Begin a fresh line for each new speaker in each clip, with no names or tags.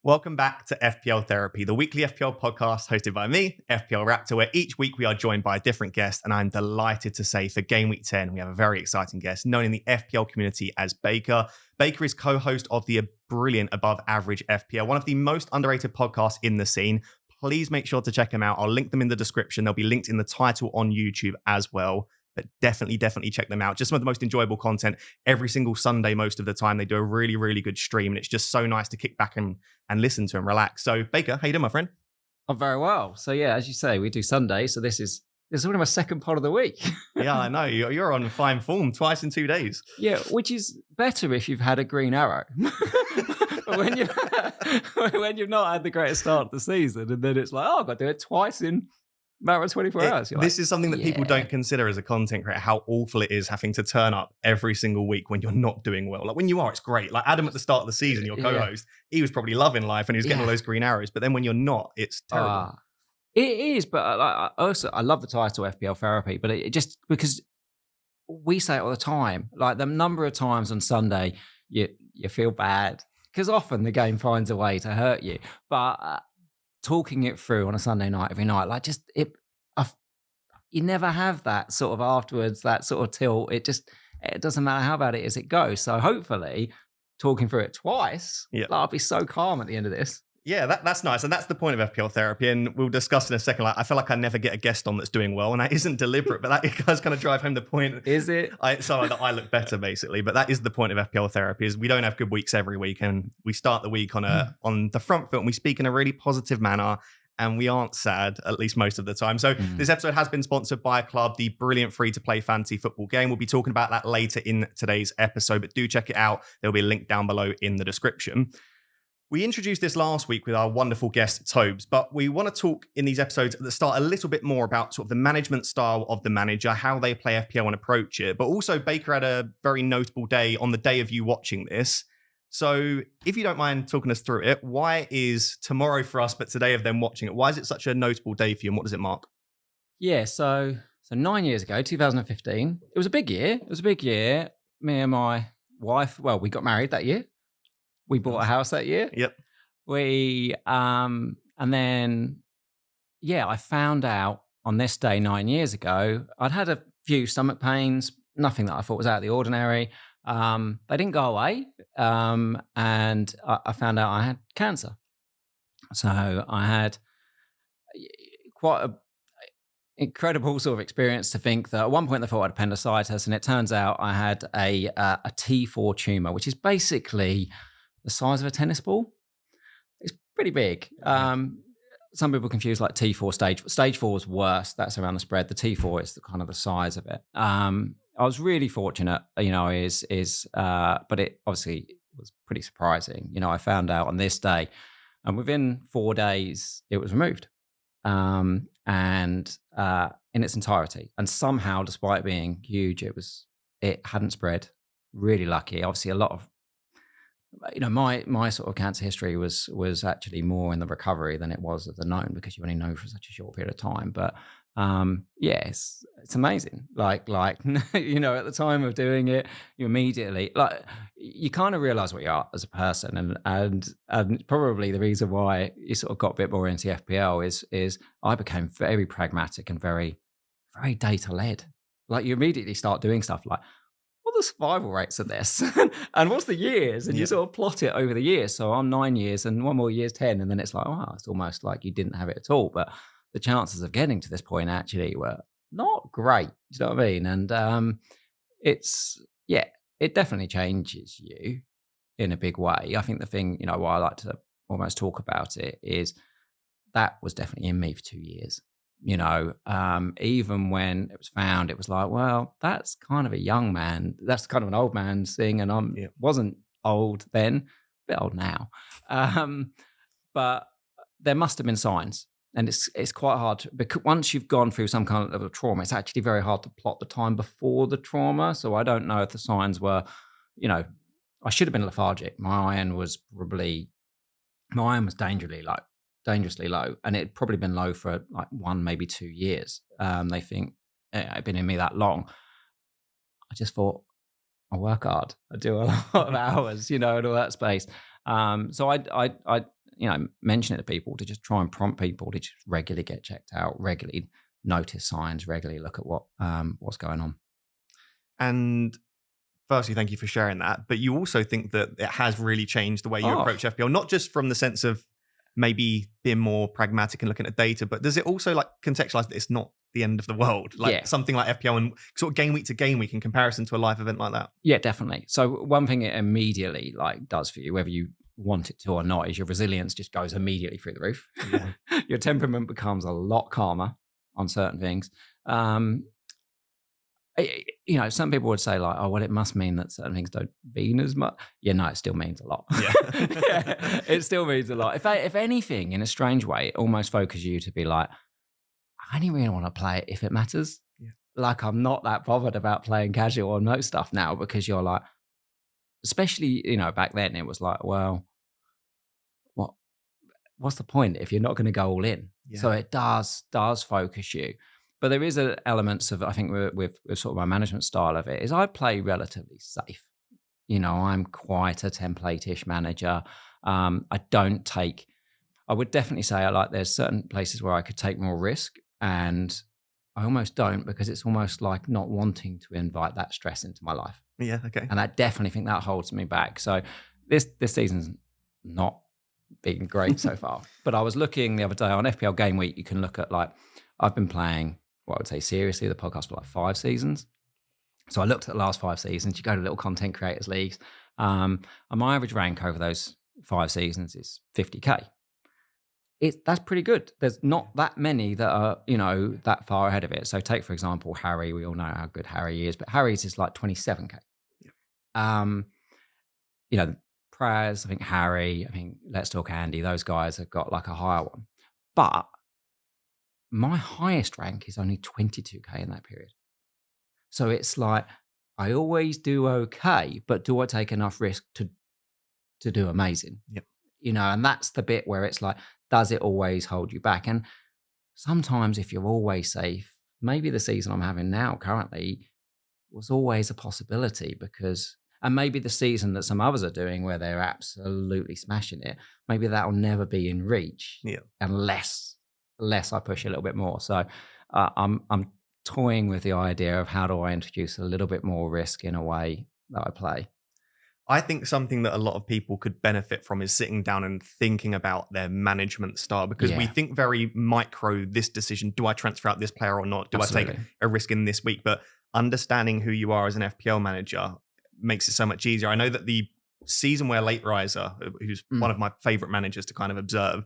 Welcome back to FPL Therapy, the weekly FPL podcast hosted by me, FPL Raptor, where each week we are joined by a different guest. And I'm delighted to say for Game Week 10, we have a very exciting guest known in the FPL community as Baker. Baker is co-host of the brilliant Above Average FPL, one of the most underrated podcasts in the scene. Please make sure to check them out. I'll link them in the description. They'll be linked in the title on YouTube as well. But definitely check them out. Just some of the most enjoyable content every single Sunday, most of the time. They do a really good stream, and it's just so nice to kick back and listen to and relax. So, Baker, how you doing, my friend?
I'm very well. So, yeah, as you say, we do Sunday. So this is only my second pod of the week.
Yeah, I know. You're on fine form twice in 2 days.
Yeah, which is better if you've had a green arrow. But when you've not had the greatest start of the season, and then it's like, oh, I've got to do it twice in matter of 24 hours.
This is something that people don't consider as a content creator, how awful it is having to turn up every single week when you're not doing well. Like when you are, it's great. Like Adam at the start of the season, your co-host, he was probably loving life and he was getting all those green arrows. But then when you're not, it's terrible.
It is, but I love the title FPL Therapy, but it just because we say it all the time, like the number of times on Sunday you feel bad because often the game finds a way to hurt you. But talking it through on a Sunday night every night, like you never have that sort of afterwards, that sort of tilt. It doesn't matter how bad it is, it goes. So hopefully talking through it twice, I'll be so calm at the end of this.
Yeah, that's nice. And that's the point of FPL Therapy. And we'll discuss in a second. Like, I feel like I never get a guest on that's doing well. And that isn't deliberate, but that does kind of drive home the point.
Is it?
So that I look better, basically. But that is the point of FPL Therapy, is we don't have good weeks every week. And we start the week on the front foot and we speak in a really positive manner. And we aren't sad, at least most of the time. So this episode has been sponsored by a club, the brilliant free-to-play fantasy football game. We'll be talking about that later in today's episode, but do check it out. There'll be a link down below in the description. We introduced this last week with our wonderful guest, Tobes, but we want to talk in these episodes at the start a little bit more about sort of the management style of the manager, how they play FPL and approach it. But also, Baker had a very notable day on the day of you watching this. So if you don't mind talking us through it, why is tomorrow for us, but today of them watching it, why is it such a notable day for you and what does it mark?
Yeah, so 9 years ago, 2015, it was a big year. Me and my wife, well, we got married that year. We bought a house that year.
Yep.
And then, I found out on this day 9 years ago, I'd had a few stomach pains, nothing that I thought was out of the ordinary. They didn't go away. And I found out I had cancer. So I had quite an incredible sort of experience to think that at one point they thought I had appendicitis, and it turns out I had a T4 tumor, which is basically the size of a tennis ball. It's pretty big. Some people confuse like T4 stage 4 is worse. That's around the spread. The T4 is the size of it. I was really fortunate, but it obviously was pretty surprising. I found out on this day, and within 4 days it was removed, and in its entirety. And somehow, despite being huge, it hadn't spread. Really lucky. Obviously, a lot of my sort of cancer history was actually more in the recovery than it was of the known, because you only know for such a short period of time. But it's amazing. Like at the time of doing it, you immediately you kind of realize what you are as a person, and probably the reason why you sort of got a bit more into FPL is I became very pragmatic and very, very data led. Like you immediately start doing stuff like, what are the survival rates of this? And what's the years? And you sort of plot it over the years. So I'm 9 years and one more year's 10. And then it's like, oh, it's almost like you didn't have it at all. But the chances of getting to this point actually were not great. Do you know what I mean? And it definitely changes you in a big way. I think the thing, why I like to almost talk about it is that was definitely in me for 2 years. Even when it was found, it was like, well, that's kind of a young man. That's kind of an old man's thing. And I wasn't old then, a bit old now. But there must have been signs. And it's quite hard because once you've gone through some kind of a trauma, it's actually very hard to plot the time before the trauma. So I don't know if the signs were, I should have been lethargic. My iron was dangerously low, and it had probably been low for like 1, maybe 2 years. They think it had been in me that long. I just thought, I work hard. I do a lot of hours, in all that space. So I mention it to people, to just try and prompt people to just regularly get checked out, regularly notice signs, regularly look at what's going on.
And firstly, thank you for sharing that. But you also think that it has really changed the way you approach FPL, not just from the sense of maybe being more pragmatic and looking at data, but does it also like contextualize that it's not the end of the world? Like something like FPL and sort of game week to game week in comparison to a live event like that?
Yeah, definitely. So one thing it immediately like does for you, whether you want it to or not, is your resilience just goes immediately through the roof. Yeah. Your temperament becomes a lot calmer on certain things. Some people would say like, oh, well, it must mean that certain things don't mean as much. Yeah, no, it still means a lot. Yeah, it still means a lot. If anything, in a strange way, it almost focuses you to be like, I only really want to play it if it matters. Yeah. Like, I'm not that bothered about playing casual on most stuff now, because you're like, especially, back then it was like, well, what's the point if you're not going to go all in? Yeah. So it does focus you. But there is elements of, I think, with sort of my management style of it, is I play relatively safe. I'm quite a template-ish manager. I would definitely say there's certain places where I could take more risk, and I almost don't, because it's almost like not wanting to invite that stress into my life.
Yeah, okay.
And I definitely think that holds me back. So this season's not been great so far. But I was looking the other day on FPL Game Week. You can look at I've been playing, what I would say seriously, the podcast for 5 seasons. So I looked at the last 5 seasons. You go to little content creators leagues. And my average rank over those 5 seasons is 50k. That's pretty good. There's not that many that are, that far ahead of it. So take, for example, Harry. We all know how good Harry is, but Harry's is like 27k. Yeah. Praz, I think Harry, I think Let's Talk Andy, those guys have got like a higher one. But my highest rank is only 22k in that period. So it's like, I always do okay, but do I take enough risk to do amazing?
Yep.
And that's the bit where it's like, does it always hold you back? And sometimes if you're always safe, maybe the season I'm having now currently was always a possibility, and maybe the season that some others are doing where they're absolutely smashing it, maybe that'll never be in reach unless I push a little bit more. So I'm toying with the idea of how do I introduce a little bit more risk in a way that I play.
I think something that a lot of people could benefit from is sitting down and thinking about their management style, because we think very micro, this decision, do I transfer out this player or not? Do Absolutely. I take a risk in this week? But understanding who you are as an FPL manager makes it so much easier. I know that the season where Late Riser, who's one of my favorite managers to kind of observe,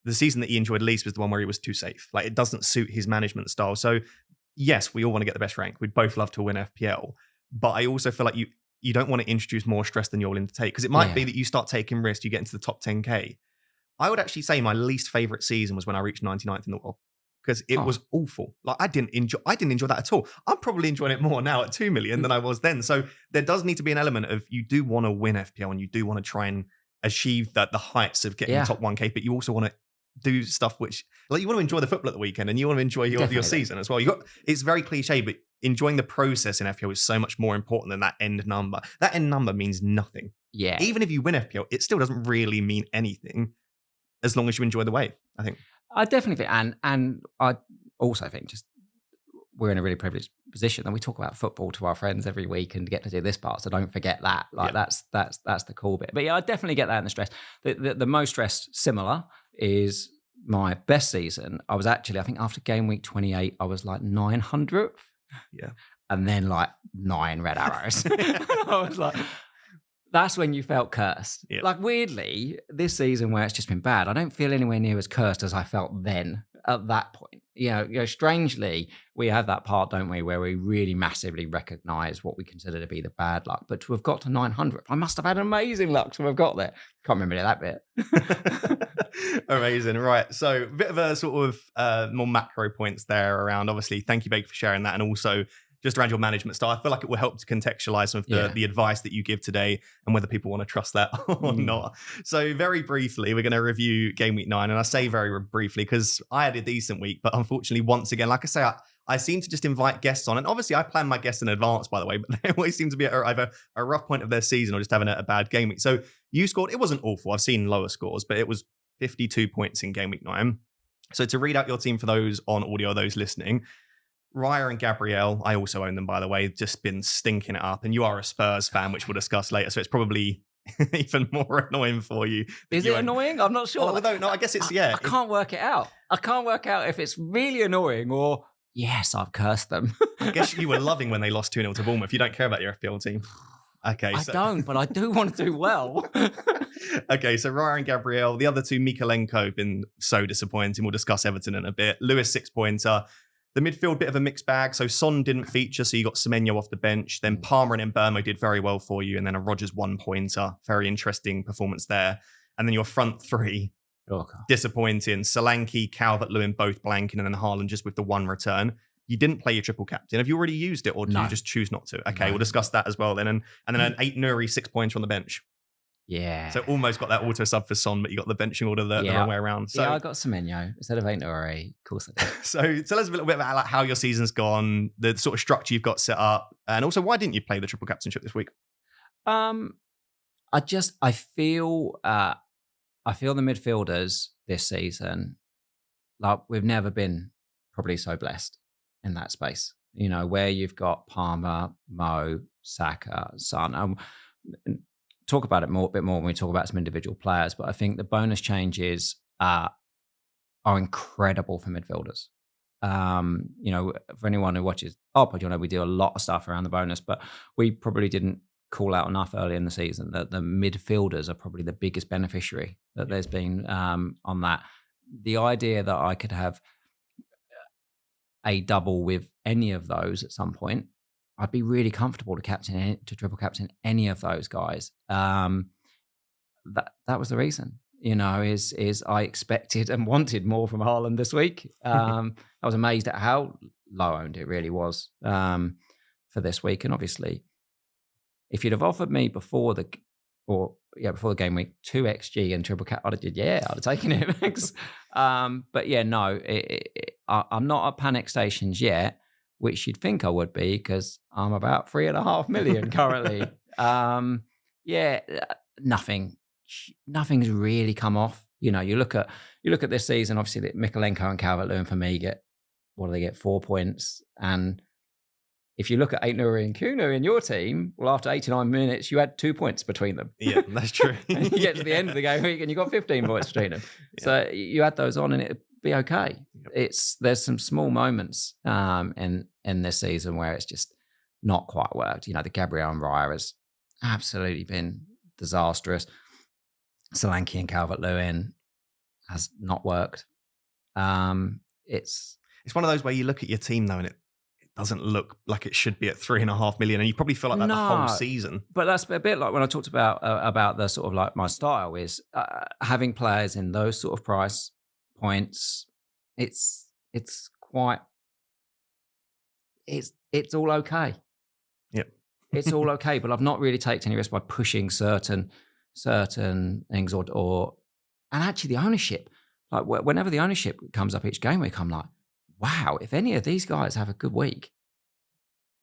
the season that he enjoyed least was the one where he was too safe. Like, it doesn't suit his management style. So yes, we all want to get the best rank. We'd both love to win FPL. But I also feel like you don't want to introduce more stress than you're willing to take, because it might be that you start taking risks, you get into the top 10k. I would actually say my least favorite season was when I reached 99th in the world, because it was awful. Like, I didn't enjoy that at all. I'm probably enjoying it more now at 2 million than I was then. So there does need to be an element of, you do want to win FPL and you do want to try and achieve the heights of getting the top 1k, but you also want to do stuff which, like, you want to enjoy the football at the weekend and you want to enjoy your season as well. It's very cliche, but enjoying the process in FPL is so much more important than that end number. That end number means nothing.
Yeah.
Even if you win FPL, it still doesn't really mean anything as long as you enjoy the wave, I think.
I definitely think, and I also think just we're in a really privileged position, and we talk about football to our friends every week and get to do this part. So don't forget that. That's the cool bit. But yeah, I definitely get that in the stress. The most stress similar is my best season. I was actually, I think after game week 28, I was like 900th.
Yeah.
And then like 9 red arrows. I was like, that's when you felt cursed. Yep. Like, weirdly, this season where it's just been bad, I don't feel anywhere near as cursed as I felt then at that point. Strangely, we have that part, don't we, where we really massively recognize what we consider to be the bad luck. But to have got to 900, I must have had amazing luck to have got there. Can't remember that bit.
Amazing. Right. So a bit of a sort of more macro points there around, obviously, thank you, Baker, for sharing that. And also just around your management style. I feel like it will help to contextualize some of the advice that you give today and whether people want to trust that or not. So very briefly, we're going to review game week 9. And I say very briefly because I had a decent week, but unfortunately, once again, like I say, I seem to just invite guests on. And obviously, I plan my guests in advance, by the way, but they always seem to be at either a rough point of their season or just having a bad game week. So you scored, it wasn't awful. I've seen lower scores, but it was 52 points in game week 9. So to read out your team for those on audio, those listening, Raya and Gabriel, I also own them, by the way, just been stinking it up. And you are a Spurs fan, which we'll discuss later. So it's probably even more annoying for you.
Is it annoying? I'm not sure.
Although, no, I guess it's, yeah.
I can't work it out. I can't work out if it's really annoying or, yes, I've cursed them.
I guess you were loving when they lost 2-0 to Bournemouth. You don't care about your FPL team. Okay.
I don't, but I do want to do well.
Okay, so Raya and Gabriel. The other two, Mikalenko, been so disappointing. We'll discuss Everton in a bit. Lewis, 6-pointer. The midfield, bit of a mixed bag. So Son didn't feature, so you got Semenyo off the bench. Then Palmer and Mbeumo did very well for you. And then a Rodgers 1-pointer. Very interesting performance there. And then your front three, disappointing. Solanke, Calvert-Lewin both blanking, and then Haaland just with the one return. You didn't play your triple captain. Have you already used it, or did you just choose not to? Okay, we'll discuss that as well then. And then an 8 Nuri 6-pointer on the bench.
Yeah.
So almost got that auto sub for Son, but you got the benching order the wrong way around. So
I got Semenyo instead of 8 Nuri. Of course I did.
So tell us a little bit about like how your season's gone, the sort of structure you've got set up, and also why didn't you play the triple captainship this week?
I feel the midfielders this season, like we've never been probably so blessed in that space. You know, where you've got Palmer, Mo, Saka, Son. Talk about it a bit more when we talk about some individual players, but I think the bonus changes are incredible for midfielders. You know, for anyone who watches Up, you know, we do a lot of stuff around the bonus, but we probably didn't call out enough early in the season that the midfielders are probably the biggest beneficiary that there's been on that. The idea that I could have a double with any of those at some point, I'd be really comfortable to triple captain any of those guys. That was the reason, you know, is I expected and wanted more from Haaland this week. I was amazed at how low owned it really was for this week. And obviously, if you'd have offered me before the game week 2 XG and triple cap, I'd have taken it. But yeah, no, I'm not at panic stations yet, which you'd think I would be because I'm about 3.5 million currently. Nothing's really come off. You know, you look at this season. Obviously, that Mikalenko and Calvert-Lewin for me get 4 points, and if you look at 8 Nuri and Kuno in your team, well, after 89 minutes, you had 2 points between them.
Yeah, that's true.
You get to the end of the game week and you got 15 points between them. Yeah. So you add those on and it'd be okay. Yep. There's some small moments in this season where it's just not quite worked. You know, the Gabriel and Raya has absolutely been disastrous. Solanke and Calvert-Lewin has not worked. It's
one of those where you look at your team though and it doesn't look like it should be at 3.5 million, and you probably feel like that the whole season.
But that's a bit like when I talked about the sort of like my style is having players in those sort of price points. It's all okay.
Yep.
It's all okay, but I've not really taken any risk by pushing certain things or and actually the ownership. Like whenever the ownership comes up each game week, I'm like, wow, if any of these guys have a good week,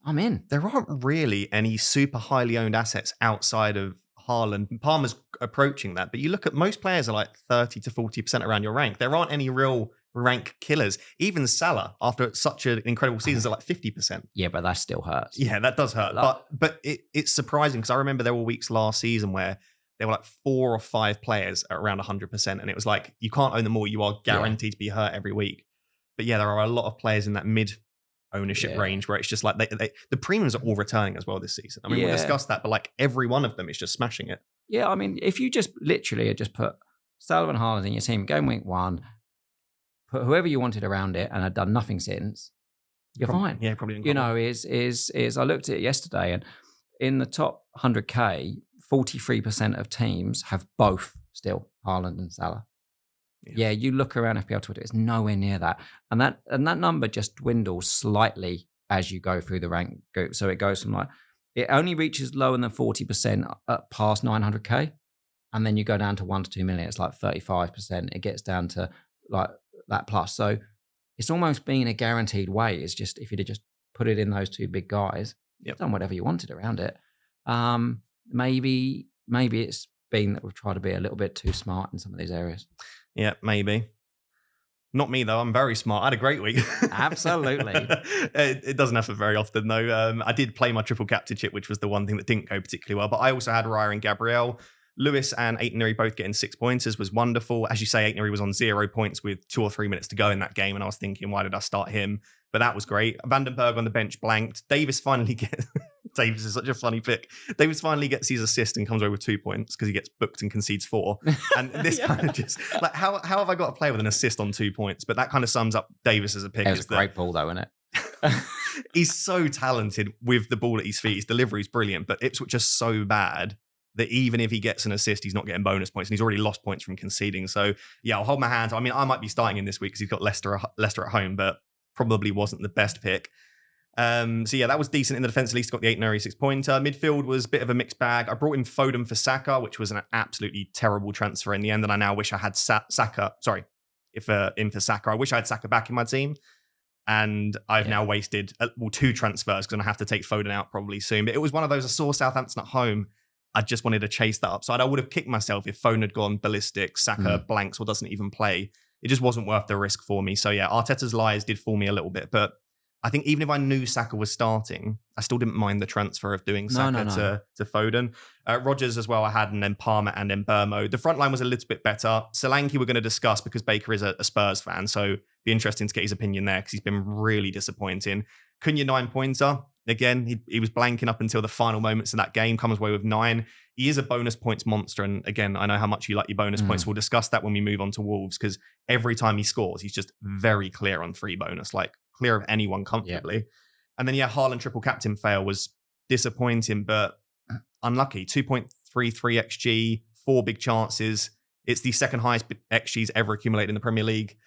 I'm in.
There aren't really any super highly owned assets outside of Haaland. Palmer's approaching that, but you look at most players are like 30 to 40% around your rank. There aren't any real rank killers. Even Salah, after such an incredible season, is like 50%.
Yeah, but that still hurts.
Yeah, that does hurt. But it's surprising because I remember there were weeks last season where there were like 4 or 5 players at around 100%, and it was like, you can't own them all. You are guaranteed to be hurt every week. But yeah, there are a lot of players in that mid ownership range where it's just like the premiums are all returning as well this season. I mean, we'll discuss that, but like every one of them is just smashing it.
Yeah, I mean, if you just literally had just put Salah and Haaland in your team, game week 1, put whoever you wanted around it and had done nothing since, you're fine.
Yeah, probably.
You know, is I looked at it yesterday, and in the top 100K, 43% of teams have both still Haaland and Salah. Yeah, you look around FPL Twitter, it's nowhere near that. And that number just dwindles slightly as you go through the rank group. So it goes from like, it only reaches lower than 40% past 900K. And then you go down to 1 to 2 million, it's like 35%. It gets down to like that plus. So it's almost been a guaranteed way. It's just, if you'd have just put it in those 2 big guys, done whatever you wanted around it. Maybe it's been that we've tried to be a little bit too smart in some of these areas.
Yeah, maybe. Not me, though. I'm very smart. I had a great week.
Absolutely.
It doesn't happen very often, though. I did play my triple captainship, which was the one thing that didn't go particularly well. But I also had Raya and Gabriel. Lewis and Aitnery both getting 6 pointers was wonderful. As you say, Aitnery was on 0 points with 2 or 3 minutes to go in that game. And I was thinking, why did I start him? But that was great. Vandenberg on the bench blanked. Davis finally gets... Davis is such a funny pick. Davis finally gets his assist and comes away with 2 points because he gets booked and concedes 4. And this kind of just... like, how have I got to play with an assist on 2 points? But that kind of sums up Davis as a pick.
It was a great ball, though, isn't it?
He's so talented with the ball at his feet. His delivery is brilliant, but Ipswich are so bad that even if he gets an assist, he's not getting bonus points, and he's already lost points from conceding. So, yeah, I'll hold my hands. I mean, I might be starting him this week because he's got Leicester at home, but probably wasn't the best pick. So, yeah, that was decent in the defence. At least got the Aitnery 6-pointer. Midfield was a bit of a mixed bag. I brought in Foden for Saka, which was an absolutely terrible transfer in the end, and I now wish I had Saka. Sorry, in for Saka. I wish I had Saka back in my team. And I've now wasted 2 transfers because I'm going to have to take Foden out probably soon. But it was one of those, I saw Southampton at home. I just wanted to chase that upside. I would have kicked myself if Foden had gone ballistic, Saka blanks or doesn't even play. It just wasn't worth the risk for me. So yeah, Arteta's lies did fool me a little bit. But I think even if I knew Saka was starting, I still didn't mind the transfer of doing Saka to Foden. Rodgers as well I had, and then Palmer and then Burmo. The front line was a little bit better. Solanke we're going to discuss because Baker is a Spurs fan. So be interesting to get his opinion there because he's been really disappointing. Cunha 9-pointer. Again, he was blanking up until the final moments of that game, comes away with 9. He is a bonus points monster. And again, I know how much you like your bonus points. We'll discuss that when we move on to Wolves because every time he scores, he's just very clear on 3 bonus, like clear of anyone comfortably. Yep. And then, Haaland triple captain fail was disappointing, but unlucky. 2.33 XG, 4 big chances. It's the second highest XGs ever accumulated in the Premier League.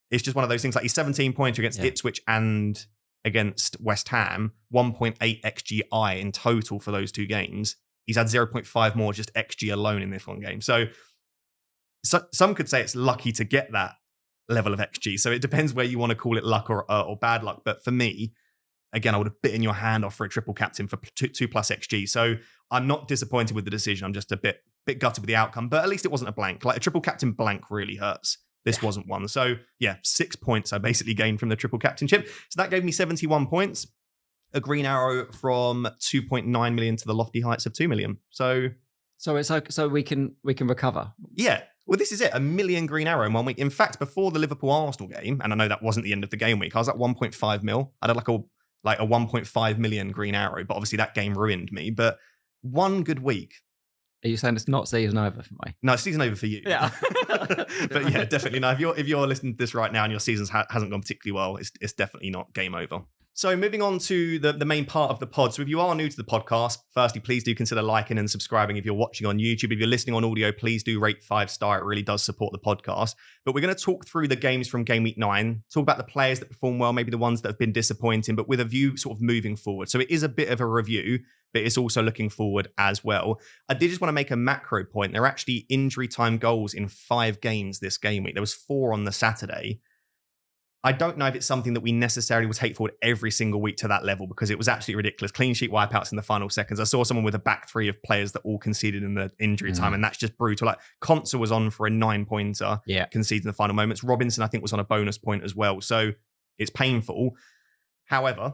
It's just one of those things like he's 17 points against Ipswich and against West Ham, 1.8 XGI in total for those 2 games. He's had 0.5 more just XG alone in this one game. So some could say it's lucky to get that level of XG. So it depends where you want to call it luck or bad luck. But for me, again, I would have bitten your hand off for a triple captain for 2+ XG. So I'm not disappointed with the decision. I'm just a bit gutted with the outcome. But at least it wasn't a blank. Like a triple captain blank really hurts. This wasn't one. So yeah, 6 points I basically gained from the triple captainship. So that gave me 71 points. A green arrow from 2.9 million to the lofty heights of 2 million. So
it's okay. So we can recover.
Yeah. Well, this is it. 1 million green arrow in 1 week. In fact, before the Liverpool Arsenal game, and I know that wasn't the end of the game week, I was at 1.5 mil. I had like a 1.5 million green arrow, but obviously that game ruined me. But one good week.
Are you saying it's not season over for me?
No, it's season over for you.
Yeah.
But yeah, definitely. No, if you're listening to this right now and your season hasn't gone particularly well, it's definitely not game over. So moving on to the main part of the pod. So if you are new to the podcast, firstly, please do consider liking and subscribing if you're watching on YouTube. If you're listening on audio, please do rate 5-star. It really does support the podcast. But we're going to talk through the games from Game Week 9, talk about the players that perform well, maybe the ones that have been disappointing, but with a view sort of moving forward. So it is a bit of a review, but it's also looking forward as well. I did just want to make a macro point. There are actually injury time goals in 5 games this game week. There was 4 on the Saturday. I don't know if it's something that we necessarily would take forward every single week to that level because it was absolutely ridiculous. Clean sheet wipeouts in the final seconds. I saw someone with a back 3 of players that all conceded in the injury time, and that's just brutal. Like Konsa was on for a 9-pointer, conceded in the final moments. Robinson, I think, was on a bonus point as well. So it's painful. However,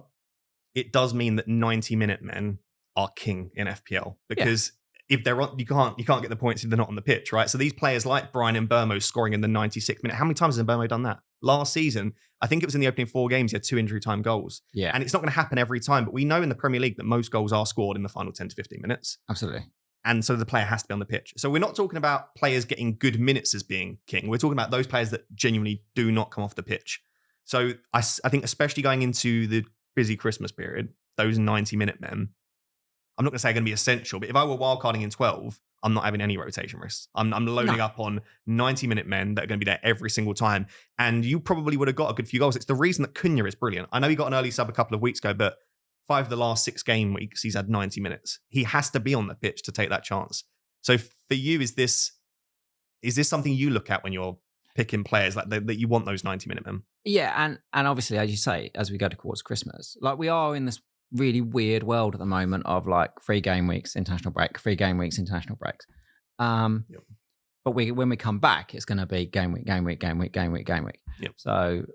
it does mean that 90-minute men are king in FPL because if they're on, you can't get the points if they're not on the pitch, right? So these players like Brian and Burmo scoring in the 96th minute. How many times has Burmo done that? Last season, I think it was in the opening 4 games, he had 2 injury time goals.
Yeah.
And it's not going to happen every time, but we know in the Premier League that most goals are scored in the final 10 to 15 minutes.
Absolutely.
And so the player has to be on the pitch. So we're not talking about players getting good minutes as being king. We're talking about those players that genuinely do not come off the pitch. So I think especially going into the busy Christmas period, those 90-minute men, I'm not going to say are going to be essential, but if I were wildcarding in 12, I'm not having any rotation risks. I'm loading up on 90-minute men that are going to be there every single time. And you probably would have got a good few goals. It's the reason that Cunha is brilliant. I know he got an early sub a couple of weeks ago, but 5 of the last 6 game weeks, he's had 90 minutes. He has to be on the pitch to take that chance. So for you, is this something you look at when you're picking players like that you want those 90-minute men?
Yeah, and obviously, as you say, as we go towards Christmas, like we are in this really weird world at the moment of like 3 game weeks, international break, 3 game weeks, international breaks. But when we come back, it's going to be game week.
Yep.
So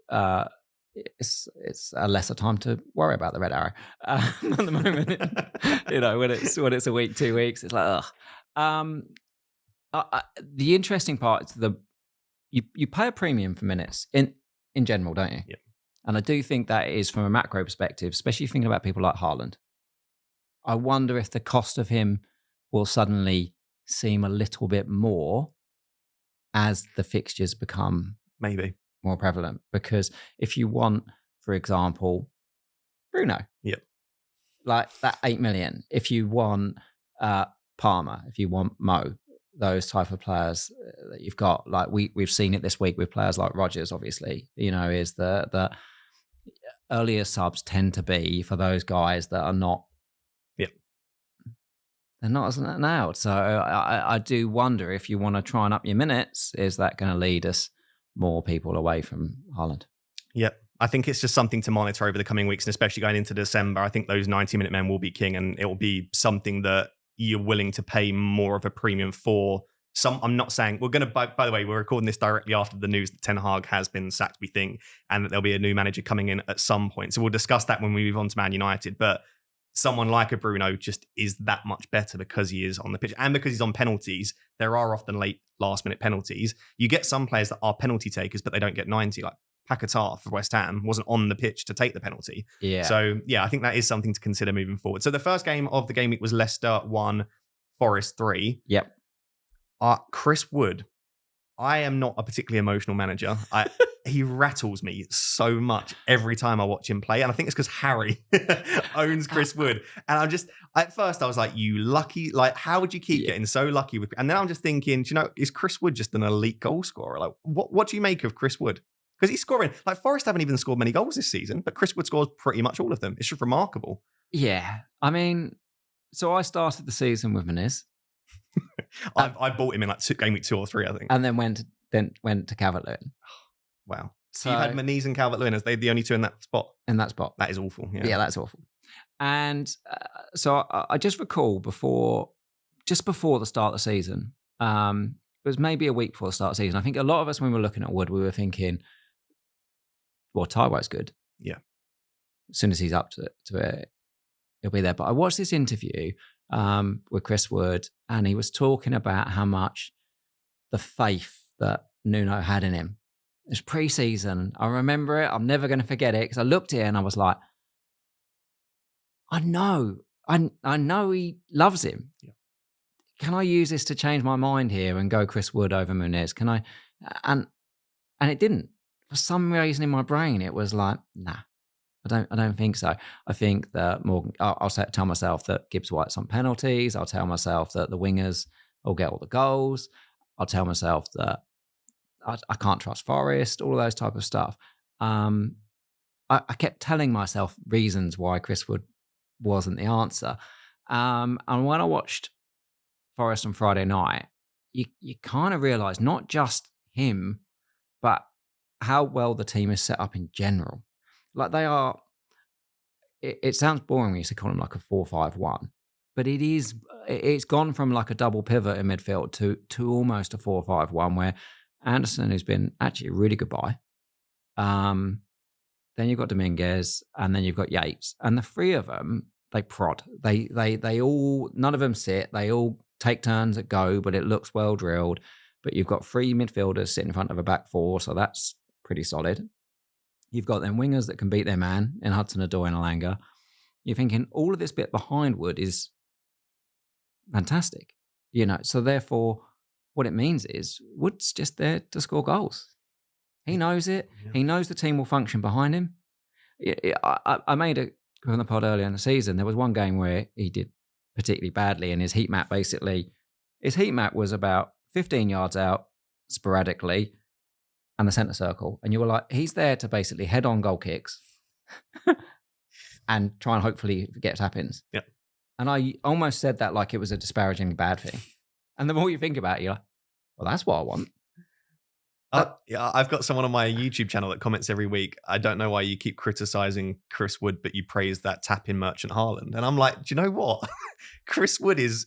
it's a lesser time to worry about the red arrow at the moment. When it's a week, 2 weeks, it's like, ugh. The interesting part is you pay a premium for minutes in general, don't you?
Yep.
And I do think that is from a macro perspective, especially thinking about people like Haaland. I wonder if the cost of him will suddenly seem a little bit more as the fixtures become
maybe
more prevalent. Because if you want, for example, Bruno,
yep,
like that 8 million, if you want Palmer, if you want Mo, those type of players that you've got, like we've seen it this week with players like Rodgers, obviously, is the earlier subs tend to be for those guys that are not, they're not as out. So I do wonder if you want to try and up your minutes, is that going to lead us more people away from Haaland?
Yep. I think it's just something to monitor over the coming weeks, and especially going into December. I think those 90-minute men will be king, and it will be something that you're willing to pay more of a premium for. I'm not saying we're going to, by the way, we're recording this directly after the news that Ten Hag has been sacked, we think, and that there'll be a new manager coming in at some point. So we'll discuss that when we move on to Man United. But someone like a Bruno just is that much better because he is on the pitch and because he's on penalties. There are often late last-minute penalties. You get some players that are penalty takers, but they don't get 90, like Paquetá for West Ham wasn't on the pitch to take the penalty.
Yeah.
So, yeah, I think that is something to consider moving forward. So the first game of the game week was Leicester 1, Forest 3.
Yep.
Chris Wood, I am not a particularly emotional manager. He rattles me so much every time I watch him play. And I think it's because Harry owns Chris Wood. And I'm just, at first I was like, you lucky, like, how would you keep getting so lucky with, and then I'm just thinking, do you know, is Chris Wood just an elite goal scorer? Like, what do you make of Chris Wood? Because he's scoring, like Forest haven't even scored many goals this season, but Chris Wood scores pretty much all of them. It's just remarkable.
Yeah. I mean, so I started the season with Muniz.
I bought him in like game week 2 or 3, I think.
And then went to Calvert-Lewin.
Wow. So you had Muniz and Calvert-Lewin as they the only two in that spot?
In that spot.
That is awful.
Yeah, that's awful. And so I just recall just before the start of the season, it was maybe a week before the start of the season. I think a lot of us, when we were looking at Wood, we were thinking, well, Taiwo's good.
Yeah.
As soon as he's up to it, he'll be there. But I watched this interview with Chris Wood, and he was talking about how much the faith that Nuno had in him. It was pre-season. I remember it. I'm never going to forget it because I looked at it and I was like, I know he loves him. Yeah. Can I use this to change my mind here and go Chris Wood over Muniz? Can I? And it didn't. For some reason in my brain, it was like, nah, I don't think so. I think that Morgan. I'll tell myself that Gibbs White's on penalties. I'll tell myself that the wingers will get all the goals. I'll tell myself that I can't trust Forest, all of those type of stuff. I kept telling myself reasons why Chris Wood wasn't the answer. And when I watched Forest on Friday night, you kind of realise not just him, but how well the team is set up in general. Like they are, it sounds boring when you used to call them like a 4-5-1, but it's gone from like a double pivot in midfield to almost a 4-5-1 where Anderson, who's been actually a really good buy. Then you've got Dominguez, and then you've got Yates, and the three of them, they prod. They all, none of them sit. They all take turns at go, but it looks well drilled. But you've got 3 midfielders sitting in front of a back 4, so that's pretty solid. You've got them wingers that can beat their man in Hudson-Odoi and Alanga. You're thinking all of this bit behind Wood is fantastic, So therefore, what it means is Wood's just there to score goals. He knows it. Yeah. He knows the team will function behind him. I made a on the pod earlier in the season. There was one game where he did particularly badly, and his heat map was about 15 yards out sporadically and the centre circle. And you were like, he's there to basically head on goal kicks and try and hopefully get tap-ins.
Yep.
And I almost said that like it was a disparagingly bad thing. And the more you think about it, you're like, well, that's what I want.
Yeah, I've got someone on my YouTube channel that comments every week. I don't know why you keep criticizing Chris Wood, but you praise that tap-in merchant Haaland. And I'm like, do you know what? Chris Wood is,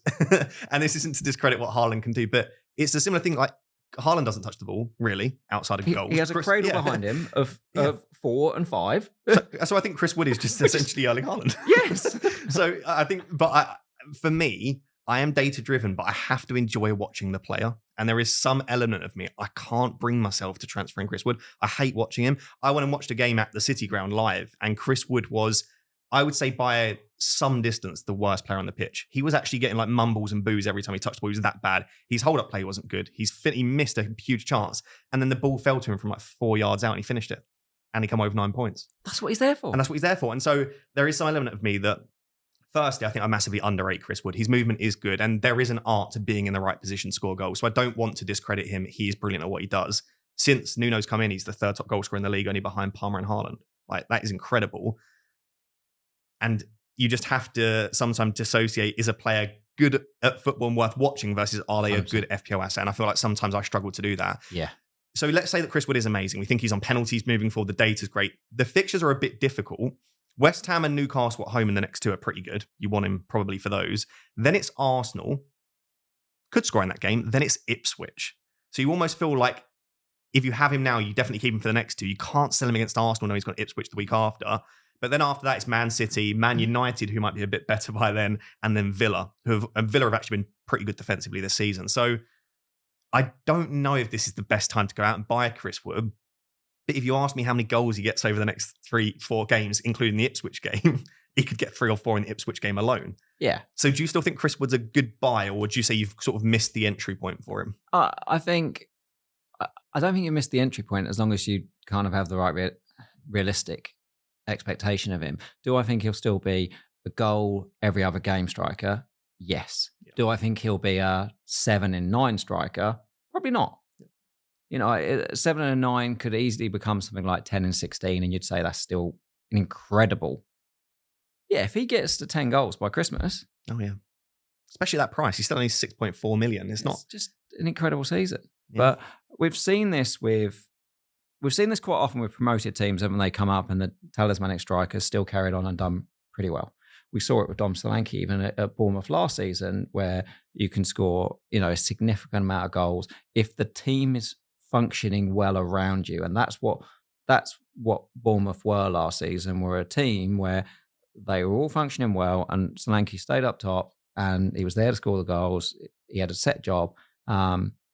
and this isn't to discredit what Haaland can do, but it's a similar thing. Like Haaland doesn't touch the ball really outside of goals.
He has a cradle behind him of 4 and 5.
So I think Chris Wood is just essentially Erling Haaland.
Yes.
So I think, for me, I am data driven, but I have to enjoy watching the player. And there is some element of me, I can't bring myself to transferring Chris Wood. I hate watching him. I went and watched a game at the City Ground live, and Chris Wood was, I would say by some distance, the worst player on the pitch. He was actually getting like mumbles and boos every time he touched the ball. He was that bad. His hold-up play wasn't good. He missed a huge chance. And then the ball fell to him from like 4 yards out and he finished it. And he come over 9 points.
That's what he's there for.
And that's what he's there for. And so there is some element of me that, firstly, I think I massively underrate Chris Wood. His movement is good, and there is an art to being in the right position to score goals. So I don't want to discredit him. He is brilliant at what he does. Since Nuno's come in, he's the 3rd top goal scorer in the league, only behind Palmer and Haaland. Like, that is incredible. And you just have to sometimes dissociate, is a player good at football and worth watching versus are they 100%. A good FPL asset? And I feel like sometimes I struggle to do that.
Yeah.
So let's say that Chris Wood is amazing. We think he's on penalties moving forward. The data's great. The fixtures are a bit difficult. West Ham and Newcastle at home in the next 2 are pretty good. You want him probably for those. Then it's Arsenal. Could score in that game. Then it's Ipswich. So you almost feel like if you have him now, you definitely keep him for the next 2. You can't sell him against Arsenal. No, he's got Ipswich the week after. But then after that, it's Man City, Man United, who might be a bit better by then, and then Villa, Villa have actually been pretty good defensively this season. So I don't know if this is the best time to go out and buy Chris Wood. But if you ask me how many goals he gets over the next 3-4 games, including the Ipswich game, he could get 3 or 4 in the Ipswich game alone.
Yeah.
So do you still think Chris Wood's a good buy, or would you say you've sort of missed the entry point for him?
I don't think you missed the entry point as long as you kind of have the right realistic expectation of him. Do I think he'll still be a goal every other game striker? Yes. Yeah. Do I think he'll be a 7 in 9 striker? Probably not. Yeah. You know, 7 and 9 could easily become something like 10 and 16, and you'd say that's still an incredible. Yeah, if he gets to 10 goals by Christmas.
Oh, yeah. Especially that price. He's still only 6.4 million. It's not
just an incredible season. Yeah. But we've seen this quite often with promoted teams, and when they come up and the talismanic strikers still carried on and done pretty well. We saw it with Dom Solanke even at Bournemouth last season, where you can score, a significant amount of goals if the team is functioning well around you. And that's what Bournemouth were last season, were a team where they were all functioning well, and Solanke stayed up top and he was there to score the goals. He had a set job.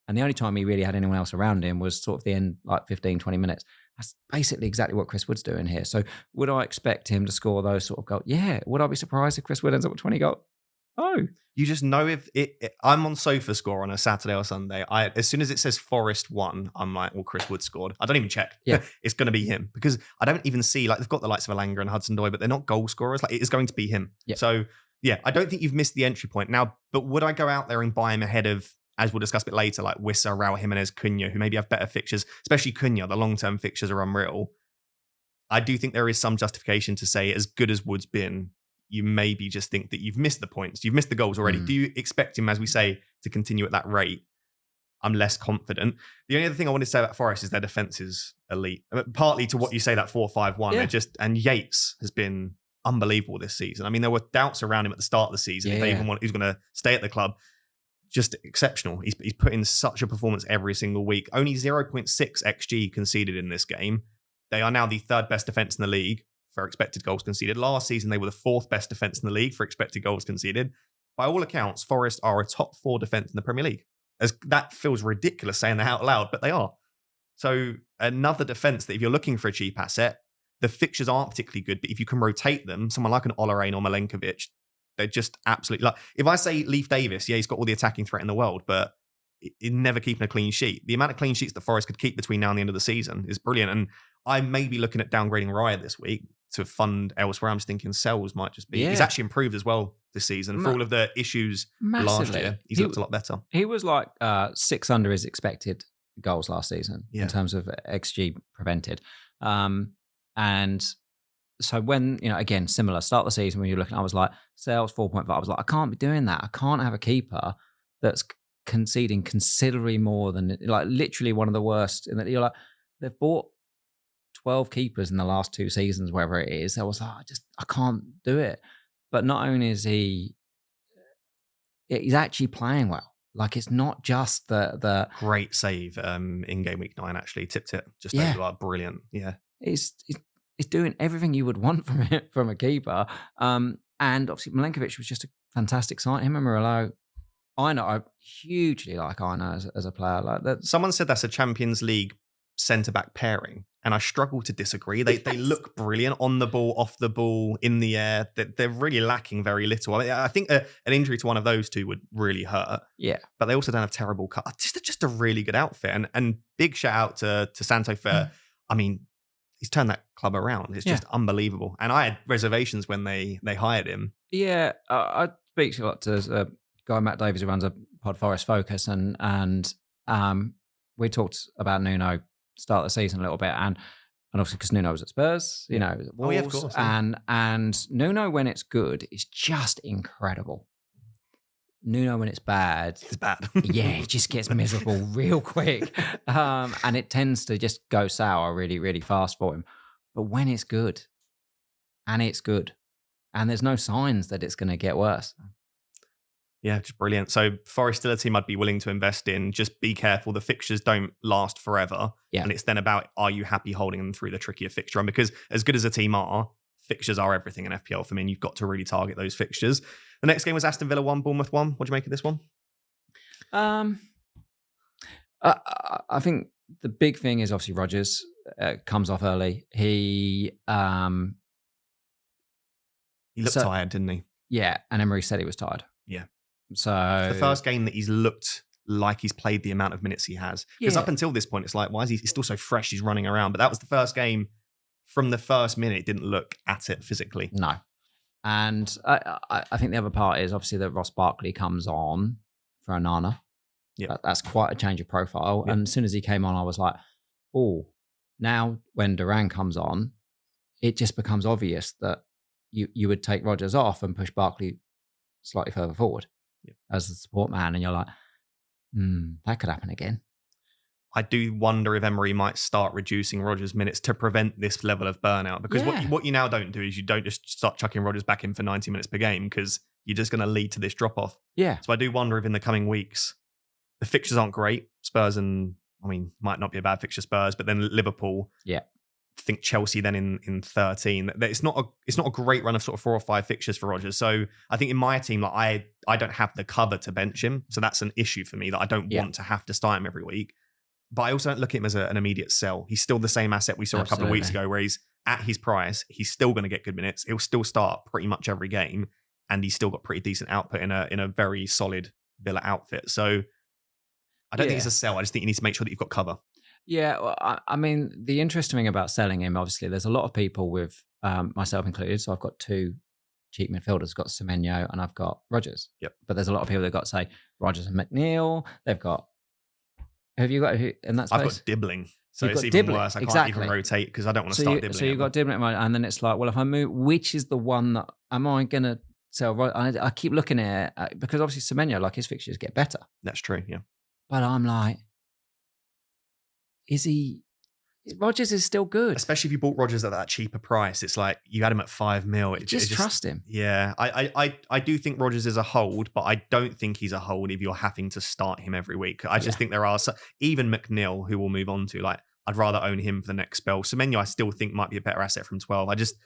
And the only time he really had anyone else around him was sort of the end, like 15, 20 minutes. That's basically exactly what Chris Wood's doing here. So would I expect him to score those sort of goals? Yeah. Would I be surprised if Chris Wood ends up with 20 goals? Oh.
You just know if I'm on SofaScore on a Saturday or Sunday, as soon as it says Forest 1, I'm like, well, Chris Wood scored. I don't even check.
Yeah.
It's going to be him, because I don't even see, like, they've got the likes of Alanga and Hudson-Odoi, but they're not goal scorers. Like, it is going to be him.
Yeah.
So, yeah, I don't think you've missed the entry point. Now, but would I go out there and buy him ahead of, as we'll discuss a bit later, like Wissa, Raul Jimenez, Cunha, who maybe have better fixtures, especially Cunha, the long-term fixtures are unreal. I do think there is some justification to say, as good as Wood's been, you maybe just think that you've missed the points. You've missed the goals already. Do you expect him, as we say, to continue at that rate? I'm less confident. The only other thing I wanted to say about Forest is their defence is elite. Partly to what you say, that 4-5-1.
Yeah.
And Yates has been unbelievable this season. I mean, there were doubts around him at the start of the season. If they even want, he's going to stay at the club. Just exceptional. He's put in such a performance every single week. Only 0.6 XG conceded in this game. They are now the 3rd best defence in the league for expected goals conceded. Last season, they were the 4th best defence in the league for expected goals conceded. By all accounts, Forest are a top 4 defence in the Premier League. As that feels ridiculous saying that out loud, but they are. So another defence that if you're looking for a cheap asset, the fixtures aren't particularly good, but if you can rotate them, someone like an Olerain or Milenkovic, they're just absolutely, like, if I say Leif Davis, yeah, he's got all the attacking threat in the world, but he's never keeping a clean sheet. The amount of clean sheets that Forest could keep between now and the end of the season is brilliant. And I may be looking at downgrading Raya this week to fund elsewhere. I'm just thinking Sells might just be. He's actually improved as well this season for all of the issues last year. He's looked a lot better.
He was like 6 under his expected goals last season in terms of XG prevented. And so when, again, similar, start of the season when you're looking, I was like, Sales 4.5. I was like, I can't be doing that. I can't have a keeper that's conceding considerably more than, like, literally one of the worst. And you're like, they've bought 12 keepers in the last 2 seasons, wherever it is. I was like, I can't do it. But not only is he's actually playing well. Like it's not just the
Great save in game week 9, actually. Tipped it just
Yeah.
over, like, brilliant. Yeah.
it's doing everything you would want from a keeper. And obviously Milenkovic was just a fantastic sign. Him and Murillo. I hugely like Aina as a player. Like that.
Someone said that's a Champions League centre-back pairing, and I struggle to disagree. They look brilliant on the ball, off the ball, in the air. They're really lacking very little. I think an injury to one of those two would really hurt.
Yeah.
But they also don't have terrible cut. Just a really good outfit. And big shout out to Santo for, I mean, he's turned that club around. It's just unbelievable. And I had reservations when they hired him.
Yeah. I speak a lot to guy Matt Davies who runs a pod, Forest Focus, and we talked about Nuno start of the season a little bit, and obviously because Nuno was at Spurs, you know, Wolves,
of course, yeah.
and Nuno when it's good is just incredible. Nuno when it's bad, yeah, it just gets miserable real quick, and it tends to just go sour really, really fast for him. But when it's good, and there's no signs that it's going to get worse.
Yeah, just brilliant. So Forest still a team I'd be willing to invest in. Just be careful. The fixtures don't last forever.
Yeah.
And it's then about, are you happy holding them through the trickier fixture run? Because as good as a team are, fixtures are everything in FPL for me, and you've got to really target those fixtures. The next game was Aston Villa 1, Bournemouth 1. What do you make of this one?
I think the big thing is obviously Rodgers comes off early. He
looked tired, didn't he?
Yeah, and Emery said he was tired.
Yeah.
So
it's the first game that he's looked like he's played the amount of minutes he has. Because up until this point, it's like, why is he's still so fresh? He's running around. But that was the first game. From the first minute, it didn't look at it physically.
No. And I think the other part is obviously that Ross Barkley comes on for Onana.
Yeah.
That's quite a change of profile. Yeah. And as soon as he came on, I was like, oh, now when Duran comes on, it just becomes obvious that you would take Rodgers off and push Barkley slightly further forward as the support man. And you're like, that could happen again.
I do wonder if Emery might start reducing Rodgers' minutes to prevent this level of burnout. Because what you now don't do is you don't just start chucking Rodgers back in for 90 minutes per game, because you're just going to lead to this drop-off.
Yeah.
So I do wonder if in the coming weeks, the fixtures aren't great. Spurs might not be a bad fixture, Spurs, but then Liverpool.
Yeah.
I think Chelsea then in 13. It's not a great run of sort of 4 or 5 fixtures for Rodgers. So I think in my team, like I don't have the cover to bench him. So that's an issue for me, that I don't want to have to start him every week. But I also don't look at him as an immediate sell. He's still the same asset we saw a couple of weeks ago, where he's at his price. He's still going to get good minutes. He'll still start pretty much every game, and he's still got pretty decent output in a very solid Villa outfit. So I don't think it's a sell. I just think you need to make sure that you've got cover.
Yeah, well, I mean, the interesting thing about selling him, obviously, there's a lot of people with myself included. So I've got 2 cheap midfielders. I've got Semenyo and I've got Rodgers.
Yep.
But there's a lot of people that got, say, Rodgers and McNeil. They've got. Have you got in that space?
I've got Dibbling. So it's even
Dibbling.
worse. I can't even rotate because I don't want to start Dibbling.
So you've got Dibbling, and then it's like, well, if I move, which is the one that am I going to sell? I keep looking at it because obviously Semenyo, like his fixtures get better.
That's true, yeah.
But I'm like, Rodgers is still good.
Especially if you bought Rodgers at that cheaper price. It's like you had him at 5 mil.
Just trust him.
Yeah. I do think Rodgers is a hold, but I don't think he's a hold if you're having to start him every week. I just think there are even McNeil, who we'll move on to, like I'd rather own him for the next spell. Semenyo I still think might be a better asset from 12. I just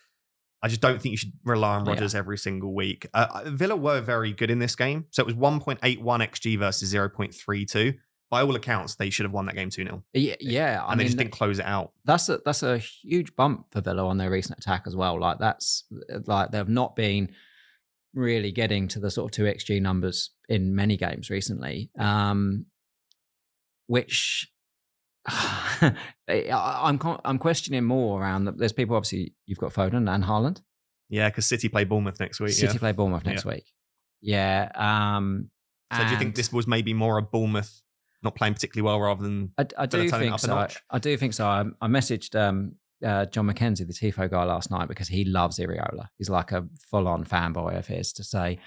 don't think you should rely on Rodgers every single week. Villa were very good in this game. So it was 1.81 XG versus 0.32. By all accounts, they should have won that game 2-0.
Yeah.
And they just didn't close it out.
That's a huge bump for Villa on their recent attack as well. Like they've not been really getting to the sort of 2 XG numbers in many games recently, which I'm questioning more around. There's people, obviously, you've got Foden and Haaland.
Yeah, because City play Bournemouth next week.
City play Bournemouth next week. Yeah.
So do you think this was maybe more a Bournemouth not playing particularly well rather than
I do think so. I do think so. I messaged John McKenzie, the Tifo guy, last night because he loves Iriola. He's like a full-on fanboy of his, to say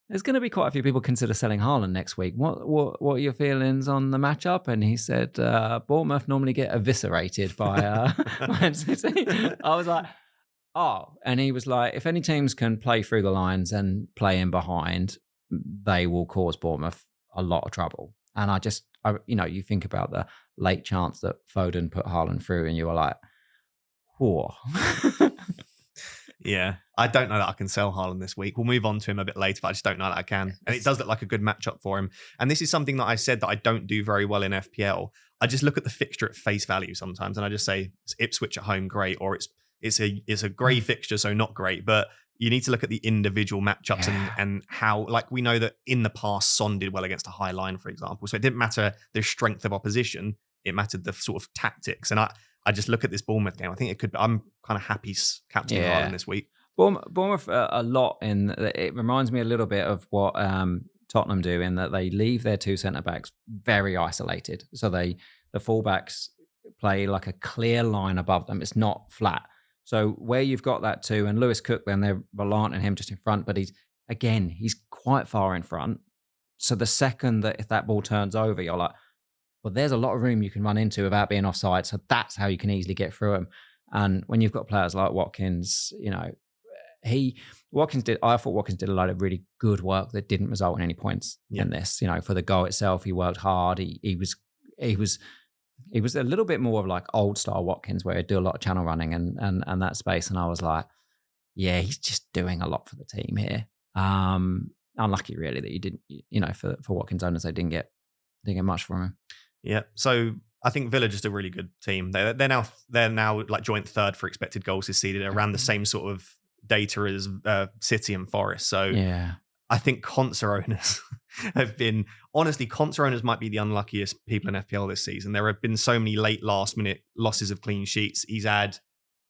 there's going to be quite a few people consider selling Haaland next week. What are your feelings on the matchup? And he said Bournemouth normally get eviscerated by Man City. I was like, oh. And he was like, if any teams can play through the lines and play in behind, they will cause Bournemouth a lot of trouble. And you think about the late chance that Foden put Haaland through, and you were like, whoa.
Yeah, I don't know that I can sell Haaland this week. We'll move on to him a bit later, but I just don't know that I can. And it does look like a good matchup for him. And this is something that I said that I don't do very well in FPL. I just look at the fixture at face value sometimes, and I just say it's Ipswich at home, great, or it's a grey fixture, so not great. But you need to look at the individual matchups and how, like, we know that in the past Son did well against a high line, for example. So it didn't matter the strength of opposition; it mattered the sort of tactics. And I just look at this Bournemouth game. I think it could be. I'm kind of happy captaining Haaland this week.
Bournemouth a lot in. It reminds me a little bit of what Tottenham do, in that they leave their two centre backs very isolated. So the fullbacks play like a clear line above them. It's not flat. So where you've got that too, and Lewis Cook, then they're reliant on him just in front, but he's quite far in front. So the second that if that ball turns over, you're like, well, there's a lot of room you can run into without being offside. So that's how you can easily get through him. And when you've got players like Watkins, I thought Watkins did a lot of really good work that didn't result in any points in this. For the goal itself, he worked hard. He was a little bit more of like old style Watkins, where he'd do a lot of channel running and that space. And I was like, yeah, he's just doing a lot for the team here. Unlucky really that you didn't, for Watkins owners, they didn't get much from him.
Yeah. So I think Villa just a really good team. They're now like joint third for expected goals this season, around the same sort of data as City and Forest. So
yeah,
I think Conser owners have been, honestly, Conser owners might be the unluckiest people in FPL this season. There have been so many late last minute losses of clean sheets. He's had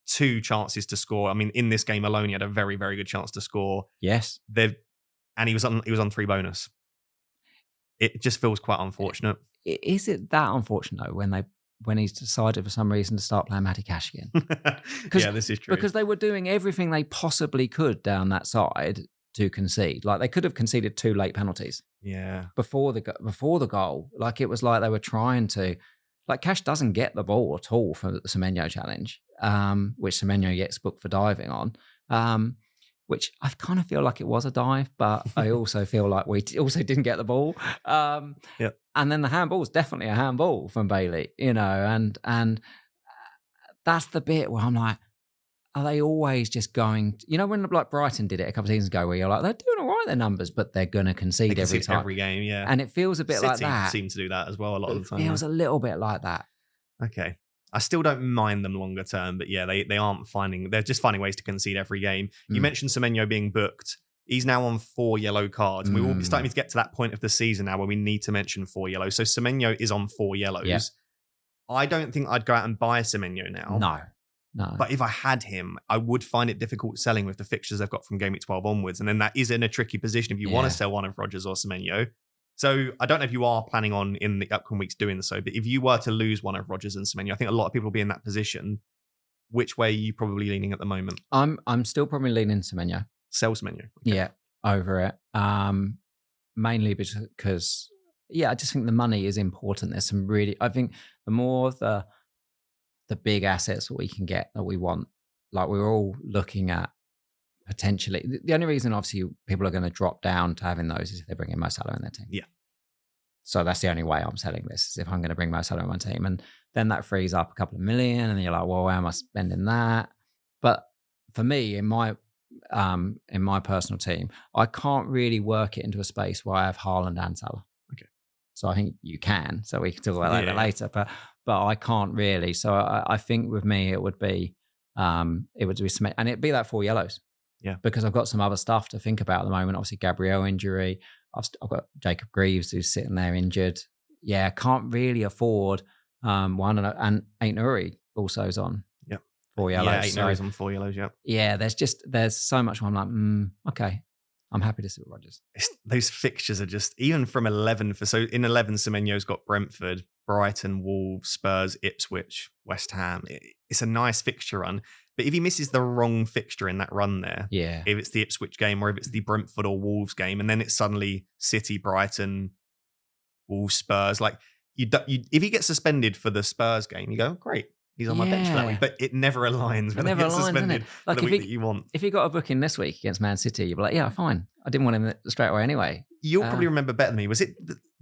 2 chances to score. I mean, in this game alone, he had a very, very good chance to score.
Yes.
And he was on 3 bonus. It just feels quite unfortunate.
Is it that unfortunate though, when he's decided for some reason to start playing Matty Cash again?
Yeah, this is true.
Because they were doing everything they possibly could down that side to concede. Like, they could have conceded 2 late penalties.
Yeah.
Before the goal. Like, it was like they were trying to. Like, Cash doesn't get the ball at all for the Semenyo challenge, which Semenyo gets booked for diving on. Which I kind of feel like it was a dive, but I also feel like we also didn't get the ball.
Yep.
And then the handball is definitely a handball from Bailey, and that's the bit where I'm like, are they always just going? When like Brighton did it a couple of seasons ago, where you're like, they're doing all right, their numbers, but they're going to concede every time,
every game, yeah.
And it feels a bit like that.
City seem to do that as well a lot of the time.
It feels a little bit like that.
Okay. I still don't mind them longer term, but yeah, they're just finding ways to concede every game. You mentioned Semenyo being booked. He's now on 4 yellow cards. And we will be starting to get to that point of the season now where we need to mention 4 yellows. So Semenyo is on 4 yellows. Yeah. I don't think I'd go out and buy Semenyo now.
No.
But if I had him, I would find it difficult selling with the fixtures they've got from Game Week 12 onwards. And then that is in a tricky position if you want to sell one of Rodgers or Semenyo. So I don't know if you are planning on in the upcoming weeks doing so, but if you were to lose one of Rodgers and Semenyo, I think a lot of people will be in that position. Which way are you probably leaning at the moment?
I'm still probably leaning Semenyo.
Sell Semenyo. Okay.
Yeah, over it. Mainly because, I just think the money is important. There's some I think the more the big assets that we can get that we want, like we're all looking at potentially. The only reason, obviously, people are going to drop down to having those is if they bring in Mo Salah in their team.
Yeah.
So that's the only way I'm selling this, is if I'm going to bring Mo Salah in my team. And then that frees up a couple of million, and then you're like, well, where am I spending that? But for me, in my personal team, I can't really work it into a space where I have Haaland and Salah.
Okay.
So I think you can. So we can talk about that later. But I can't really. So I think with me, it would be and it'd be that 4 yellows.
Yeah.
Because I've got some other stuff to think about at the moment. Obviously, Gabriel injury. I've got Jacob Greaves who's sitting there injured. Yeah, I can't really afford one. And Ain't Nuri also is on.
Yep.
4 yellows.
Yeah, Ain't Nuri's on 4 yellows, yep.
Yeah, there's so much where I'm like, okay, I'm happy to sit with Rodgers.
Those fixtures are just, even from 11, in 11, Semenyo's got Brentford, Brighton, Wolves, Spurs, Ipswich, West Ham. It's a nice fixture run. But if he misses the wrong fixture in that run there, if it's the Ipswich game or if it's the Brentford or Wolves game, and then it's suddenly City, Brighton, Wolves, Spurs, like if he gets suspended for the Spurs game, you go, great, he's on my bench for that week. But it never aligns when he gets suspended for the week that you want.
If he got a booking this week against Man City, you'd be like, yeah, fine. I didn't want him straight away anyway.
You'll probably remember better than me. Was it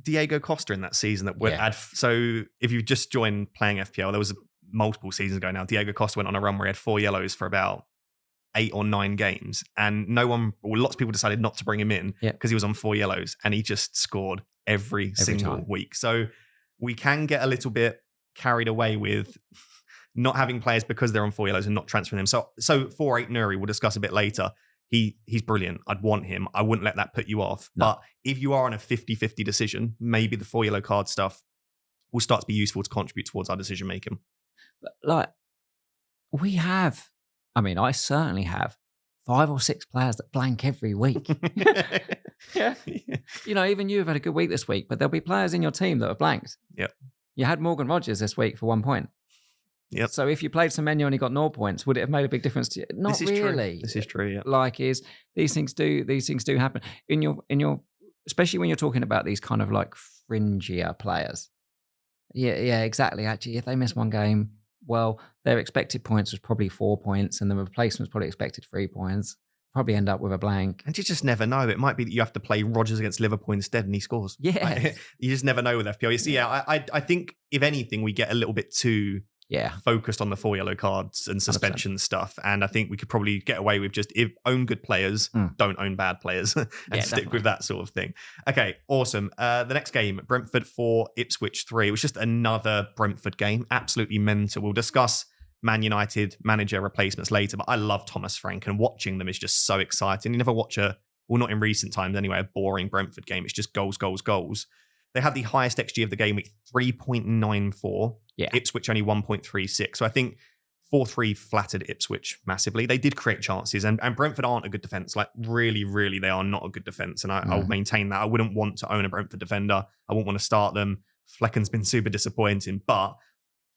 Diego Costa in that season that would add. So if you just joined playing FPL, there was multiple seasons ago now. Diego Costa went on a run where he had 4 yellows for about 8 or 9 games, and lots of people decided not to bring him in because he was on 4 yellows, and he just scored every single week. So we can get a little bit carried away with not having players because they're on 4 yellows and not transferring them. So 4-8 Nuri, we'll discuss a bit later. He's brilliant. I'd want him. I wouldn't let that put you off. No. But if you are on a 50-50 decision, maybe the 4 yellow card stuff will start to be useful to contribute towards our decision making.
But like I certainly have 5 or 6 players that blank every week. Yeah. You know, even you have had a good week this week, but there'll be players in your team that have blanked.
Yep.
You had Morgan Rogers this week for 1 point.
Yep.
So if you played Semenyo and he got 0 points, would it have made a big difference to you? Not really.
This is true. Yeah.
Like these things do happen in your especially when you're talking about these kind of like fringier players. Yeah, exactly. Actually, if they miss 1 game, well, their expected points was probably 4 points, and the replacement's probably expected 3 points. Probably end up with a blank.
And you just never know. It might be that you have to play Rodgers against Liverpool instead, and he scores.
Yeah,
you just never know with FPL. You see, I think if anything, we get a little bit too focused on the 4 yellow cards and suspension 100%. Stuff. And I think we could probably get away with just own good players, don't own bad players, and stick with that sort of thing. Okay, awesome. The next game, Brentford 4, Ipswich 3. It was just another Brentford game. Absolutely mental. We'll discuss Man United manager replacements later, but I love Thomas Frank, and watching them is just so exciting. You never watch not in recent times anyway, a boring Brentford game. It's just goals, goals, goals. They had the highest XG of the game week, 3.94.
Yeah.
Ipswich only 1.36. So I think 4-3 flattered Ipswich massively. They did create chances, and Brentford aren't a good defence. Like, really, really, they are not a good defence, and I'll maintain that. I wouldn't want to own a Brentford defender. I wouldn't want to start them. Flecken's been super disappointing, but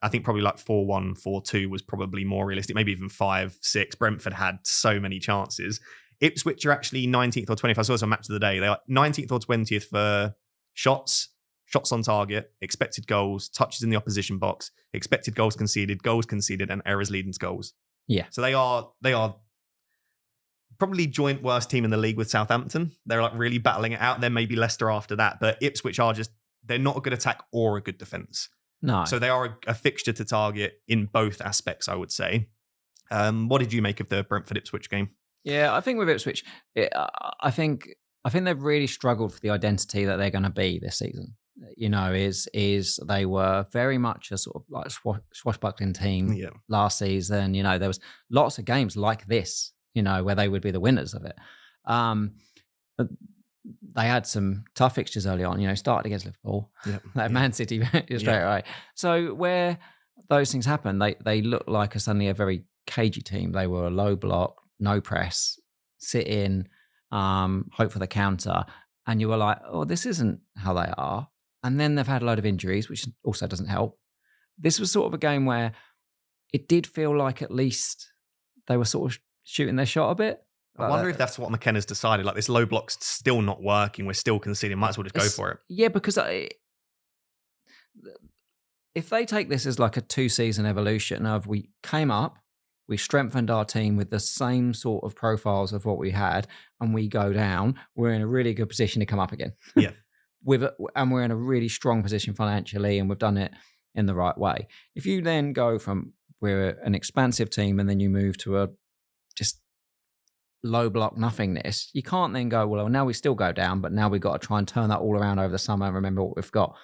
I think probably like 4-1, 4-2 was probably more realistic, maybe even 5-6. Brentford had so many chances. Ipswich are actually 19th or 20th. I saw this on Match of the Day. They are 19th or 20th for shots on target, expected goals, touches in the opposition box, expected goals conceded, and errors leading to goals.
Yeah.
So they are probably joint worst team in the league with Southampton. They're like really battling it out. Then maybe Leicester after that. But Ipswich they're not a good attack or a good defence.
No.
So they are a fixture to target in both aspects, I would say. What did you make of the Brentford Ipswich game?
Yeah, I think with Ipswich, I think they've really struggled for the identity that they're going to be this season. You know, is they were very much a sort of like swashbuckling team last season. You know, there was lots of games like this, you know, where they would be the winners of it. They had some tough fixtures early on, you know, started against Liverpool, Man City straight away. So where those things happen, they look like suddenly a very cagey team. They were a low block, no press, sit in, hope for the counter. And you were like, oh, this isn't how they are. And then they've had a load of injuries, which also doesn't help. This was sort of a game where it did feel like at least they were sort of shooting their shot a bit.
I wonder if that's what McKenna's decided. Like, this low block's still not working. We're still conceding. Might as well just go for it.
Yeah, because if they take this as like a 2-season evolution of we came up, we strengthened our team with the same sort of profiles of what we had, and we go down, we're in a really good position to come up again.
Yeah.
And we're in a really strong position financially, and we've done it in the right way. If you then go from we're an expansive team and then you move to a just low block nothingness, you can't then go, well, now we still go down, but now we've got to try and turn that all around over the summer and remember what we've got.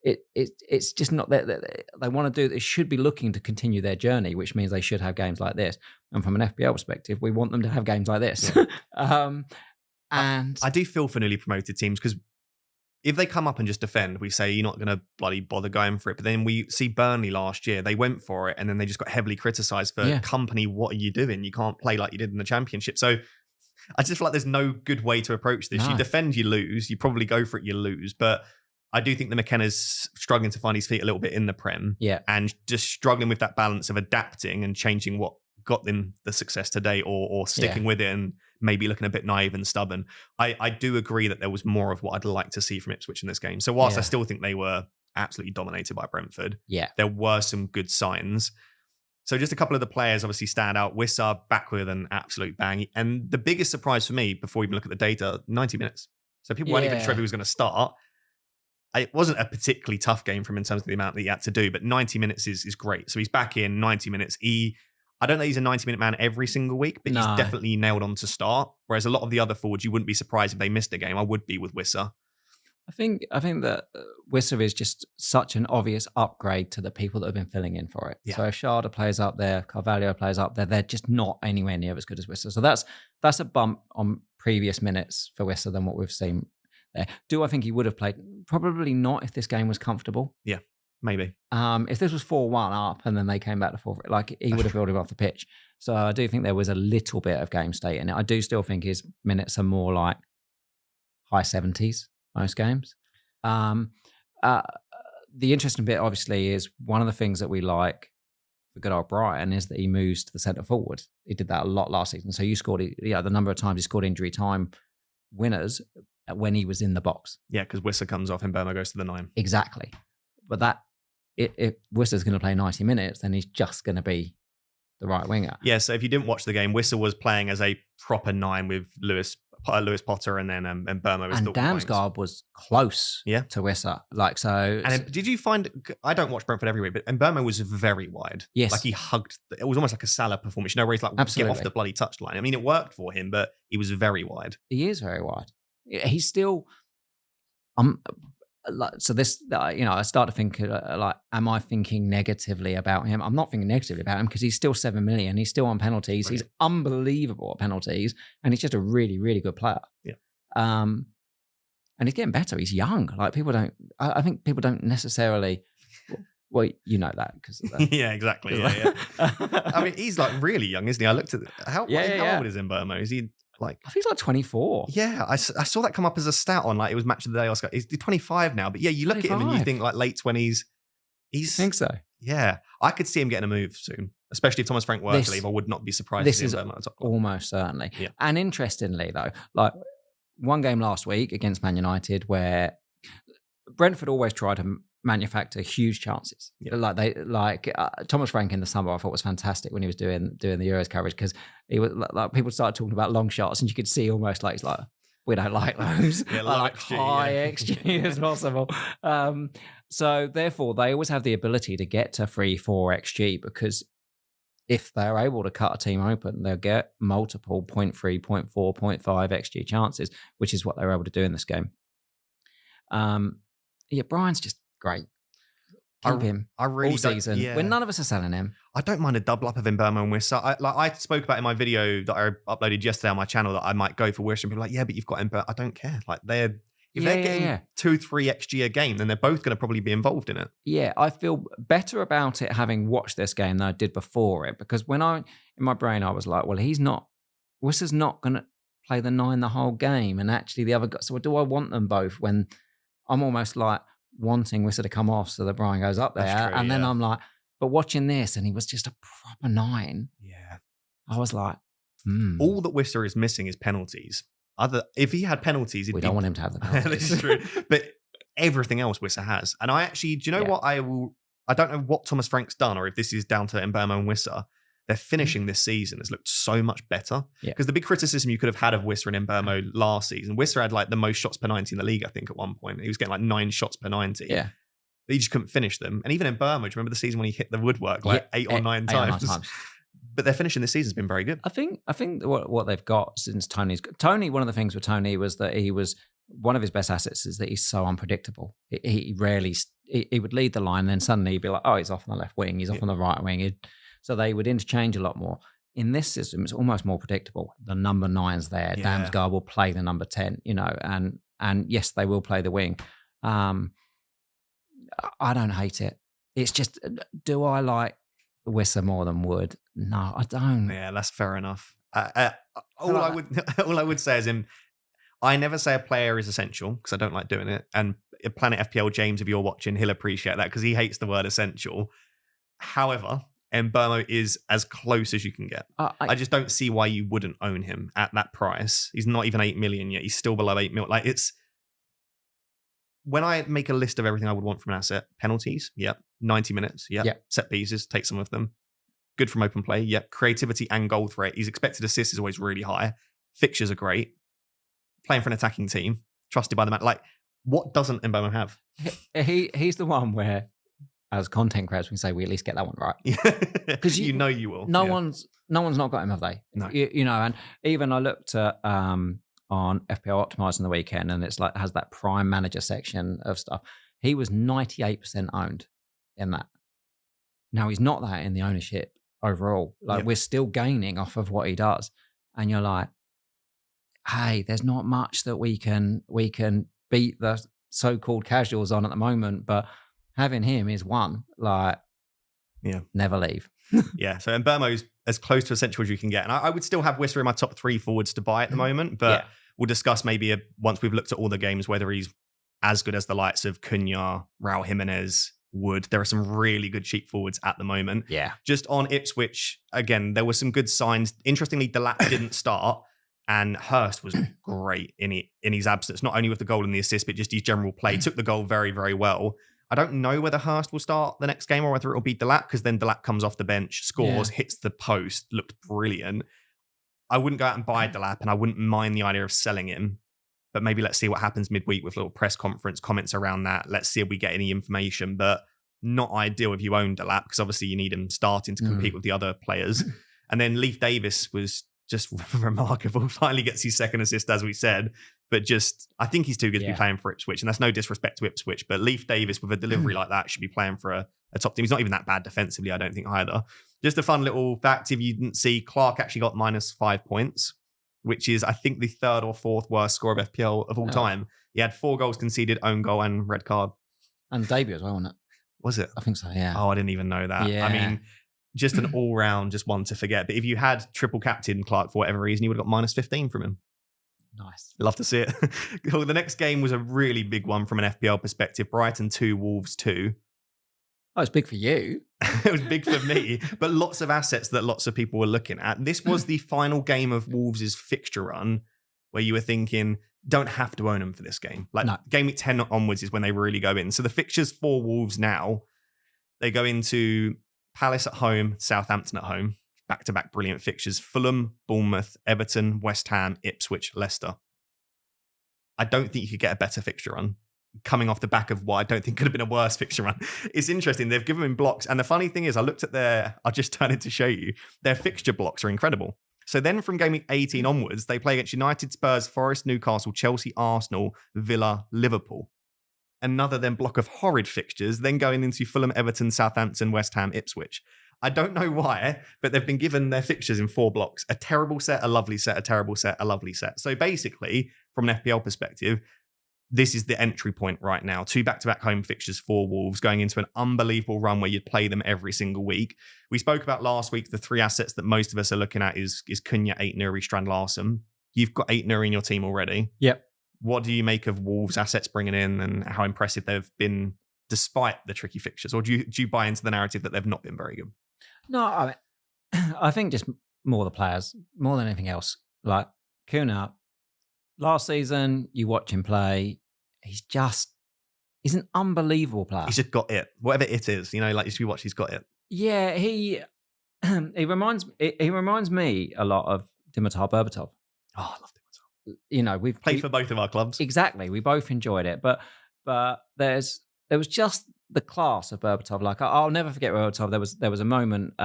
It's just not that they want to do. They should be looking to continue their journey, which means they should have games like this. And from an FPL perspective, we want them to have games like this. Yeah. And
I do feel for newly promoted teams, because if they come up and just defend, we say you're not going to bloody bother going for it. But then we see Burnley last year, they went for it and then they just got heavily criticised for company. What are you doing? You can't play like you did in the Championship. So I just feel like there's no good way to approach this. No. You defend, you lose. You probably go for it, you lose. But I do think that McKenna's struggling to find his feet a little bit in the Prem.
Yeah.
And just struggling with that balance of adapting and changing what got them the success today, or sticking with it and maybe looking a bit naive and stubborn. I do agree that there was more of what I'd like to see from Ipswich in this game. So whilst I still think they were absolutely dominated by Brentford, there were some good signs. So just a couple of the players obviously stand out. Wissa back with an absolute bang. And the biggest surprise for me, before we even look at the data, 90 minutes. So people weren't even sure if he was going to start. it wasn't a particularly tough game for him in terms of the amount that he had to do, but 90 minutes is great. So he's back in 90 minutes. I don't know he's a 90-minute man every single week, but he's definitely nailed on to start. Whereas a lot of the other forwards, you wouldn't be surprised if they missed a game. I would be with Wissa.
I think that Wissa is just such an obvious upgrade to the people that have been filling in for it.
Yeah.
So if Sharda plays up there, Carvalho plays up there, they're just not anywhere near as good as Wissa. So that's a bump on previous minutes for Wissa than what we've seen there. Do I think he would have played? Probably not if this game was comfortable.
Yeah, maybe.
If this was 4-1 up and then they came back to 4, like he would have built him off the pitch. So I do think there was a little bit of game state in it. I do still think his minutes are more like high 70s. Most games. The interesting bit, obviously, is one of the things that we like for good old Brighton is that he moves to the centre forward. He did that a lot last season. So you scored, the number of times he scored injury time winners when he was in the box.
Yeah, because Wissa comes off and Burma goes to the 9.
Exactly. But if Wissa's going to play 90 minutes, then he's just going to be the right winger.
Yeah, so if you didn't watch the game, Wissa was playing as a proper 9 with Lewis Potter and then and Burma was
and Damsgaard was close to Wissa. Like so.
And did you find? I don't watch Brentford every week, but Burma was very wide.
Yes,
like he hugged. It was almost like a Salah performance. Where he's like,
absolutely.
Get off the bloody touchline. I mean, it worked for him, but he was very wide.
He is very wide. He's still. So this, I start to think like, am I thinking negatively about him? I'm not thinking negatively about him because he's still 7 million. He's still on penalties. Brilliant. He's unbelievable at penalties, and he's just a really, really good player.
Yeah.
And he's getting better. He's young. Like I think people don't necessarily. Well, you know that because of that.
Yeah, exactly. Yeah. I mean, he's like really young, isn't he? I looked at how old is Mbeumo? Is he? Like,
I think he's like 24.
Yeah, I saw that come up as a stat on like it was match of the day Oscar. He's 25 now, but yeah, you look 25. At him and you think like late 20s.
I think so.
Yeah, I could see him getting a move soon, especially if Thomas Frank were to leave. I would not be surprised.
This is almost certainly. Yeah. And interestingly, though, like one game last week against Man United where Brentford always try to manufacture huge chances. Yeah. Like Thomas Frank in the summer, I thought was fantastic when he was doing the Euros coverage because he was like people started talking about long shots and you could see almost like it's like we don't like those. Yeah, like XG, high XG as possible. So therefore, they always have the ability to get to 3-4 XG because if they're able to cut a team open, they'll get multiple 0.3, 0.4, 0.5 XG chances, which is what they were able to do in this game. Brian's just great. Keep him all season. Yeah. When none of us are selling him.
I don't mind a double up of Mbeumo and Wissa. I spoke about in my video that I uploaded yesterday on my channel that I might go for Wissa and people are like, yeah, but you've got Mbeumo. I don't care. Like they're getting 2-3 XG a game, then they're both going to probably be involved in it. Yeah,
I feel better about it having watched this game than I did before it because when in my brain I was like, well, Wissa's not going to play the 9 the whole game, and actually the other guy. So do I want them both when I'm almost like wanting Wissa to come off so that Brian goes up there. True, and then I'm like, but watching this and he was just a proper 9.
Yeah.
I was like,
All that Wissa is missing is penalties. If he had penalties,
we don't want him to have the penalties.
This is true. But everything else Wissa has. And I actually, do you know what I don't know what Thomas Frank's done or if this is down to Mbeumo and Wissa. Their finishing this season has looked so much better. Because the big criticism you could have had of Wissa and Mbeumo last season, Wissa had like the most shots per 90 in the league, I think, at one point. He was getting like 9 shots per 90.
Yeah.
But he just couldn't finish them. And even Mbeumo, do you remember the season when he hit the woodwork like 8 or 9 times? But their finishing this season has been very good.
I think what they've got since Tony, one of the things with Tony was that he was, one of his best assets is that he's so unpredictable. He rarely, he would lead the line, then suddenly he'd be like, oh, he's off on the left wing, he's off on the right wing. So they would interchange a lot more. In this system, it's almost more predictable. The number 9's there. Yeah. Damsgaard will play the number 10, and yes, they will play the wing. I don't hate it. It's just, do I like Wissa more than Wood? No, I don't.
Yeah, that's fair enough. All I would say is I never say a player is essential because I don't like doing it. And Planet FPL James, if you're watching, he'll appreciate that because he hates the word essential. However, Mbeumo is as close as you can get. I just don't see why you wouldn't own him at that price. He's not even 8 million yet. He's still below 8 million. Like when I make a list of everything I would want from an asset, penalties, 90 minutes, set pieces, take some of them. Good from open play, creativity and goal threat. His expected assist is always really high. Fixtures are great. Playing for an attacking team, trusted by the man. Like What doesn't Mbama have?
He's the one where, as content creators, we can say we at least get that one right.
Because you know you will.
No one's not got him, have they?
No.
You know, and even I looked at on FPL Optimize on the weekend, and it's like has that prime manager section of stuff. He was 98% owned in that. Now he's not that in the ownership overall. Like we're still gaining off of what he does, and you're like, hey, there's not much that we can beat the so-called casuals on at the moment, but having him is one, like, never leave.
Yeah, so Mbeumo's as close to essential as you can get. And I would still have Wisser in my top 3 forwards to buy at the moment, but we'll discuss maybe once we've looked at all the games, whether he's as good as the likes of Cunha, Raul Jimenez, Wood. There are some really good cheap forwards at the moment.
Yeah.
Just on Ipswich, again, there were some good signs. Interestingly, Delap didn't start. And Hurst was great in his absence, not only with the goal and the assist, but just his general play. Took the goal very, very well. I don't know whether Hurst will start the next game or whether it will be Delap, because then Delap comes off the bench, scores, hits the post, looked brilliant. I wouldn't go out and buy Delap, and I wouldn't mind the idea of selling him. But maybe let's see what happens midweek with a little press conference, comments around that. Let's see if we get any information. But not ideal if you own Delap, because obviously you need him starting to compete with the other players. And then Leif Davis was just remarkable. Finally gets his second assist, as we said. But just, I think he's too good to be playing for Ipswich. And that's no disrespect to Ipswich, but Leif Davis with a delivery like that should be playing for a top team. He's not even that bad defensively, I don't think, either. Just a fun little fact, if you didn't see, Clark actually got -5 points, which is, I think, the 3rd or 4th worst score of FPL of all time. He had 4 goals conceded, own goal, and red card.
And debut as well, wasn't it?
Was it?
I think so, yeah.
Oh, I didn't even know that.
Yeah.
I mean, just an all-round, just one to forget. But if you had triple captain Clark for whatever reason, you would have got -15 from him.
Nice.
Love to see it. Well, the next game was a really big one from an FPL perspective. Brighton 2, Wolves 2.
Oh, it's big for you.
It was big for me, but lots of assets that lots of people were looking at. This was the final game of Wolves' fixture run where you were thinking, don't have to own them for this game. Like game week 10 onwards is when they really go in. So the fixtures for Wolves now, they go into Palace at home, Southampton at home, back-to-back brilliant fixtures. Fulham, Bournemouth, Everton, West Ham, Ipswich, Leicester. I don't think you could get a better fixture run coming off the back of what I don't think could have been a worse fixture run. It's interesting. They've given him blocks. And the funny thing is, I looked at I'll just turn it to show you. Their fixture blocks are incredible. So then from game week 18 onwards, they play against United, Spurs, Forest, Newcastle, Chelsea, Arsenal, Villa, Liverpool. Another then block of horrid fixtures, then going into Fulham, Everton, Southampton, West Ham, Ipswich. I don't know why, but they've been given their fixtures in 4 blocks. A terrible set, a lovely set, a terrible set, a lovely set. So basically, from an FPL perspective, this is the entry point right now. 2 back-to-back home fixtures for Wolves, going into an unbelievable run where you'd play them every single week. We spoke about last week, the 3 assets that most of us are looking at is Cunha, Aït-Nouri, Strand Larsen. You've got Aït-Nouri in your team already.
Yep.
What do you make of Wolves' assets bringing in and how impressive they've been despite the tricky fixtures? Or do you buy into the narrative that they've not been very good?
No, I think just more the players, more than anything else. Like Cunha, last season, you watch him play, he's an unbelievable player.
He's just got it. Whatever it is, like if you watch, he's got it.
Yeah, he reminds me a lot of Dimitar Berbatov.
Oh, I love Dimitar.
We've
played for both of our clubs.
Exactly. We both enjoyed it. But there was just the class of Berbatov. Like I'll never forget Berbatov. There was a moment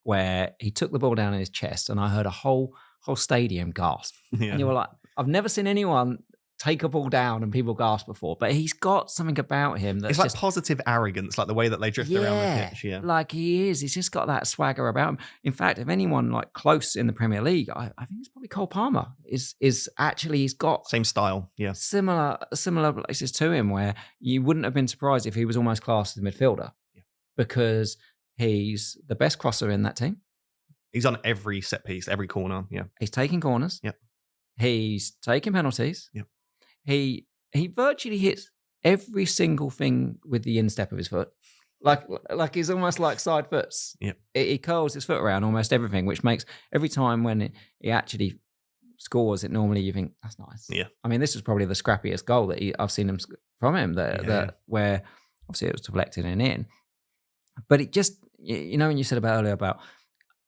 where he took the ball down in his chest and I heard a whole stadium gasp. Yeah. And you were like, I've never seen anyone take a ball down and people gasp before, but he's got something about him that's
it's like just positive arrogance, like the way that they drift around the pitch. Yeah,
like he's just got that swagger about him. In fact, if anyone like close in the Premier League, I think it's probably Cole Palmer. Is actually he's got
same style, yeah,
similar places to him where you wouldn't have been surprised if he was almost classed as a midfielder, because he's the best crosser in that team.
He's on every set piece, every corner. Yeah,
he's taking corners.
Yep,
he's taking penalties.
Yep.
He virtually hits every single thing with the instep of his foot. Like he's almost like side foots.
Yeah.
He curls his foot around almost everything, which makes every time when he actually scores it, normally you think, that's nice.
Yeah.
I mean, this was probably the scrappiest goal that I've seen him from him, where obviously it was deflected and in. But it just, when you said about earlier about,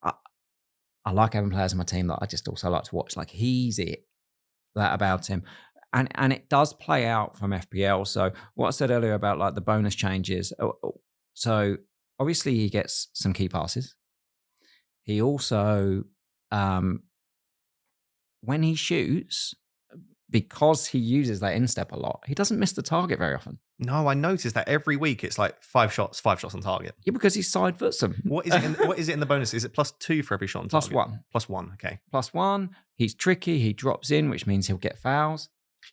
I like having players in my team that I just also like to watch. Like he's that about him. and it does play out from FPL. So what I said earlier about like the bonus changes. So obviously he gets some key passes. He also, when he shoots, because he uses that instep a lot, he doesn't miss the target very often.
No, I noticed that every week it's like 5 shots on target.
Yeah, because he side foots them.
What is it in the bonus? Is it +2 for every shot on target?
+1.
Okay.
+1. He's tricky. He drops in, which means he'll get fouls.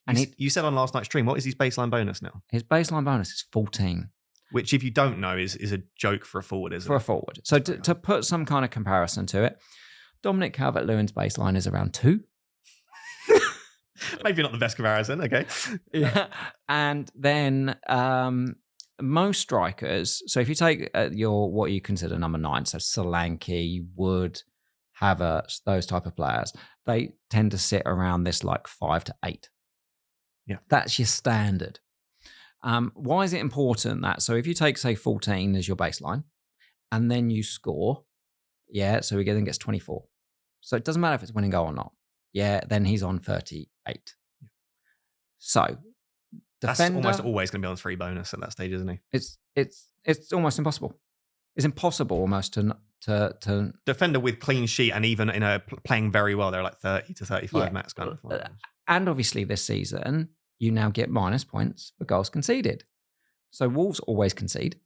And
you said on last night's stream, what is his baseline bonus now?
His baseline bonus is 14.
Which, if you don't know, is a joke for a forward, isn't it?
For a forward. So to put some kind of comparison to it, Dominic Calvert-Lewin's baseline is around 2.
Maybe not the best comparison, okay.
Yeah. And then most strikers, so if you take what you consider number 9, so Solanke, Wood, Havertz, those type of players, they tend to sit around this like 5 to 8.
Yeah.
That's your standard. Why is it important that? So if you take, say, 14 as your baseline, and then you score, so he then gets 24. So it doesn't matter if it's winning goal or not. Then he's on 38. So
that's almost always going to be on 3 bonus at that stage, isn't he?
It's almost impossible. It's impossible almost to
defender with clean sheet and even playing very well. They're like 30 to 35 max kind of.
And obviously this season you now get minus points for goals conceded. So Wolves always concede.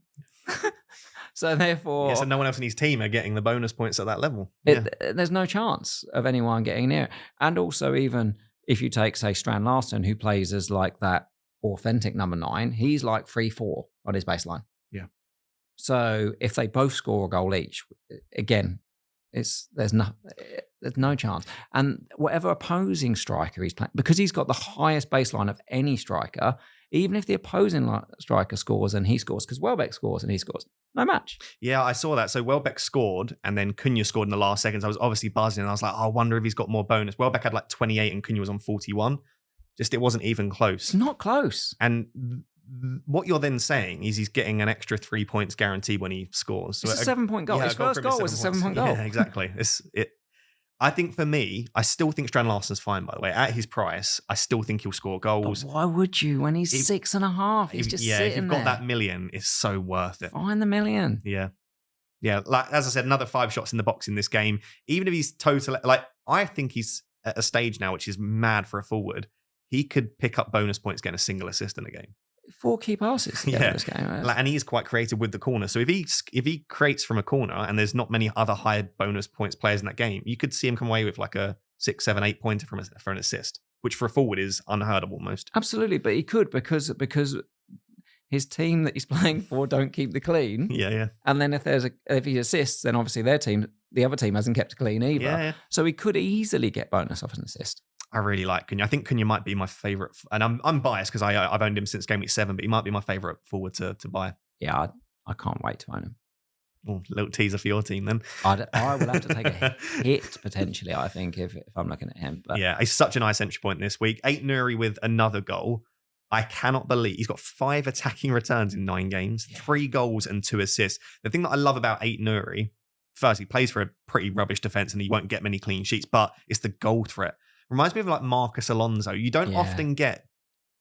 So therefore...
so no one else in his team are getting the bonus points at that level.
There's no chance of anyone getting near it. And also even if you take, say, Strand Larson, who plays as like that authentic number 9, he's like 3-4 on his baseline.
Yeah.
So if they both score a goal each, again, there's no chance. And whatever opposing striker he's playing, because he's got the highest baseline of any striker, even if the opposing striker scores and he scores, because Welbeck scores and he scores, no match.
Yeah, I saw that. So Welbeck scored and then Cunha scored in the last seconds. I was obviously buzzing and I was like, I wonder if he's got more bonus. Welbeck had like 28 and Cunha was on 41. Just it wasn't even close.
It's not close.
And what you're then saying is he's getting an extra 3 points guaranteed when he scores.
So it's a 7-point goal. His first goal was a 7-point goal.
Yeah, exactly. I think for me, I still think Strand Larsen's fine, by the way. At his price, I still think he'll score goals.
But why would you when he's 6.5? He's just sitting there.
If you've got that million, it's so worth it.
Find the million.
Yeah. Yeah, like as I said, another 5 shots in the box in this game. Even if he's total, I think he's at a stage now which is mad for a forward. He could pick up bonus points getting a single assist in a game.
4 key passes. This game, right?
And he is quite creative with the corner. So if he creates from a corner and there's not many other high bonus points players in that game, you could see him come away with like a 6, 7, 8 pointer for an assist, which for a forward is unheard of almost.
Absolutely, but he could because his team that he's playing for don't keep the clean.
Yeah.
And then if he assists, then obviously the other team hasn't kept clean either.
Yeah.
So he could easily get bonus off an assist.
I really like Cunha. I think Cunha might be my favourite. And I'm biased because I've owned him since game week 7, but he might be my favourite forward to buy.
Yeah, I can't wait to own him.
Oh, little teaser for your team then.
I will have to take a hit potentially, I think, if I'm looking at him. But
yeah, he's such a nice entry point this week. Aït-Nouri with another goal. I cannot believe he's got 5 attacking returns in 9 games, 3 goals and 2 assists. The thing that I love about Aït-Nouri, first, he plays for a pretty rubbish defence and he won't get many clean sheets, but it's the goal threat. Reminds me of like Marcus Alonso. You don't often get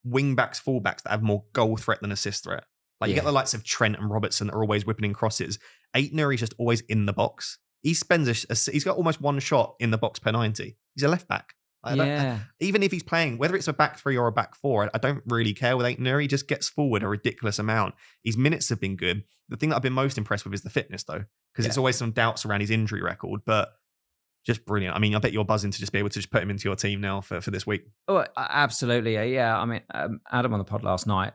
wing-backs, full-backs that have more goal threat than assist threat. Like you get the likes of Trent and Robertson that are always whipping in crosses. Aït-Nouri's just always in the box. He spends he's got almost 1 shot in the box per 90. He's a left back. Even if he's playing, whether it's a back 3 or a back 4, I don't really care with Aït-Nouri. He just gets forward a ridiculous amount. His minutes have been good. The thing that I've been most impressed with is the fitness though, because it's always some doubts around his injury record, but just brilliant. I mean, I bet you're buzzing to just be able to just put him into your team now for this week.
Oh, absolutely. Yeah. I mean, Adam on the pod last night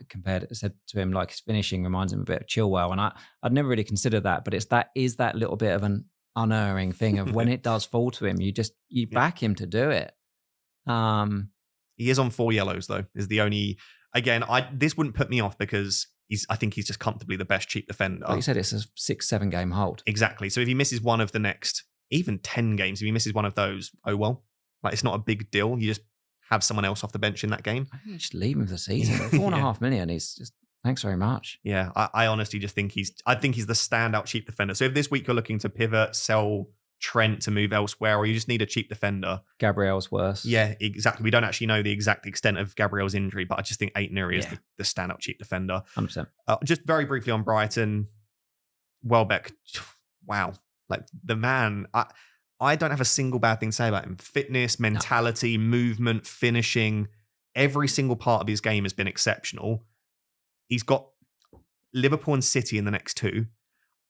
said to him, like, his finishing reminds him a bit of Chilwell. And I'd never really considered that, but is that little bit of an unerring thing of when it does fall to him, you back him to do it.
He is on 4 yellows though, is the only, again, this wouldn't put me off because I think he's just comfortably the best cheap defender.
Like you said, it's a 6-7 game hold.
Exactly. So if he misses one of the next, even 10 games, if he misses one of those, oh well. Like, it's not a big deal. You just have someone else off the bench in that game.
I think you just leave him for the season. 4.5 million, he's just, thanks very much.
Yeah, I honestly just think he's the standout cheap defender. So if this week you're looking to pivot, sell, Trent to move elsewhere, or you just need a cheap defender.
Gabriel's worse.
Yeah, exactly. We don't actually know the exact extent of Gabriel's injury, but I just think Aït-Nouri is the standout cheap defender.
100%.
Just very briefly on Brighton, Welbeck, wow. Like the man, I don't have a single bad thing to say about him. Fitness, mentality, movement, finishing, every single part of his game has been exceptional. He's got Liverpool and City in the next 2.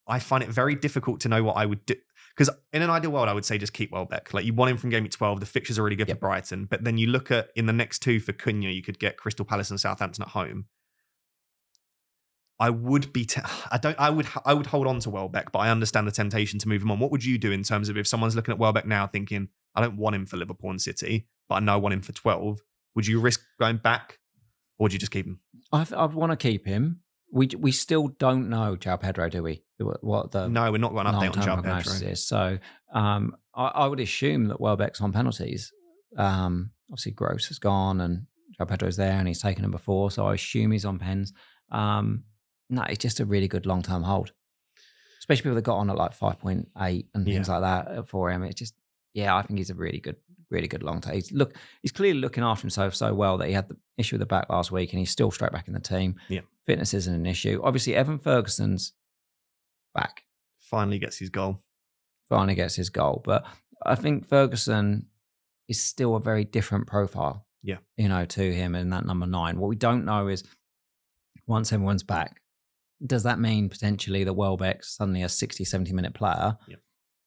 I find it very difficult to know what I would do. Because in an ideal world, I would say just keep Welbeck. Like you want him from game week 12. The fixtures are really good for Brighton. But then you look at in the next 2 for Cunha, you could get Crystal Palace and Southampton at home. I would be. I would hold on to Welbeck, but I understand the temptation to move him on. What would you do in terms of if someone's looking at Welbeck now, thinking I don't want him for Liverpool and City, but I know I want him for 12? Would you risk going back, or would you just keep him?
I'd want to keep him. We still don't know João Pedro, do we? What the
no, we're not got an update on João Pedro.
Is. So I would assume that Welbeck's on penalties. Obviously, Gross has gone and João Pedro's there, and he's taken him before, so I assume he's on pens. No, it's just a really good long-term hold, especially people that got on at like 5.8 and things like that for him. It's just, I think he's a really good long-term. He's clearly looking after himself so well that he had the issue with the back last week, and he's still straight back in the team.
Yeah,
fitness isn't an issue. Obviously, Evan Ferguson's back.
Finally gets his goal,
but I think Ferguson is still a very different profile.
Yeah,
to him in that number 9. What we don't know is once everyone's back, does that mean potentially that Welbeck's suddenly a 60, 70-minute player?
Yeah.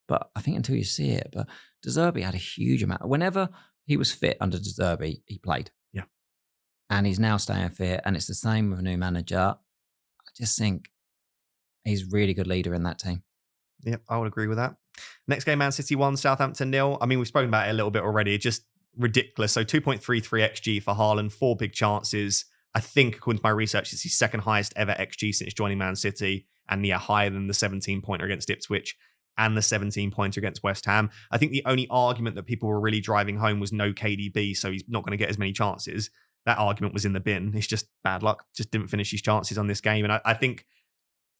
But I think until you see it. But De Zerbi had a huge amount. Whenever he was fit under De Zerbi, he played.
Yeah.
And he's now staying fit. And it's the same with a new manager. I just think he's a really good leader in that team.
Yep, I would agree with that. Next game, Man City 1, Southampton 0. I mean, we've spoken about it a little bit already. Just ridiculous. So 2.33 XG for Haaland, 4 big chances. I think, according to my research, it's his second highest ever XG since joining Man City, and higher than the 17-pointer against Ipswich and the 17-pointer against West Ham. I think the only argument that people were really driving home was no KDB, so he's not going to get as many chances. That argument was in the bin. It's just bad luck. Just didn't finish his chances on this game. And I think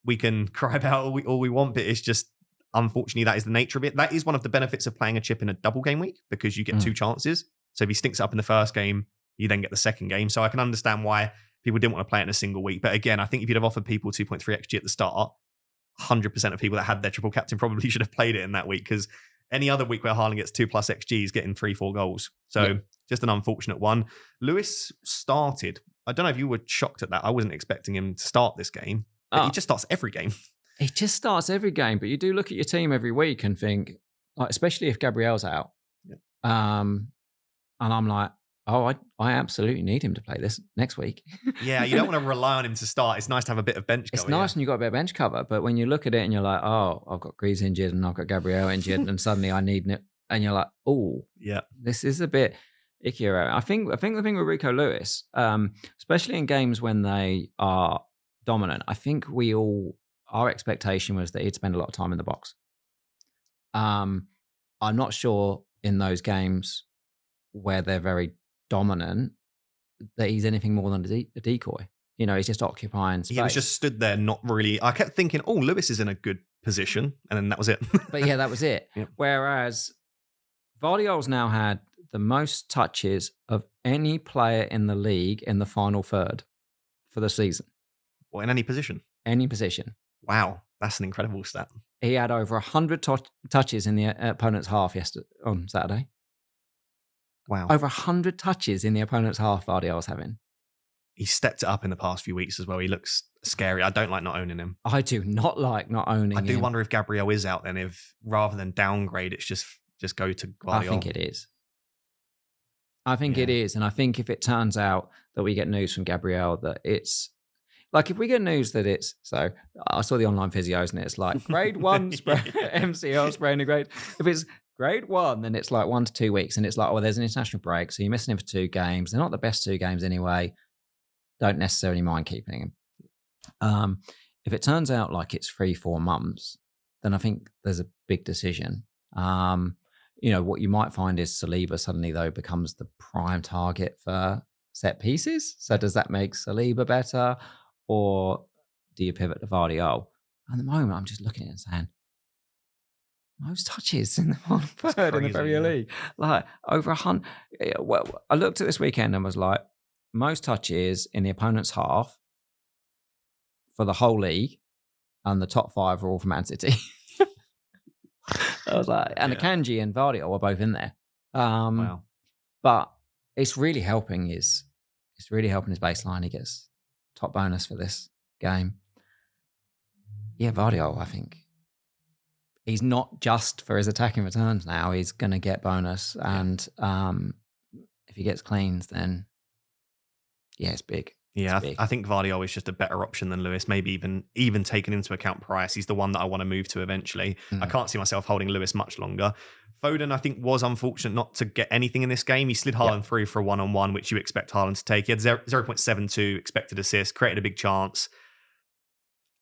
we can cry about all we want, but it's just, unfortunately, that is the nature of it. That is one of the benefits of playing a chip in a double game week, because you get 2 chances. So if he stinks up in the first game, you then get the second game. So I can understand why people didn't want to play it in a single week. But again, I think if you'd have offered people 2.3 XG at the start, 100% of people that had their triple captain probably should have played it in that week, because any other week where Haaland gets 2+ XG is getting 3-4 goals. So just an unfortunate one. Lewis started. I don't know if you were shocked at that. I wasn't expecting him to start this game. But he just starts every game.
He just starts every game. But you do look at your team every week and think, like, especially if Gabriel's out.
Yeah.
And I'm like, I absolutely need him to play this next week.
Yeah, you don't want to rely on him to start. It's nice to have a bit of bench cover.
It's nice when you've got a bit of bench cover, but when you look at it and you're like, I've got Greaves injured and I've got Gabriel injured, and suddenly I need it, and you're like, this is a bit icky. I think the thing with Rico Lewis, especially in games when they are dominant, I think our expectation was that he'd spend a lot of time in the box. I'm not sure in those games where they're very dominant that he's anything more than a decoy. He's just occupying space.
He was just stood there, not really. I kept thinking, Lewis is in a good position, and then that was it.
But that was it. Yep. Whereas Vardiol's now had the most touches of any player in the league in the final third for the season.
Or in any position?
Any position.
Wow, that's an incredible stat.
He had over 100 touches in the opponent's half on Saturday.
Wow.
Over 100 touches in the opponent's half Vardiol was having.
He stepped it up in the past few weeks as well. He looks scary. I don't like not owning him.
I do not like not owning him.
I do wonder if Gabriel is out then, if rather than downgrade, it's just go to Guardiola.
I think it is. It is. And I think if it turns out that we get news from Gabriel that it's, like, if we get news that it's, so I saw the online physios and it's like grade 1 MCL spraying a grade. If it's grade 1, then it's like 1 to 2 weeks. And it's like, there's an international break. So you're missing him for 2 games. They're not the best 2 games anyway. Don't necessarily mind keeping him. If it turns out like it's 3-4 months, then I think there's a big decision. What you might find is Saliba suddenly, though, becomes the prime target for set pieces. So does that make Saliba better? Or do you pivot to Vardiol? At the moment, I'm just looking at it and saying, most touches in the final third in the Premier League. Like over 100. Well, I looked at this weekend and was like, most touches in the opponent's half for the whole league, and the top 5 are all from Man City. I was like, and Akanji and Vardy were both in there.
Wow.
But it's really helping his baseline. He gets top bonus for this game. Yeah, Vardy, I think he's not just for his attacking returns now. He's going to get bonus. And if he gets cleans, then yeah, it's big.
Yeah, I think Vardy is just a better option than Lewis. Maybe even taking into account price, he's the one that I want to move to eventually. I can't see myself holding Lewis much longer. Foden, I think, was unfortunate not to get anything in this game. He slid Haaland through for a one-on-one, which you expect Haaland to take. He had 0.72 expected assist, created a big chance.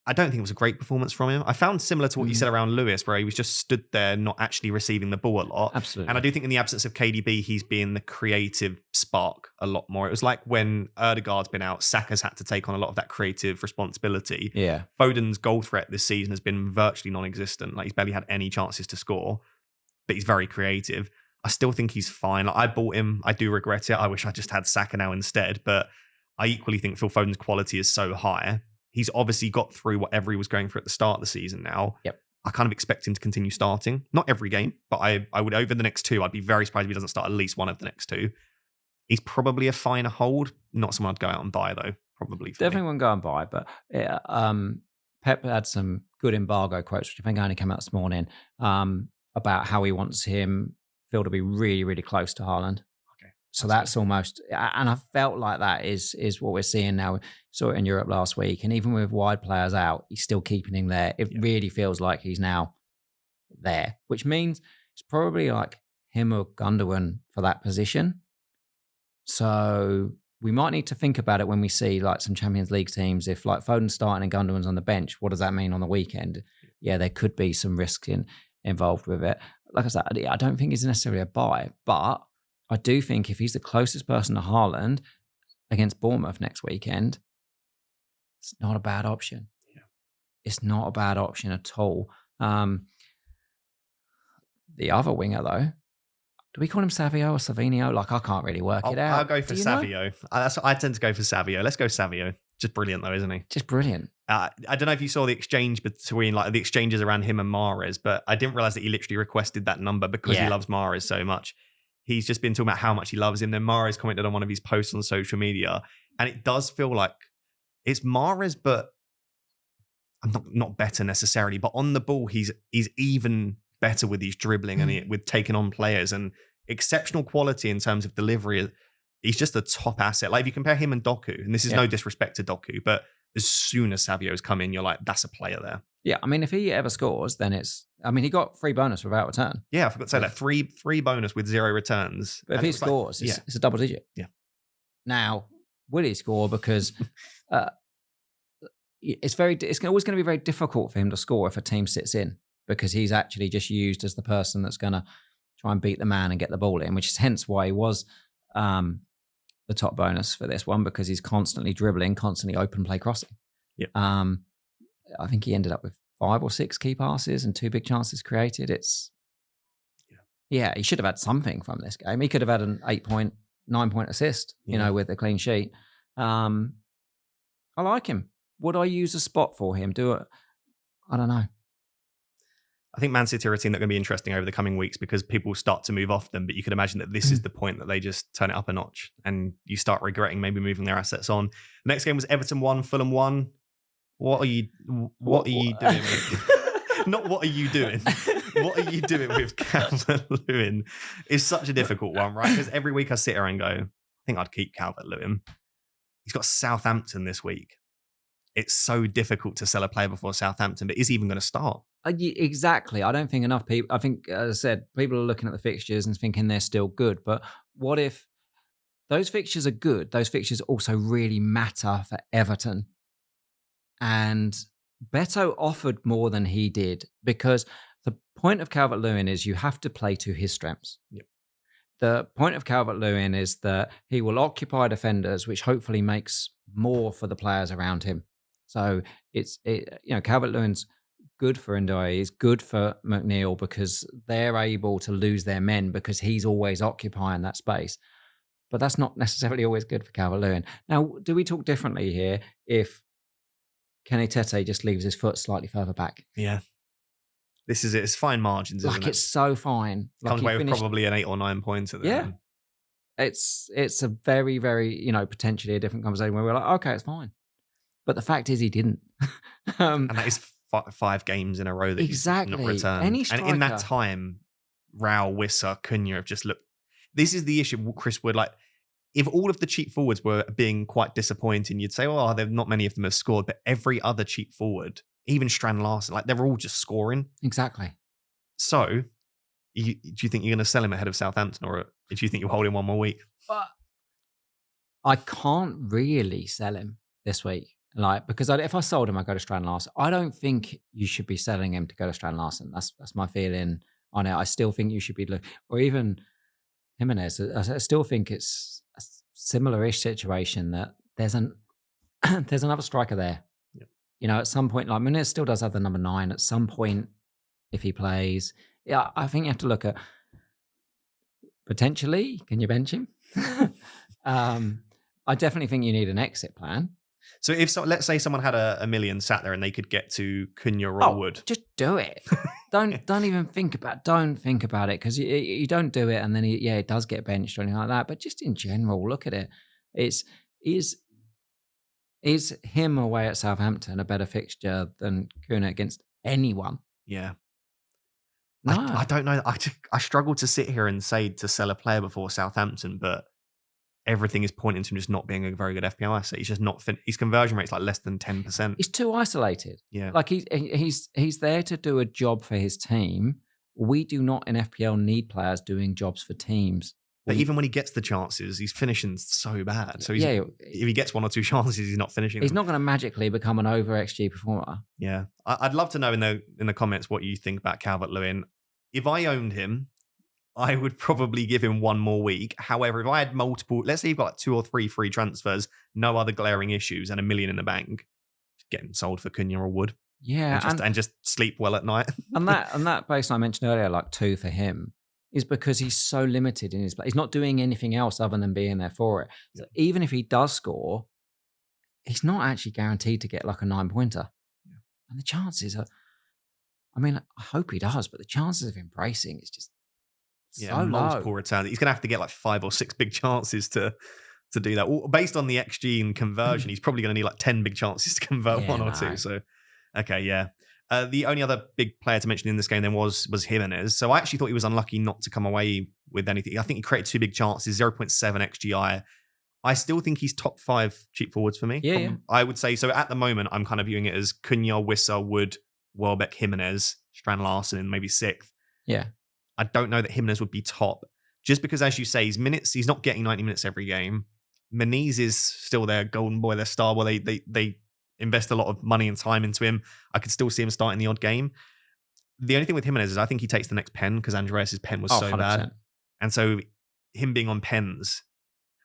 I don't think it was a great performance from him. I found similar to what you said around Lewis, where he was just stood there not actually receiving the ball a lot.
Absolutely.
And I do think in the absence of KDB, he's been the creative spark a lot more. It was like when Ødegaard's been out, Saka's had to take on a lot of that creative responsibility.
Yeah.
Foden's goal threat this season has been virtually non-existent. Like, he's barely had any chances to score, but he's very creative. I still think he's fine. Like, I bought him. I do regret it. I wish I just had Saka now instead, but I equally think Phil Foden's quality is so high. He's obviously got through whatever he was going through at the start of the season now.
Yep.
I kind of expect him to continue starting. Not every game, but I would, over the next 2, I'd be very surprised if he doesn't start at least one of the next 2. He's probably a finer hold. Not someone I'd go out and buy, though. Probably.
Definitely wouldn't go and buy, but Pep had some good embargo quotes, which I think only came out this morning, about how he wants Phil to be really, really close to Haaland. So that's almost, and I felt like that is what we're seeing now. Saw it in Europe last week, and even with wide players out, he's still keeping him there. It really feels like he's now there, which means it's probably like him or Gundogan for that position. So we might need to think about it when we see like some Champions League teams. If like Foden's starting and Gundogan's on the bench, what does that mean on the weekend? Yeah, there could be some risks involved with it. Like I said, I don't think he's necessarily a buy, but I do think if he's the closest person to Haaland against Bournemouth next weekend, it's not a bad option. Yeah. It's not a bad option at all. The other winger, though, do we call him Savio or Savinio? Like, I can't really work it out.
I'll go for Savio. I tend to go for Savio. Let's go Savio. Just brilliant, though, isn't he?
Just brilliant.
I don't know if you saw the exchange between, like, the exchanges around him and Mahrez, but I didn't realize that he literally requested that number because he loves Mahrez so much. He's just been talking about how much he loves him. Then Mahrez commented on one of his posts on social media, and it does feel like it's Mahrez, but I'm not better necessarily. But on the ball, he's even better with his dribbling and with taking on players, and exceptional quality in terms of delivery. He's just a top asset. Like, if you compare him and Doku, and this is no disrespect to Doku, but as soon as Savio's come in, you're like, that's a player there.
Yeah, I mean, if he ever scores, then he got free bonus without return.
Yeah, I forgot to say that. Free bonus with 0 returns.
But if he scores, it's a double digit.
Yeah.
Now, will he score? Because it's always going to be very difficult for him to score if a team sits in, because he's actually just used as the person that's going to try and beat the man and get the ball in, which is hence why he was the top bonus for this one, because he's constantly dribbling, constantly open play crossing.
Yeah.
I think he ended up with 5 or 6 key passes and 2 big chances created. He should have had something from this game. He could have had an 9-point assist, with a clean sheet. I like him. Would I use a spot for him? I don't know.
I think Man City are a team that are going to be interesting over the coming weeks because people start to move off them, but you could imagine that this is the point that they just turn it up a notch and you start regretting maybe moving their assets on. The next game was Everton 1, Fulham 1. What are you doing? Not what are you doing? What are you doing with Calvert-Lewin? It's such a difficult one, right? Because every week I sit here and go, I think I'd keep Calvert-Lewin. He's got Southampton this week. It's so difficult to sell a player before Southampton, but is he even going to start?
Exactly. I don't think enough people, I think, as I said, people are looking at the fixtures and thinking they're still good. But what if those fixtures are good? Those fixtures also really matter for Everton. And Beto offered more than he did, because the point of Calvert-Lewin is you have to play to his strengths.
Yep.
The point of Calvert-Lewin is that he will occupy defenders, which hopefully makes more for the players around him. So Calvert-Lewin's good for Ndoye, it's good for McNeil because they're able to lose their men because he's always occupying that space. But that's not necessarily always good for Calvert-Lewin. Now, do we talk differently here if Kenny Tete just leaves his foot slightly further back?
Yeah. This is it. It's fine margins, isn't it?
It's so fine.
Comes away with probably an 8 or 9 points at the end.
It's a very, very, potentially a different conversation where we're like, okay, it's fine. But the fact is he didn't.
And that is 5 games in a row that he's not returned.
Any striker.
And in that time, Rao, Wissa, Cunha have just looked. This is the issue, Chris Wood. Like, if all of the cheap forwards were being quite disappointing, you'd say, oh, there not many of them have scored. But every other cheap forward, even Strand Larsen, like they're all just scoring.
Exactly.
So, do you think you're going to sell him ahead of Southampton, or do you think you'll hold him one more week?
I can't really sell him this week. Because if I sold him, I go to Strand Larsen. I don't think you should be selling him to go to Strand Larsen. That's my feeling on it. I still think you should be looking, or even Jimenez. I still think it's a similar-ish situation that there's another striker there. Yep. At some point, like Jimenez still does have the number 9. At some point, if he plays, I think you have to look at potentially. Can you bench him? I definitely think you need an exit plan.
So let's say someone had a million sat there and they could get to Cunha or Wood.
Just do it. Don't even think about it because you don't do it and then it does get benched or anything like that. But just in general, look at it. Is him away at Southampton a better fixture than Cunha against anyone?
Yeah.
No.
I don't know. I struggle to sit here and say to sell a player before Southampton, but everything is pointing to him just not being a very good FPL asset. He's just not his conversion rate's like less than 10%.
He's too isolated.
Yeah.
Like he's there to do a job for his team. We do not in FPL need players doing jobs for teams.
But even when he gets the chances, he's finishing so bad. So if he gets 1 or 2 chances, he's not finishing them.
He's not going to magically become an over XG performer.
Yeah. I'd love to know in the comments what you think about Calvert-Lewin. If I owned him, I would probably give him 1 more week. However, if I had multiple, let's say you've got like 2 or 3 free transfers, no other glaring issues, and $1 million in the bank, get him sold for Cunha or Wood.
Yeah,
and just sleep well at night.
and that base I mentioned earlier, like 2 for him, is because he's so limited in his play. He's not doing anything else other than being there for it. So even if he does score, he's not actually guaranteed to get like a 9-pointer. Yeah. And the chances are, I hope he does, but the chances of him bracing is just so
multiple
low.
returns. He's going to have to get like 5 or 6 big chances to do that. Well, based on the XG and conversion, he's probably going to need like 10 big chances to convert 1 or 2. So, okay, yeah. The only other big player to mention in this game then was Jimenez. So I actually thought he was unlucky not to come away with anything. I think he created 2 big chances, 0.7 XGI. I still think he's top 5 cheap forwards for me.
Yeah.
I would say so. At the moment, I'm kind of viewing it as Cunha, Wissa, Wood, Welbeck, Jimenez, Strand Larsen, and maybe 6th.
Yeah.
I don't know that Jimenez would be top, just because, as you say, he's not getting 90 minutes every game. Menez is still their golden boy, their star boy. They invest a lot of money and time into him. I could still see him starting the odd game. The only thing with Jimenez is I think he takes the next pen because Andreas' pen was so 100%. Bad. And so him being on pens,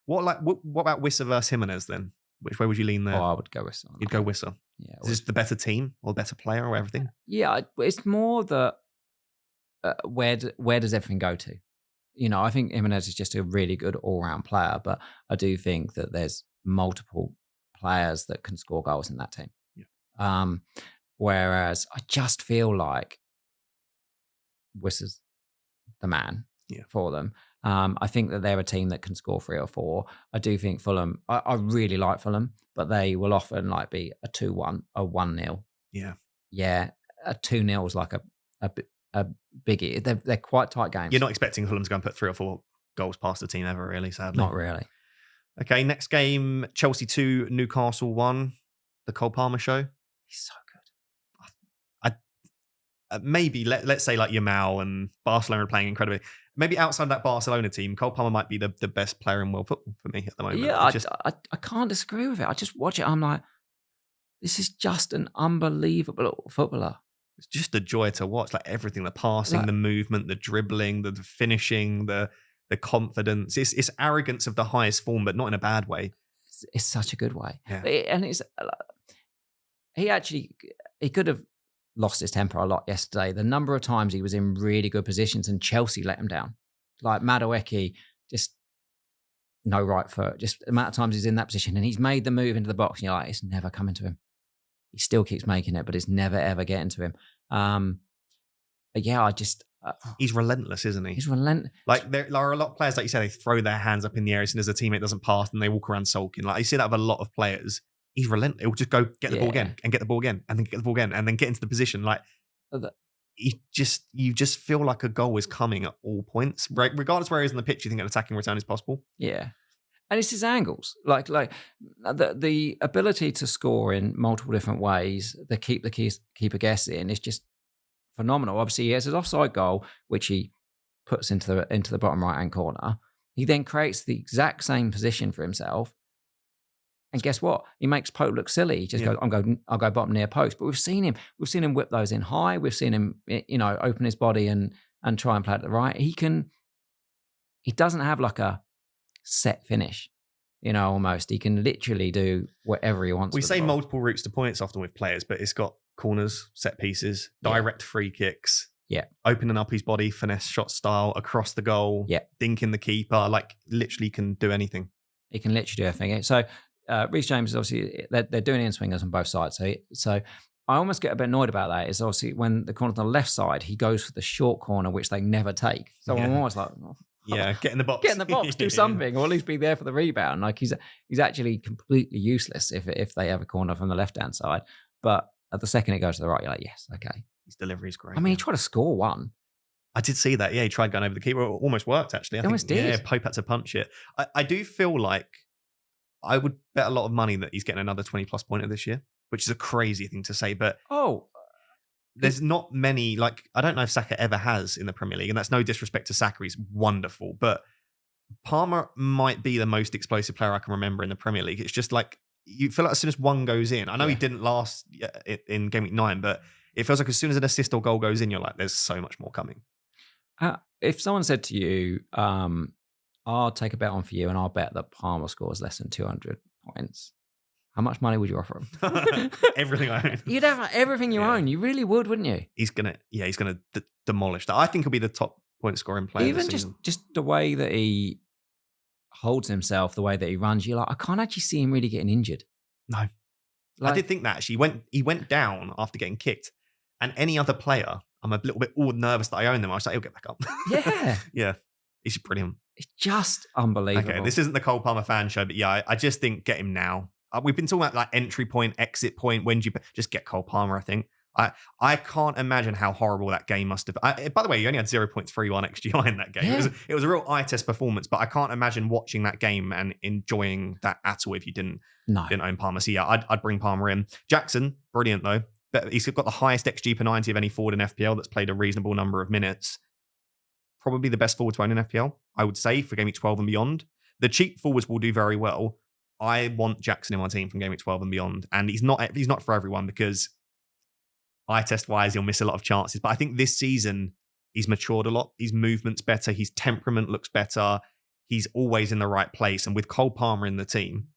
what about Wissa versus Jimenez then? Which way would you lean there?
Oh, I would go Wissa.
You'd go Wissa.
Yeah.
Is this the better team or better player or everything?
Yeah, it's more that where does everything go to? I think Jimenez is just a really good all-round player, but I do think that there's multiple players that can score goals in that team. Yeah. Whereas I just feel like Wissa's the man for them. I think that they're a team that can score 3 or 4. I do think Fulham, I really like Fulham, but they will often like be a 2-1, a 1-0.
Yeah.
Yeah. A 2-0 is like a biggie. They're quite tight games.
You're not expecting Fulham to go and put 3 or 4 goals past the team ever, really, sadly.
Not really.
Okay, next game, Chelsea 2, Newcastle 1. The Cole Palmer show.
He's so good.
Maybe, let's say like Yamal and Barcelona are playing incredibly. Maybe outside that Barcelona team, Cole Palmer might be the best player in world football for me at the moment.
Yeah, I can't disagree with it. I just watch it. I'm like, this is just an unbelievable footballer.
It's just a joy to watch. Like everything, the passing, the movement, the dribbling, the finishing, the confidence. It's arrogance of the highest form, but not in a bad way.
It's such a good way.
Yeah.
And he could have lost his temper a lot yesterday. The number of times he was in really good positions and Chelsea let him down. Like Madueke, just no right foot. Just the amount of times he's in that position and he's made the move into the box and you're like, it's never coming to him. He still keeps making it, but it's never, ever getting to him. But yeah, I just...
he's relentless, isn't he?
He's relentless.
Like there are a lot of players, like you said, they throw their hands up in the air as soon as a teammate doesn't pass and they walk around sulking. Like I see that with a lot of players. He's relentless. He'll just go get the ball again and get the ball again and then get the ball again and then get into the position. Like you just feel like a goal is coming at all points. Right? Regardless where he is on the pitch, you think an attacking return is possible?
Yeah. And it's his angles. Like the ability to score in multiple different ways that keep the keeper guessing is just phenomenal. Obviously, he has his offside goal, which he puts into the bottom right-hand corner. He then creates the exact same position for himself. And guess what? He makes Pope look silly. He just goes, I'll go bottom near post. But we've seen him whip those in high. We've seen him, open his body and try and play at the right. He doesn't have like a set finish, almost. He can literally do whatever he wants.
We say multiple routes to points often with players, but it's got corners, set pieces, direct free kicks, opening up his body, finesse shot style across the goal, dinking the keeper, like literally can do anything.
He can literally do everything. So Reece James is obviously they're doing in swingers on both sides. So I almost get a bit annoyed about that. Is obviously when the corner on the left side, he goes for the short corner, which they never take. So I'm almost like,
get in the box,
do something, or at least be there for the rebound. Like he's actually completely useless if they have a corner from the left hand side. But at the second it goes to the right, you're like, yes, okay.
His delivery is great.
I mean, he tried to score one.
I did see that. Yeah, he tried going over the keeper. It almost worked, actually. I think,
almost did.
Yeah, Pope had to punch it. I do feel like I would bet a lot of money that he's getting another 20-plus pointer this year, which is a crazy thing to say. But there's not many, like, I don't know if Saka ever has in the Premier League, and that's no disrespect to Saka. He's wonderful. But Palmer might be the most explosive player I can remember in the Premier League. It's just like, you feel like as soon as one goes in, I know he didn't last in Game Week 9, but it feels like as soon as an assist or goal goes in, you're like, there's so much more coming.
If someone said to you, I'll take a bet on for you and I'll bet that Palmer scores less than 200 points, how much money would you offer him?
Everything I own.
You'd have everything you own. You really would, wouldn't you?
He's gonna demolish that. I think he'll be the top point scoring player.
Even just the way that he holds himself, the way that he runs, you're like, I can't actually see him really getting injured.
No. I did think that actually. He went down after getting kicked. And any other player, I'm a little bit all nervous that I own them. I was like, he'll get back up.
Yeah.
Yeah. He's brilliant.
It's just unbelievable.
Okay, this isn't the Cole Palmer fan show, but yeah, I just think get him now. We've been talking about like entry point, exit point. When do you just get Cole Palmer? I think I can't imagine how horrible that game must have. By the way, you only had 0.31 XGI in that game. Yeah. It was a real eye test performance, but I can't imagine watching that game and enjoying that at all if you didn't own Palmer. So yeah, I'd bring Palmer in. Jackson, brilliant though. But he's got the highest XG per 90 of any forward in FPL that's played a reasonable number of minutes. Probably the best forward to own in FPL, I would say, for Game Week 12 and beyond. The cheap forwards will do very well. I want Jackson in my team from Game Week 12 and beyond. And he's not for everyone because eye test wise, he'll miss a lot of chances. But I think this season, he's matured a lot. His movement's better. His temperament looks better. He's always in the right place. And with Cole Palmer in the team.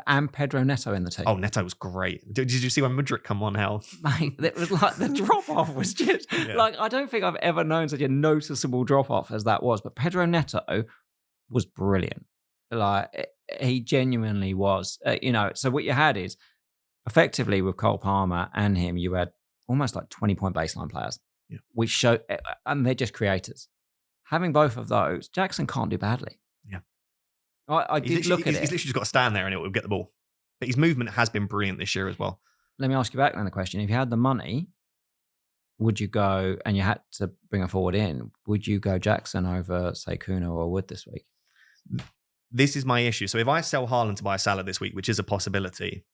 And Pedro Neto in the team.
Oh, Neto was great. Did you see when Mudryk come on, Hal?
Mate, it was like the drop-off was just... Like, I don't think I've ever known such a noticeable drop-off as that was. But Pedro Neto was brilliant. Like, he genuinely was. So what you had is, effectively with Cole Palmer and him, you had almost like 20-point baseline players. Yeah. Which show... And they're just creators. Having both of those, Jackson can't do badly.
Yeah.
I did look at it.
He's literally just got to stand there and it will get the ball. But his movement has been brilliant this year as well.
Let me ask you back then the question. If you had the money, would you go, and you had to bring a forward in, would you go Jackson over, say, Kuno or Wood this week?
This is my issue. So if I sell Haaland to buy Salah this week, which is a possibility,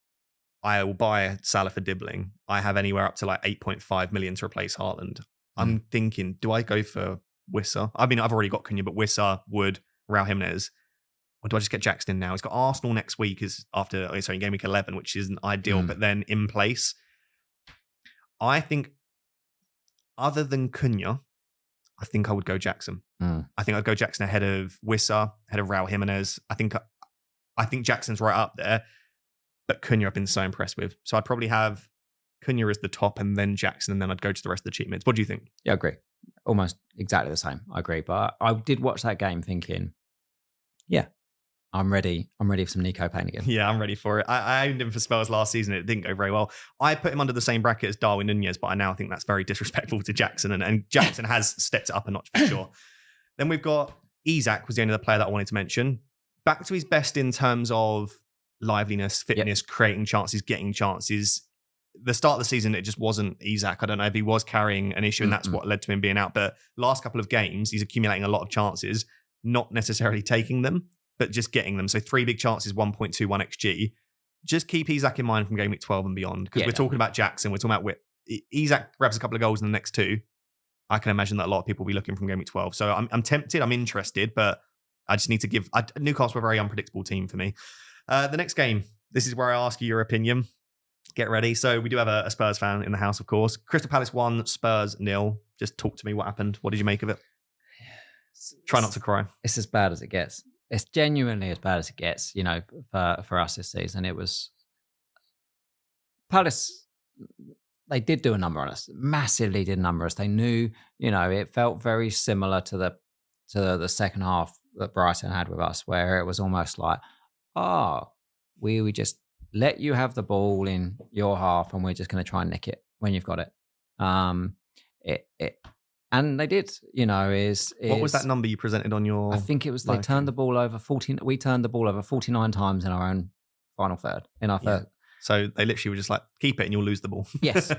I will buy Salah for dibbling. I have anywhere up to like 8.5 million to replace Haaland. I'm thinking, do I go for Wissa? I mean, I've already got Cunha, but Wissa, Wood, Raul Jimenez. Or do I just get Jackson in now? He's got Arsenal next week Game Week 11, which isn't ideal, but then in place. I think other than Cunha, I think I would go Jackson. I think I'd go Jackson ahead of Wissa, ahead of Raul Jimenez. I think Jackson's right up there, but Cunha I've been so impressed with. So I'd probably have Cunha is the top, and then Jackson, and then I'd go to the rest of the cheap mids. What do you think?
Yeah, I agree. Almost exactly the same. I agree. But I did watch that game thinking, yeah, I'm ready. I'm ready for some Nico Payne again.
Yeah, I'm ready for it. I owned him for Spurs last season. It didn't go very well. I put him under the same bracket as Darwin Nunez, but I now think that's very disrespectful to Jackson. And Jackson has stepped it up a notch for sure. Then we've got Isak was the only other player that I wanted to mention. Back to his best in terms of liveliness, fitness, creating chances, getting chances. The start of the season, it just wasn't Isak. I don't know if he was carrying an issue and that's what led to him being out. But last couple of games, he's accumulating a lot of chances, not necessarily taking them, but just getting them. So 3 big chances, 1.21 XG. Just keep Isak in mind from game week 12 and beyond. Because we're talking about Jackson, we're talking about Whip. Isak grabs a couple of goals in the next 2. I can imagine that a lot of people will be looking from game week 12. So I'm tempted, I'm interested, but I just need to give... Newcastle are a very unpredictable team for me. The next game, this is where I ask you your opinion. Get ready. So we do have a Spurs fan in the house, of course. Crystal Palace 1, Spurs 0. Just talk to me. What happened? What did you make of it? Try not to cry.
It's as bad as it gets. It's genuinely as bad as it gets, for us this season. It was Palace. They did do a number on us, massively did a number on us. They knew, it felt very similar to the second half that Brighton had with us, where it was almost like, we just let you have the ball in your half and we're just going to try and nick it when you've got it. And they did, what was
that number you presented on your...
I think it was, they turned the ball over 14. We turned the ball over 49 times in our own final third, in our third.
So they literally were just like, keep it and you'll lose the ball.
Yes.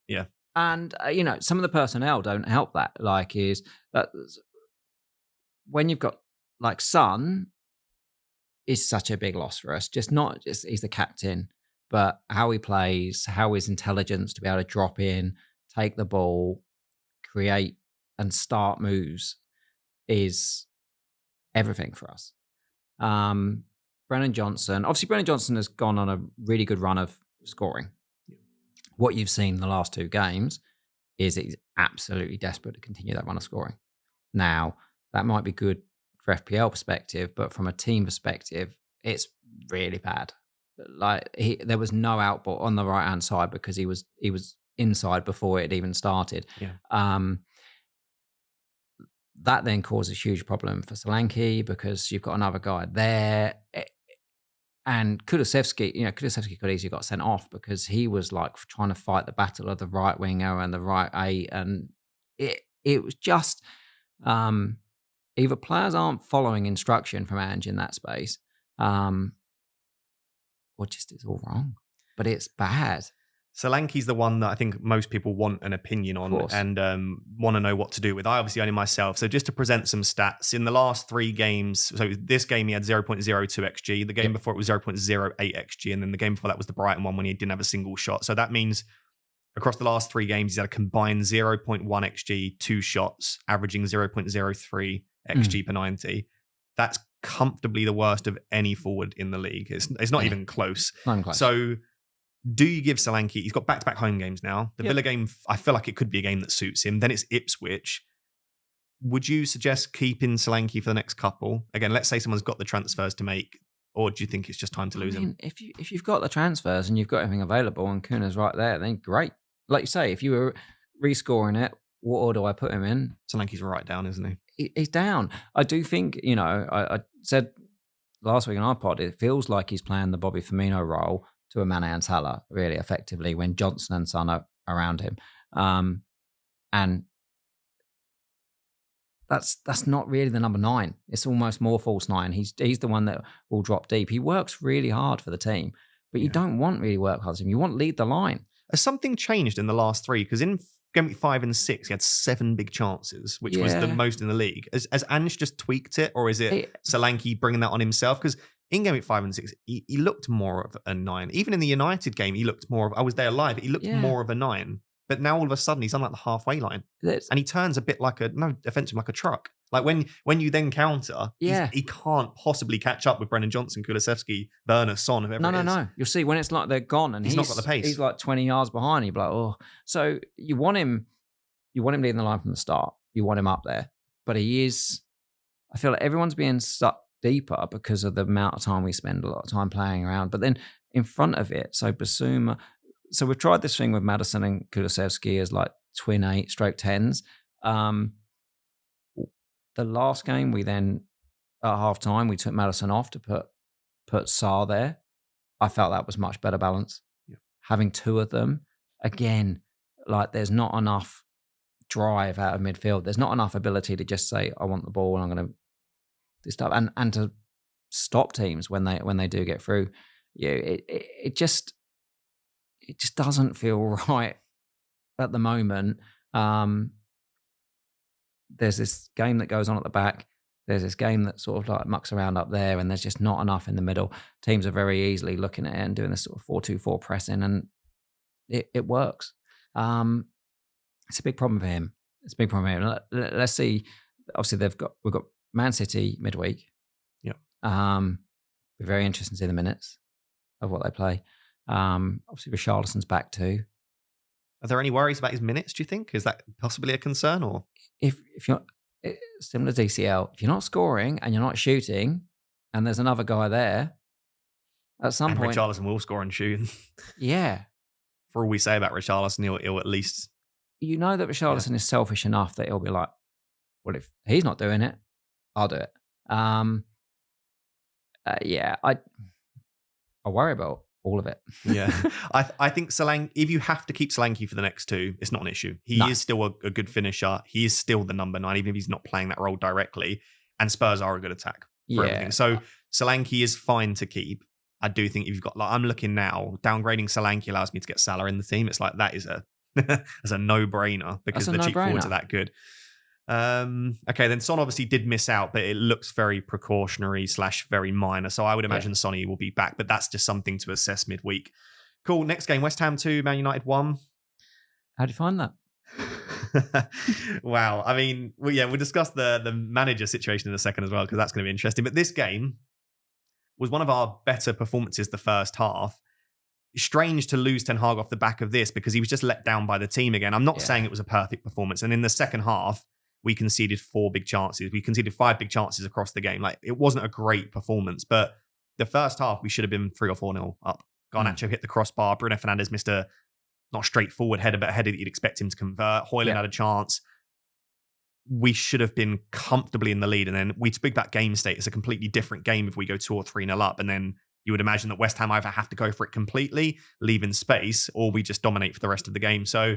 Yeah.
And, some of the personnel don't help that. Is that when you've got, Son is such a big loss for us. Just he's the captain, but how he plays, how his intelligence to be able to drop in, take the ball, create and start moves is everything for us. Brennan Johnson has gone on a really good run of scoring. What you've seen in the last 2 games is he's absolutely desperate to continue that run of scoring. Now, that might be good for FPL perspective, but from a team perspective, it's really bad. There was no output on the right hand side because he was inside before it even started.
Yeah.
That then caused a huge problem for Solanke because you've got another guy there. And Kulusevski could easily got sent off because he was trying to fight the battle of the right winger and the right 8. And it was just either players aren't following instruction from Ange in that space, or just it's all wrong. But it's bad.
Solanke's the one that I think most people want an opinion on and want to know what to do with. I obviously own him myself. So just to present some stats, in the last 3 games, so this game he had 0.02 XG. The game before it was 0.08 XG. And then the game before that was the Brighton one when he didn't have a single shot. So that means across the last 3 games, he's had a combined 0.1 XG, 2 shots, averaging 0.03 XG per 90. That's comfortably the worst of any forward in the league. It's not even close.
Not even close.
So... do you give Solanke... he's got back-to-back home games now. The Villa game, I feel like it could be a game that suits him. Then it's Ipswich. Would you suggest keeping Solanke for the next couple? Again, let's say someone's got the transfers to make, or do you think it's just time to lose him?
If you've got the transfers and you've got everything available and Kuna's right there, then great. Like you say, if you were rescoring it, what order do I put him in?
Solanke's right down, isn't
he? He's down. I do think, I said last week on our pod, it feels like he's playing the Bobby Firmino role to a Mane and Salah, really effectively, when Johnson and Son are around him. And that's not really the number 9. It's almost more false 9. He's the one that will drop deep. He works really hard for the team, but you don't want really work hard for him. You want lead the line.
Has something changed in the last 3? Because in game week 5 and 6, he had 7 big chances, which was the most in the league. Has Ange just tweaked it, or is it Solanke bringing that on himself? Because in game week 5 and 6, he looked more of a 9. Even in the United game, he looked more of... I was there live. He looked more of a 9. But now all of a sudden, he's on the halfway line. And he turns a bit like like a truck. When you then counter, he can't possibly catch up with Brennan Johnson, Kulusevski, Werner, Son, whoever it is. No.
You'll see when it's like they're gone and
he's not got the pace.
He's 20 yards behind. You'll be like, oh. So you want him leading the line from the start. You want him up there. But he is... I feel like everyone's being sucked deeper because of the amount of time we spend a lot of time playing around. But then in front of it, so Basuma, So we've tried this thing with Maddison and Kulusevski as like twin 8/10s. The last game, we then at half time we took Maddison off to put Sarr there. I felt that was much better balance.
Yeah.
Having two of them, again, like there's not enough drive out of midfield. There's not enough ability to just say, I want the ball and I'm going to do stuff. And to stop teams when they do get through. Yeah, it just doesn't feel right at the moment. There's this game that goes on at the back. There's this game that sort of like mucks around up there, and there's just not enough in the middle. Teams are very easily looking at it and doing this sort of 4-2-4 pressing, and it works. It's a big problem for him. It's a big problem for him. Let's see. Obviously, we've got Man City midweek.
Yeah.
Be very interesting to see the minutes of what they play. Obviously, Richarlison's back too.
Are there any worries about his minutes, do you think? Is that possibly a concern? Or
if you're similar to DCL, if you're not scoring and you're not shooting, and there's another guy there, at some point,
Richarlison will score and shoot.
Yeah.
For all we say about Richarlison, he'll at least...
You know that Richarlison is selfish enough that he'll be like, well, if he's not doing it, I'll do it. I worry about all of it.
Yeah. I think Solanke, if you have to keep Solanke for the next two, it's not an issue. He is still a good finisher. He is still the number 9, even if he's not playing that role directly. And Spurs are a good attack for everything. So Solanke is fine to keep. I do think if you've got, like, I'm looking now, downgrading Solanke allows me to get Salah in the team. It's like, that is a no-brainer because the cheap forwards are that good. Okay, then Son obviously did miss out, but it looks very precautionary / very minor. So I would imagine Sonny will be back, but that's just something to assess midweek. Cool. Next game, West Ham 2, Man United 1.
How do you find that?
Wow. I mean, we'll discuss the manager situation in a second as well, because that's going to be interesting. But this game was one of our better performances the first half. Strange to lose Ten Hag off the back of this because he was just let down by the team again. I'm not saying it was a perfect performance. And in the second half, we conceded 4 big chances. We conceded 5 big chances across the game. Like, it wasn't a great performance, but the first half, we should have been 3 or 4-0 up. Garnacho hit the crossbar. Bruno Fernandes missed a not straightforward header, but a header that you'd expect him to convert. Højlund had a chance. We should have been comfortably in the lead. And then we speak about game state. It's a completely different game if we go 2 or 3-0 up. And then you would imagine that West Ham either have to go for it completely, leaving space, or we just dominate for the rest of the game. So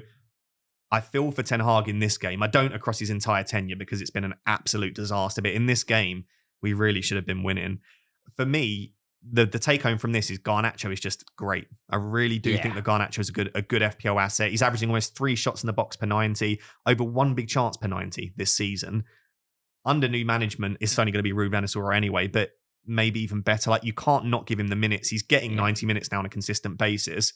I feel for Ten Hag in this game. I don't across his entire tenure because it's been an absolute disaster. But in this game, we really should have been winning. For me, the take home from this is Garnacho is just great. I really do think that Garnacho is a good FPL asset. He's averaging almost 3 shots in the box per 90, over 1 big chance per 90 this season. Under new management, it's only going to be Ruben van Nistelrooy anyway, but maybe even better. Like, you can't not give him the minutes. He's getting 90 minutes now on a consistent basis.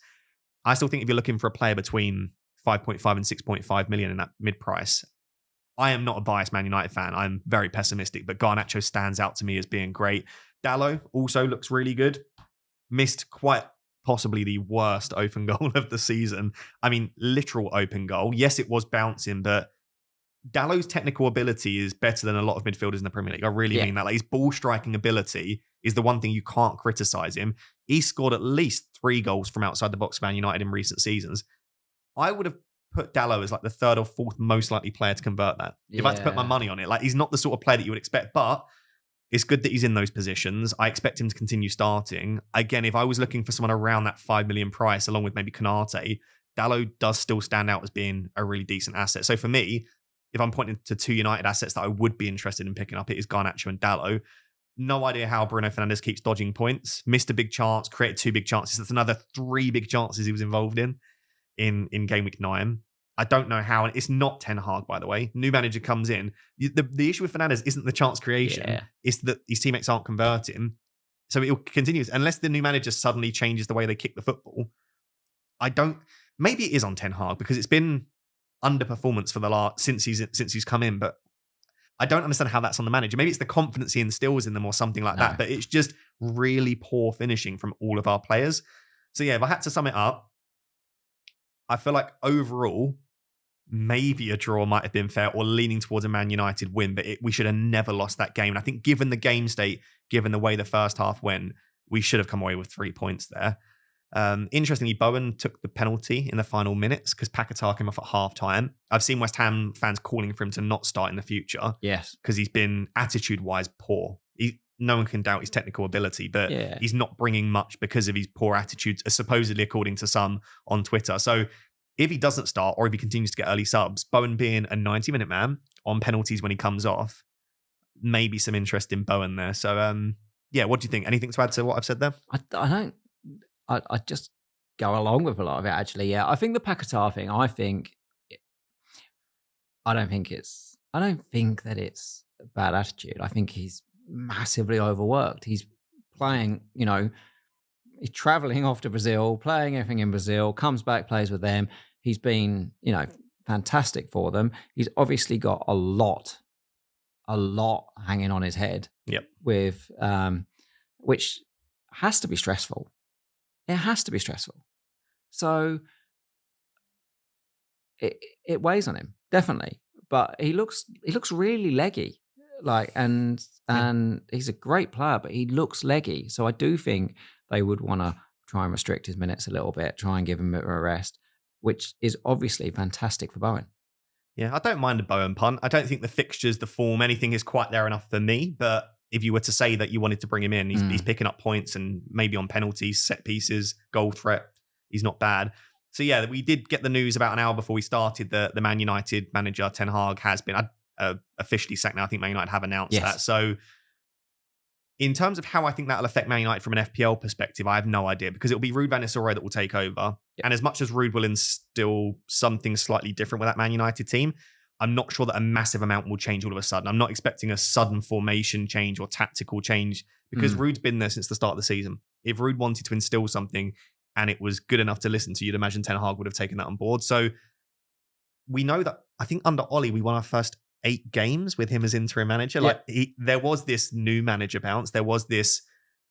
I still think if you're looking for a player between 5.5 and 6.5 million in that mid-price, I am not a biased Man United fan. I'm very pessimistic, but Garnacho stands out to me as being great. Dalot also looks really good. Missed quite possibly the worst open goal of the season. I mean, literal open goal. Yes, it was bouncing, but Dalot's technical ability is better than a lot of midfielders in the Premier League. I really mean that. Like, his ball striking ability is the one thing you can't criticize him. He scored at least 3 goals from outside the box for Man United in recent seasons. I would have put Dalot as like the 3rd or 4th most likely player to convert that. If I had to put my money on it, like, he's not the sort of player that you would expect, but it's good that he's in those positions. I expect him to continue starting. Again, if I was looking for someone around that 5 million price, along with maybe Konate, Dalot does still stand out as being a really decent asset. So for me, if I'm pointing to 2 United assets that I would be interested in picking up, it is Garnacho and Dalot. No idea how Bruno Fernandes keeps dodging points. Missed a big chance, created 2 big chances. That's another 3 big chances he was involved in game week 9. I don't know how, and it's not Ten Hag, by the way. New manager comes in. The issue with Fernandes isn't the chance creation. It's that his teammates aren't converting. So it continues. Unless the new manager suddenly changes the way they kick the football, maybe it is on Ten Hag because it's been underperformance for the last since he's come in, but I don't understand how that's on the manager. Maybe it's the confidence he instills in them or something like that, but it's just really poor finishing from all of our players. So yeah, if I had to sum it up, I feel like overall, maybe a draw might have been fair or leaning towards a Man United win, but we should have never lost that game. And I think given the game state, given the way the first half went, we should have come away with 3 points there. Interestingly, Bowen took the penalty in the final minutes because Paquetá came off at half time. I've seen West Ham fans calling for him to not start in the future.
Yes.
Because he's been attitude-wise poor. No one can doubt his technical ability, but he's not bringing much because of his poor attitudes, supposedly according to some on Twitter. So if he doesn't start or if he continues to get early subs, Bowen being a 90-minute man on penalties when he comes off, maybe some interest in Bowen there. So, what do you think? Anything to add to what I've said there?
I don't. I just go along with a lot of it, actually. Yeah, I think the Paquetá thing, I don't think that it's a bad attitude. I think he's massively overworked. He's playing, he's traveling off to Brazil, playing everything in Brazil, comes back, plays with them. He's been, fantastic for them. He's obviously got a lot hanging on his head.
Yep.
With, which has to be stressful. It has to be stressful. So it weighs on him, definitely. But he looks really leggy. And he's a great player, but he looks leggy. So I do think they would want to try and restrict his minutes a little bit, try and give him a bit of a rest, which is obviously fantastic for Bowen.
Yeah, I don't mind a Bowen punt. I don't think the fixtures, the form, anything is quite there enough for me. But if you were to say that you wanted to bring him in, he's picking up points and maybe on penalties, set pieces, goal threat, he's not bad. So yeah, we did get the news about an hour before we started that the Man United manager, Ten Hag, has been officially sacked now. I think Man United have announced that. So in terms of how I think that'll affect Man United from an FPL perspective, I have no idea because it'll be Ruud van Nistelrooy that will take over. Yep. And as much as Ruud will instill something slightly different with that Man United team, I'm not sure that a massive amount will change all of a sudden. I'm not expecting a sudden formation change or tactical change because Ruud's been there since the start of the season. If Ruud wanted to instill something and it was good enough to listen to, you'd imagine Ten Hag would have taken that on board. So we know that I think under Ollie, we won our first 8 games with him as interim manager. Yep. There was this new manager bounce. There was this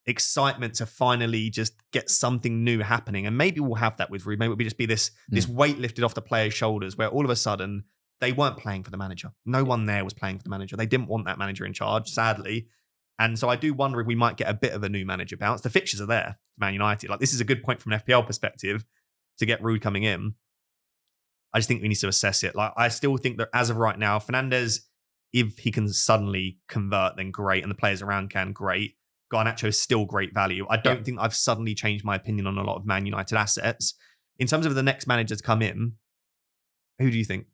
excitement to finally just get something new happening. And maybe we'll have that with Ruud. Maybe it'll just be this weight lifted off the players' shoulders where all of a sudden they weren't playing for the manager. No one there was playing for the manager. They didn't want that manager in charge, sadly. And so I do wonder if we might get a bit of a new manager bounce. The fixtures are there for Man United. This is a good point from an FPL perspective to get Ruud coming in. I just think we need to assess it. I still think that as of right now, Fernandes, if he can suddenly convert, then great. And the players around can, great. Garnacho is still great value. I don't think I've suddenly changed my opinion on a lot of Man United assets. In terms of the next manager to come in, who do you think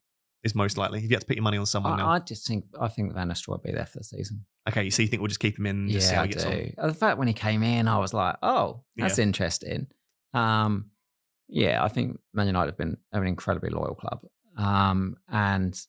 is most likely? If you had to put your money on someone now.
I think Van Nistelrooy will be there for the season.
Okay, so you think we'll just keep him in? Just see how he gets on?
The fact when he came in, I was like, oh, that's interesting. I think Man United have been an incredibly loyal club, and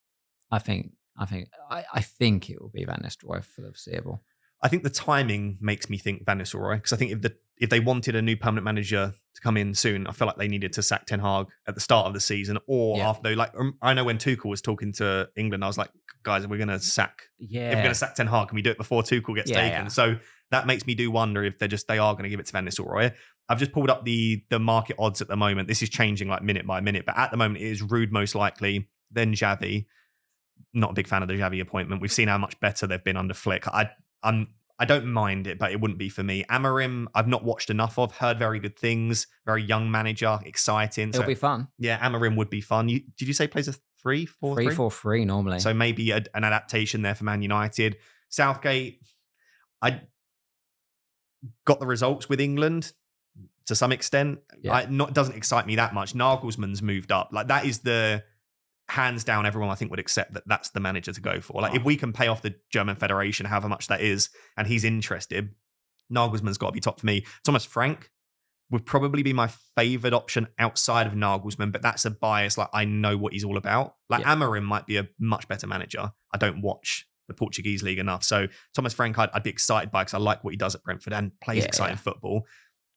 I think it will be Van Nistelrooy for the foreseeable.
I think the timing makes me think Van Nistelrooy because I think if they wanted a new permanent manager to come in soon, I feel like they needed to sack Ten Hag at the start of the season or after. I know when Tuchel was talking to England, I was like, guys, we're going to sack. Yeah, if we're going to sack Ten Hag, can we do it before Tuchel gets taken? Yeah. So that makes me do wonder if they are going to give it to Van Nistelrooy. I've just pulled up the market odds at the moment. This is changing minute by minute, but at the moment it is Ruud most likely, then Xavi. Not a big fan of the Xavi appointment. We've seen how much better they've been under Flick. I don't mind it, but it wouldn't be for me. Amorim, I've not watched enough of. Heard very good things. Very young manager, exciting.
It'll be fun.
Yeah, Amorim would be fun. Did you say plays a 3-4-3?
3-4-3 normally.
So maybe an adaptation there for Man United. Southgate, I got the results with England to some extent. Yeah. Doesn't excite me that much. Nagelsmann's moved up. That is the hands down, everyone I think would accept that that's the manager to go for. If we can pay off the German Federation, however much that is, and he's interested, Nagelsmann's got to be top for me. Thomas Frank would probably be my favoured option outside of Nagelsmann, but that's a bias. I know what he's all about. Amorim might be a much better manager. I don't watch the Portuguese league enough. So Thomas Frank, I'd be excited by because I like what he does at Brentford and plays exciting football.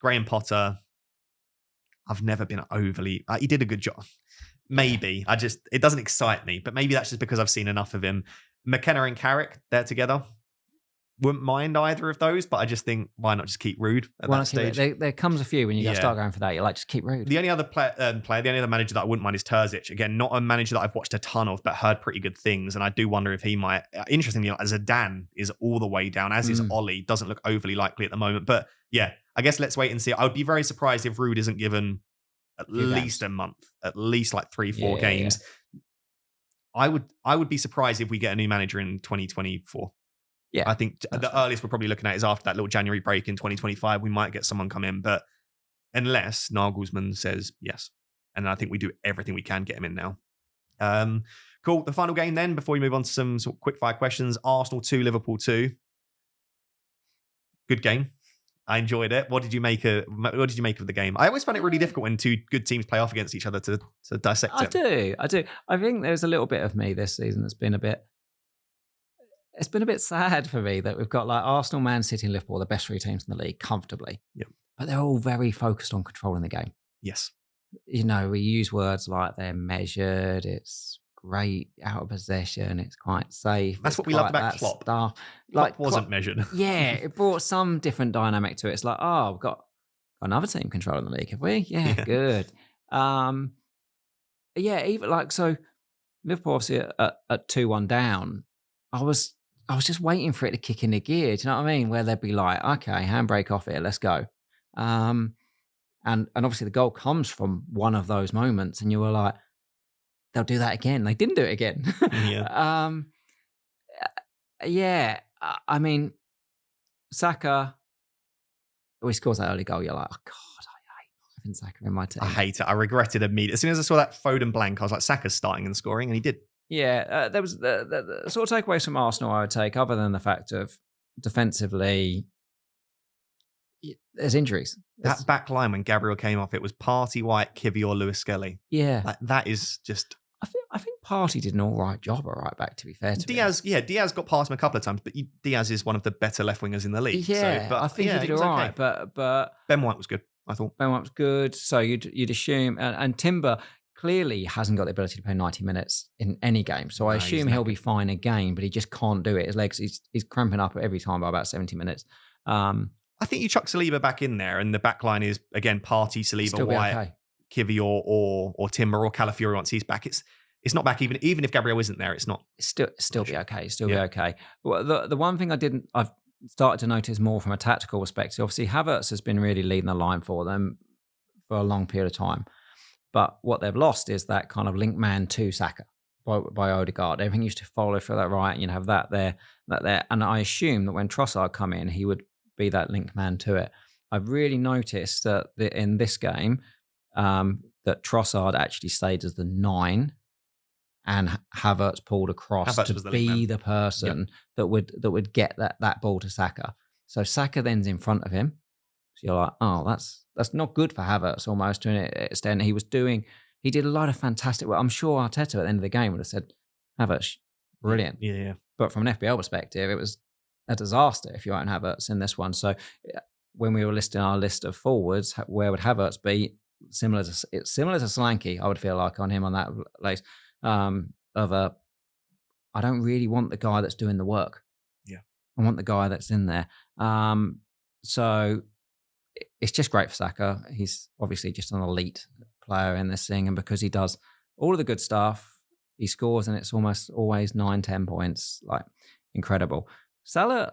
Graham Potter, I've never been overly... he did a good job. Maybe. It doesn't excite me, but maybe that's just because I've seen enough of him. McKenna and Carrick, they're together. wouldn't mind either of those, but I just think, why not just keep Rude at that stage?
There comes a few when you start going for that. You're like, just keep Rude.
The only other the only other manager that I wouldn't mind is Terzic. Again, not a manager that I've watched a ton of, but heard pretty good things. And I do wonder if he might. Interestingly, Zidane is all the way down, as is Ollie. Doesn't look overly likely at the moment. But yeah, I guess let's wait and see. I would be very surprised if Rude isn't given at least a month, at least like 3-4 games. Yeah. I would be surprised if we get a new manager in 2024.
Yeah,
I think the earliest we're probably looking at is after that little January break in 2025. We might get someone come in, but unless Nagelsmann says yes, and I think we do everything we can get him in now. Cool. The final game then, before we move on to some sort of quick fire questions: Arsenal 2, Liverpool 2. Good game. I enjoyed it. What did you make of the game? I always find it really difficult when two good teams play off against each other to dissect it.
I do. I think there's a little bit of me this season that's been a bit. It's been a bit sad for me that we've got like Arsenal, Man City, and Liverpool, the best three teams in the league, comfortably.
Yep.
But they're all very focused on controlling the game.
Yes.
You know, we use words like they're measured, it's great out of possession, it's quite safe.
That's what we loved about Klopp.
Stuff.
Klopp wasn't measured.
Yeah, it brought some different dynamic to it. It's like, oh, we've got another team controlling the league, have we? Yeah. Good. Yeah, even like, so Liverpool obviously at 2-1 down, I was just waiting for it to kick into gear. Do you know what I mean? Where they'd be like, okay, handbrake off here, let's go. And obviously the goal comes from one of those moments, and you were like, they'll do that again. They didn't do it again. Yeah. I mean, Saka, he scores that early goal. You're like, oh God, I hate having Saka in my team.
I hate it. I regretted it immediately. As soon as I saw that Foden blank, I was like, Saka's starting and scoring, and he did.
Yeah, there was the sort of takeaways from Arsenal I would take, other than the fact of defensively, there's injuries.
That back line when Gabriel came off, it was Partey, White, Kivior, Lewis Skelly.
Yeah.
Like, that is just...
I think Partey did an all right job at right back, to be fair to
Diaz, me. Yeah, Diaz got past him a couple of times, but Diaz is one of the better left wingers in the league.
Yeah,
but
I think he did all right. Okay. But
Ben White was good, I thought.
Ben White was good. So you'd assume... And Timber clearly hasn't got the ability to play 90 minutes in any game. So I assume he'll be fine again, but he just can't do it. His legs, he's cramping up every time by about 70 minutes.
I think you chuck Saliba back in there, and the back line is, again, Partey, Saliba, White, Kivior, or Timber, or Calafiori once he's back. It's not back, even if Gabriel isn't there, it's not.
It's still be okay. Be okay. Well, the one thing I've started to notice more from a tactical perspective, obviously Havertz has been really leading the line for them for a long period of time. But what they've lost is that kind of link man to Saka by Odegaard. Everything used to follow through that right, and you'd have that there. And I assume that when Trossard come in, he would be that link man to it. I've really noticed that in this game, that Trossard actually stayed as the 9, and Havertz pulled across to be the person that would get that ball to Saka. So Saka then's in front of him. So you're like, oh, that's not good for Havertz almost to an extent. He did a lot of fantastic work. I'm sure Arteta at the end of the game would have said, Havertz, brilliant.
Yeah.
But from an FPL perspective, it was a disaster if you own Havertz in this one. So when we were listing our list of forwards, where would Havertz be? Similar to Solanke, I would feel like on him on that place. I don't really want the guy that's doing the work.
Yeah.
I want the guy that's in there. So it's just great for Saka. He's obviously just an elite player in this thing. And because he does all of the good stuff, he scores, and it's almost always 9-10 points. Like, incredible. Salah,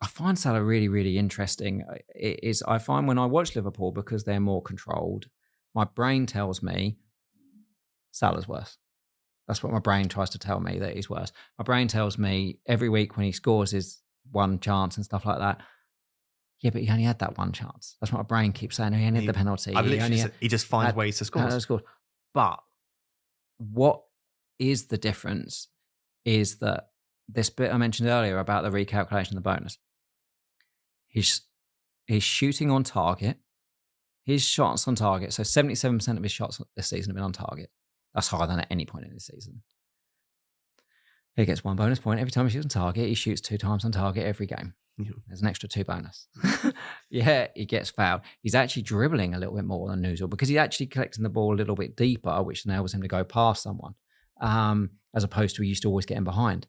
I find Salah really, really interesting. I find when I watch Liverpool, because they're more controlled, my brain tells me Salah's worse. That's what my brain tries to tell me, that he's worse. My brain tells me every week when he scores his one chance and stuff like that, yeah, but he only had that one chance. That's what my brain keeps saying. He only had the penalty.
He just finds ways to score.
But what is the difference is that this bit I mentioned earlier about the recalculation of the bonus. He's shooting on target. His shots on target. So 77% of his shots this season have been on target. That's higher than at any point in this season. He gets 1 bonus point every time he shoots on target. He shoots 2 times on target every game. Yeah. There's an extra 2 bonus. Yeah, he gets fouled. He's actually dribbling a little bit more than usual because he's actually collecting the ball a little bit deeper, which enables him to go past someone, as opposed to he used to always get in behind.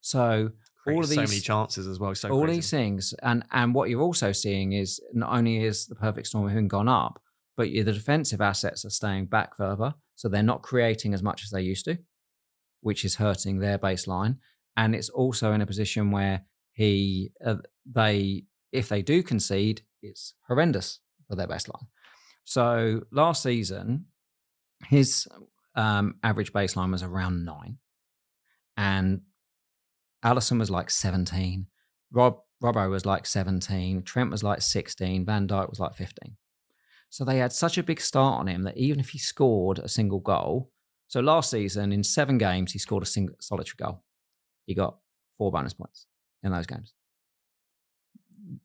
So
Created so many chances as well. So
all
crazy.
these things, and what you're also seeing is not only is the perfect storm of who gone up, but the defensive assets are staying back further, so they're not creating as much as they used to, which is hurting their baseline. And it's also in a position where if they do concede, it's horrendous for their baseline. So last season, his average baseline was around 9, and Alisson was like 17, Robbo was like 17, Trent was like 16, Van Dijk was like 15. So they had such a big start on him that even if he scored a single goal, so last season in 7 games he scored a single solitary goal. He got 4 bonus points in those games.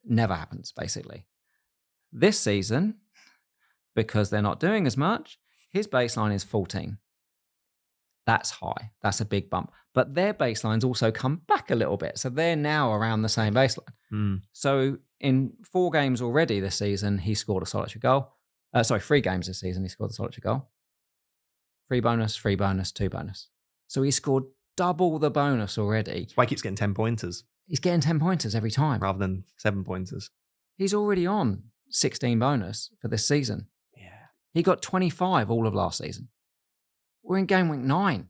Never happens, basically. This season, because they're not doing as much, his baseline is 14. That's high. That's a big bump. But their baseline's also come back a little bit. So they're now around the same baseline. So in 4 games already this season, he scored a solitary goal. 3 games this season, he scored a solitary goal. 3 bonus, 3 bonus, 2 bonus. So he scored double the bonus already.
That's why he keeps getting 10 pointers.
He's getting 10 pointers every time.
Rather than 7 pointers.
He's already on 16 bonus for this season.
Yeah.
He got 25 all of last season. We're in game week 9.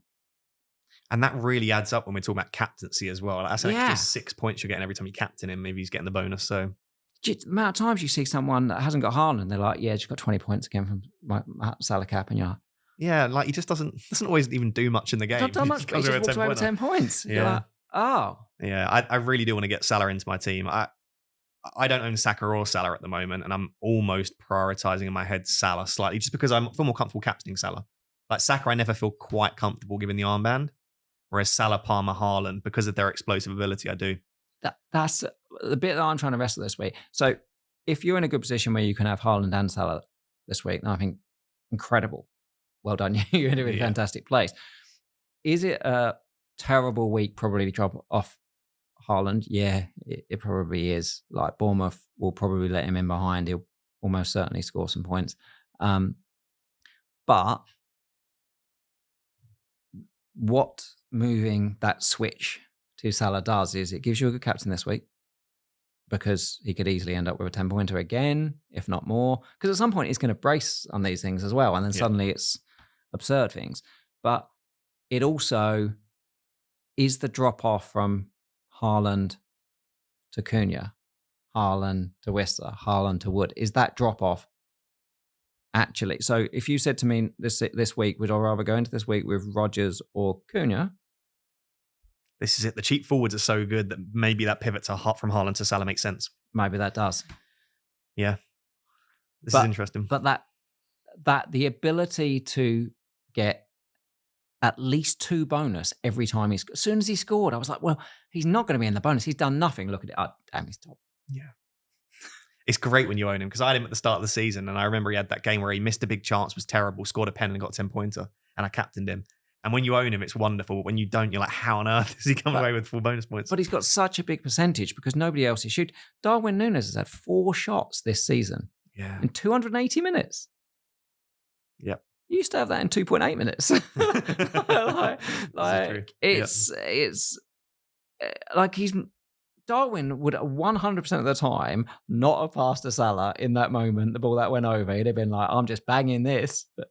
And that really adds up when we're talking about captaincy as well. That's an extra 6 points you're getting every time you captain him. Maybe he's getting the bonus. So
the amount of times you see someone that hasn't got Haaland, they're like, yeah, just got 20 points again from my Salah cap, and you're like,
yeah, like he just doesn't always even do much in the game.
Not done much, but he just walks away with 10 points.
Yeah.
You're like, oh.
Yeah, I really do want to get Salah into my team. I don't own Saka or Salah at the moment, and I'm almost prioritizing in my head Salah slightly, just because I feel more comfortable captaining Salah. Like Saka, I never feel quite comfortable giving the armband, whereas Salah, Palmer, Haaland, because of their explosive ability, I do.
That's the bit that I'm trying to wrestle this week. So if you're in a good position where you can have Haaland and Salah this week, then I think incredible. Well done. You're in a really fantastic place. Is it a terrible week probably to drop off Haaland? Yeah, it probably is. Like Bournemouth will probably let him in behind. He'll almost certainly score some points. But what moving that switch to Salah does is it gives you a good captain this week, because he could easily end up with a 10-pointer again, if not more. Because at some point he's going to brace on these things as well, and then suddenly it's absurd things. But it also is the drop-off from Haaland to Cunha, Haaland to Whistler, Haaland to Wood. Is that drop-off actually? So if you said to me this week, would I rather go into this week with Rodgers or Cunha?
This is it. The cheap forwards are so good that maybe that pivot from Haaland to Salah makes sense.
Maybe that does.
Yeah. This is interesting.
But that the ability to get at least 2 bonus every time as soon as he scored, I was like, well, he's not going to be in the bonus. He's done nothing. Look at it. Oh, damn, he's top.
Yeah. It's great when you own him, because I had him at the start of the season, and I remember he had that game where he missed a big chance, was terrible, scored a pen and got a 10-pointer, and I captained him. And when you own him, it's wonderful. But when you don't, you're like, how on earth does he come away with 4 bonus points?
But he's got such a big percentage because nobody else is shooting. Darwin Núñez has had 4 shots this season in 280 minutes.
Yep.
You used to have that in 2.8 minutes. It's like Darwin would 100% of the time not have passed to Salah in that moment, the ball that went over. He'd have been like, I'm just banging this. But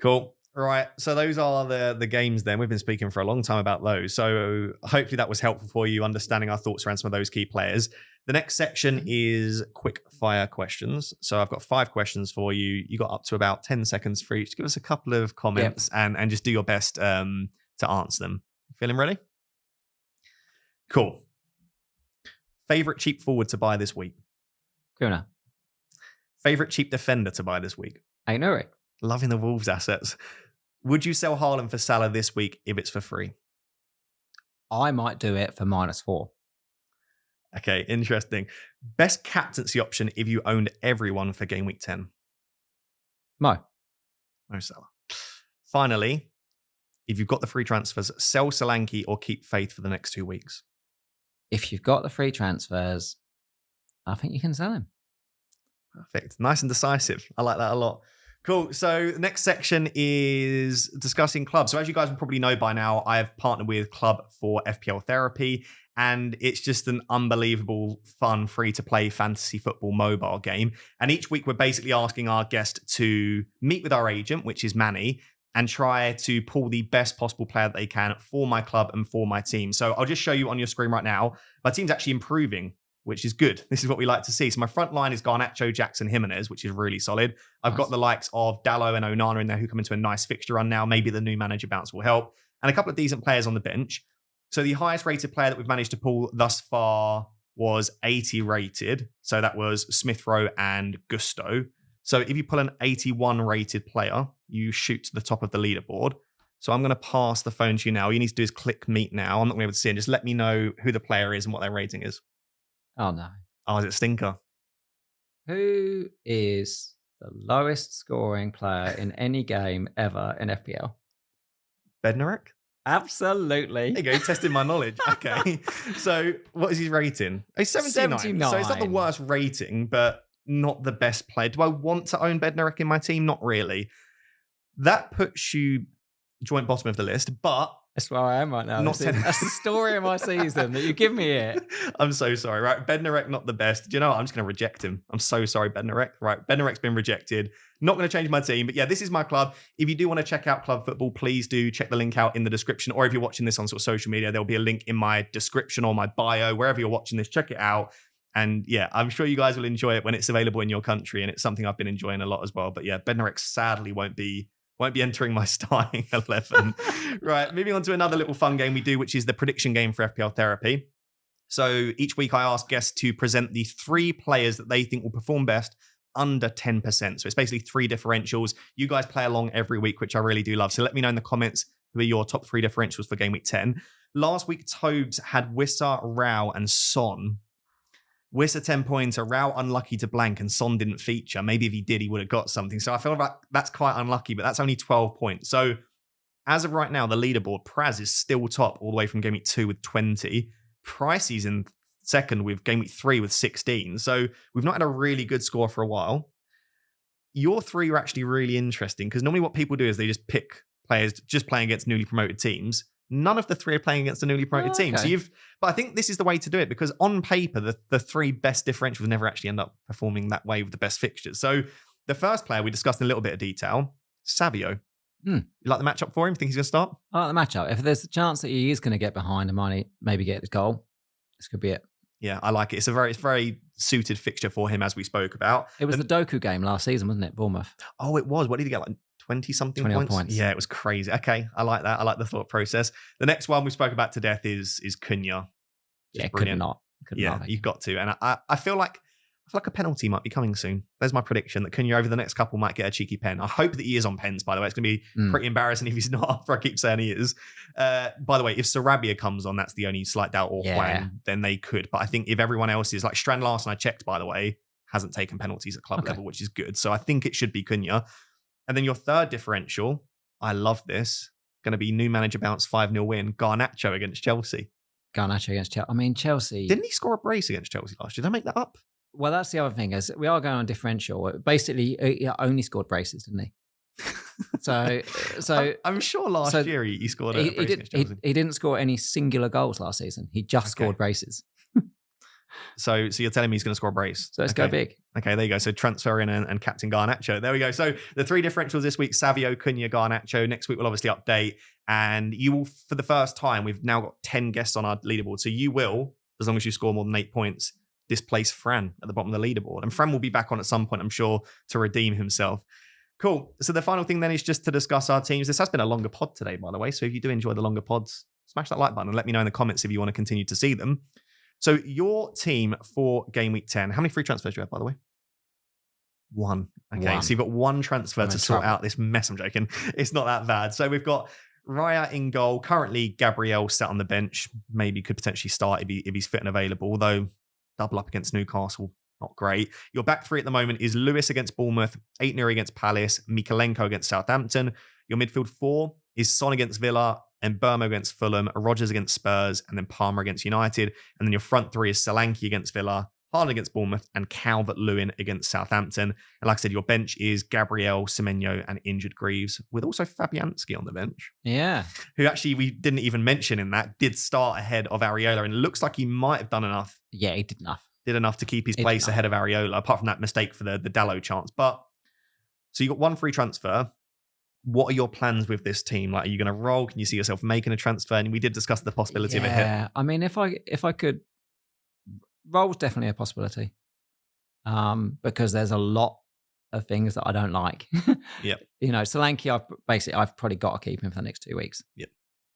cool. Right. So those are the games then. We've been speaking for a long time about those. So hopefully that was helpful for you, understanding our thoughts around some of those key players. The next section is quick fire questions. So I've got 5 questions for you. You got up to about 10 seconds for each. Give us a couple of comments and just do your best to answer them. Feeling ready? Cool. Favorite cheap forward to buy this week?
Kuna.
Favorite cheap defender to buy this week?
Aït-Nouri.
Loving the Wolves assets. Would you sell Haaland for Salah this week if it's for free?
I might do it for -4.
Okay, interesting. Best captaincy option if you owned everyone for game week 10?
Mo
Salah. Finally, if you've got the free transfers, sell Solanke or keep faith for the next 2 weeks?
If you've got the free transfers, I think you can sell him.
Perfect. Nice and decisive. I like that a lot. Cool. So the next section is discussing clubs. So as you guys will probably know by now, I have partnered with Club for FPL Therapy, and it's just an unbelievable, fun, free-to-play fantasy football mobile game. And each week we're basically asking our guest to meet with our agent, which is Manny, and try to pull the best possible player that they can for my club and for my team. So I'll just show you on your screen right now. My team's actually improving, which is good. This is what we like to see. So my front line is Garnacho, Jackson, Jimenez, which is really solid. I've got the likes of Dallo and Onana in there who come into a nice fixture run now. Maybe the new manager bounce will help. And a couple of decent players on the bench. So the highest rated player that we've managed to pull thus far was 80 rated. So that was Smith Rowe and Gusto. So if you pull an 81 rated player, you shoot to the top of the leaderboard. So I'm going to pass the phone to you now. All you need to do is click meet now. I'm not going to be able to see it. Just let me know who the player is and what their rating is.
Oh, no.
Oh, is it Stinker?
Who is the lowest scoring player in any game ever in FPL?
Bednarek?
Absolutely.
There you go, testing my knowledge. Okay. So what is his rating? Oh, he's 79. So it's not the worst rating, but not the best player. Do I want to own Bednarek in my team? Not really. That puts you joint bottom of the list, but
that's where I am right now. That's the story of my season that you give me it.
I'm so sorry, right? Bednarek, not the best. Do you know what? I'm just going to reject him. I'm so sorry, Bednarek. Right, Bednarek's been rejected. Not going to change my team. But yeah, this is my club. If you do want to check out club football, please do check the link out in the description. Or if you're watching this on sort of social media, there'll be a link in my description or my bio. Wherever you're watching this, check it out. And yeah, I'm sure you guys will enjoy it when it's available in your country. And it's something I've been enjoying a lot as well. But yeah, Bednarek sadly won't be entering my starting 11. Right, moving on to another little fun game we do, which is the prediction game for FPL Therapy. So each week I ask guests to present the 3 players that they think will perform best under 10%. So it's basically 3 differentials. You guys play along every week, which I really do love. So let me know in the comments who are your top 3 differentials for game week 10. Last week, Tobes had Wissa, Rao, and Son. Wissa 10 points, Rao unlucky to blank, and Son didn't feature. Maybe if he did, he would have got something. So I feel like that's quite unlucky, but that's only 12 points. So as of right now, the leaderboard, Praz is still top all the way from game week 2 with 20. Pricey's in second with game week 3 with 16. So we've not had a really good score for a while. Your 3 are actually really interesting because normally what people do is they just pick players just playing against newly promoted teams. None of the 3 are playing against a newly promoted team. So but I think this is the way to do it because on paper, the 3 best differentials never actually end up performing that way with the best fixtures. So the first player we discussed in a little bit of detail, Savio. You like the matchup for him? Think he's going to start?
I like the matchup. If there's a chance that he is going to get behind and maybe get the goal, this could be it.
Yeah, I like it. It's very suited fixture for him, as we spoke about.
It was the Doku game last season, wasn't it? Bournemouth.
Oh, it was. What did he get? Like 20-something points? Yeah, it was crazy. Okay, I like that. I like the thought process. The next one we spoke about to death is Cunha.
Yeah, could not.
You've got to. And I feel like a penalty might be coming soon. There's my prediction that Cunha over the next couple might get a cheeky pen. I hope that he is on pens, by the way. It's going to be pretty embarrassing if he's not, after I keep saying he is. By the way, if Sarabia comes on, that's the only slight doubt, or Hwang, then they could. But I think if everyone else is, like Strand Larsen, I checked, by the way, hasn't taken penalties at club level, which is good. So I think it should be Cunha. And then your third differential, I love this, going to be new manager bounce 5-0 win, Garnacho against Chelsea.
Garnacho against Chelsea. I mean, Chelsea...
Didn't he score a brace against Chelsea last year? Did I make that up?
Well, that's the other thing, is we are going on differential. Basically, he only scored braces, didn't he? So
I'm sure last year he scored a brace against Chelsea.
He didn't score any singular goals last season. He just scored braces.
So you're telling me he's going to score a brace?
So let's go big.
Okay, there you go. So transfer in and captain Garnacho. There we go. So the 3 differentials this week, Savio, Cunha, Garnacho. Next week we'll obviously update. And you will, for the first time, we've now got 10 guests on our leaderboard. So you will, as long as you score more than 8 points, displace Fran at the bottom of the leaderboard. And Fran will be back on at some point, I'm sure, to redeem himself. Cool. So the final thing then is just to discuss our teams. This has been a longer pod today, by the way. So if you do enjoy the longer pods, smash that like button and let me know in the comments if you want to continue to see them. So your team for game week 10, how many free transfers do you have, by the way? 1. Okay, so you've got 1 transfer to sort out this mess. I'm joking. It's not that bad. So we've got Raya in goal. Currently, Gabriel sat on the bench. Maybe could potentially start if he's fit and available, although double up against Newcastle, not great. Your back 3 at the moment is Lewis against Bournemouth, Aitner against Palace, Mikalenko against Southampton. Your midfield 4 is Son against Villa, and Burma against Fulham, Rodgers against Spurs, and then Palmer against United. And then your front 3 is Solanke against Villa, Haaland against Bournemouth, and Calvert-Lewin against Southampton. And like I said, your bench is Gabriel, Semenyo, and injured Greaves, with also Fabianski on the bench.
Yeah.
Who actually we didn't even mention in that, did start ahead of Areola, and looks like he might have done enough.
Yeah, he did enough.
Did enough to keep his place ahead of Areola, apart from that mistake for the Dalot chance. But so you got one free transfer. What are your plans with this team? Like, are you going to roll? Can you see yourself making a transfer? And we did discuss the possibility of a hit.
Yeah, I mean, if I could, roll's definitely a possibility. Because there's a lot of things that I don't like.
Yeah.
You know, Solanke, I've probably got to keep him for the next 2 weeks.
Yeah.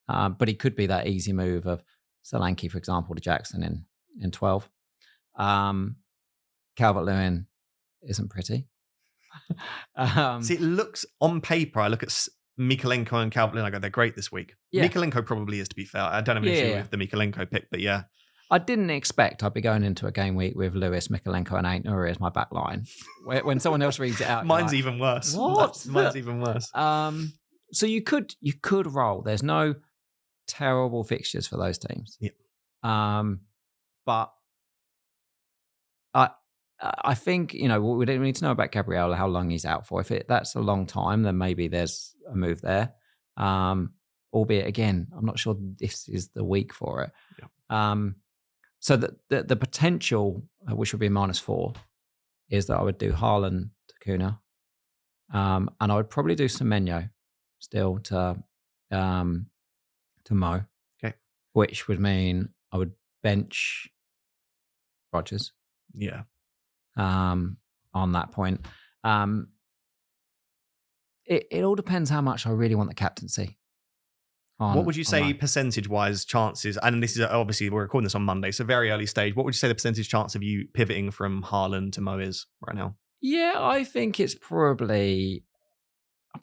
But he could be that easy move of Solanke, for example, to Jackson in 12. Calvert-Lewin isn't pretty.
See, it looks on paper, I look at Mykolenko and Calvert-Lewin, I go, they're great this week.
Yeah.
Mykolenko probably is, to be fair. I don't have an issue with the Mykolenko pick, but yeah.
I didn't expect I'd be going into a game week with Lewis, Mykolenko, and Ait-Nouri as my back line. When someone else reads it out,
mine's even worse.
What?
Mine's even worse.
So you could roll. There's no terrible fixtures for those teams.
Yeah.
But I think, you know, we need to know about Gabriel, how long he's out for. If that's a long time, then maybe there's a move there. Albeit, again, I'm not sure this is the week for it.
Yeah.
So the potential, which would be -4, is that I would do Haaland to Kuna, and I would probably do Semenyo still to Mo.
Okay.
Which would mean I would bench Rodgers.
Yeah.
On that point. It all depends how much I really want the captaincy.
What would you say percentage-wise chances, and this is obviously, we're recording this on Monday, so very early stage, what would you say the percentage chance of you pivoting from Haaland to Mo is right now?
Yeah, I think it's probably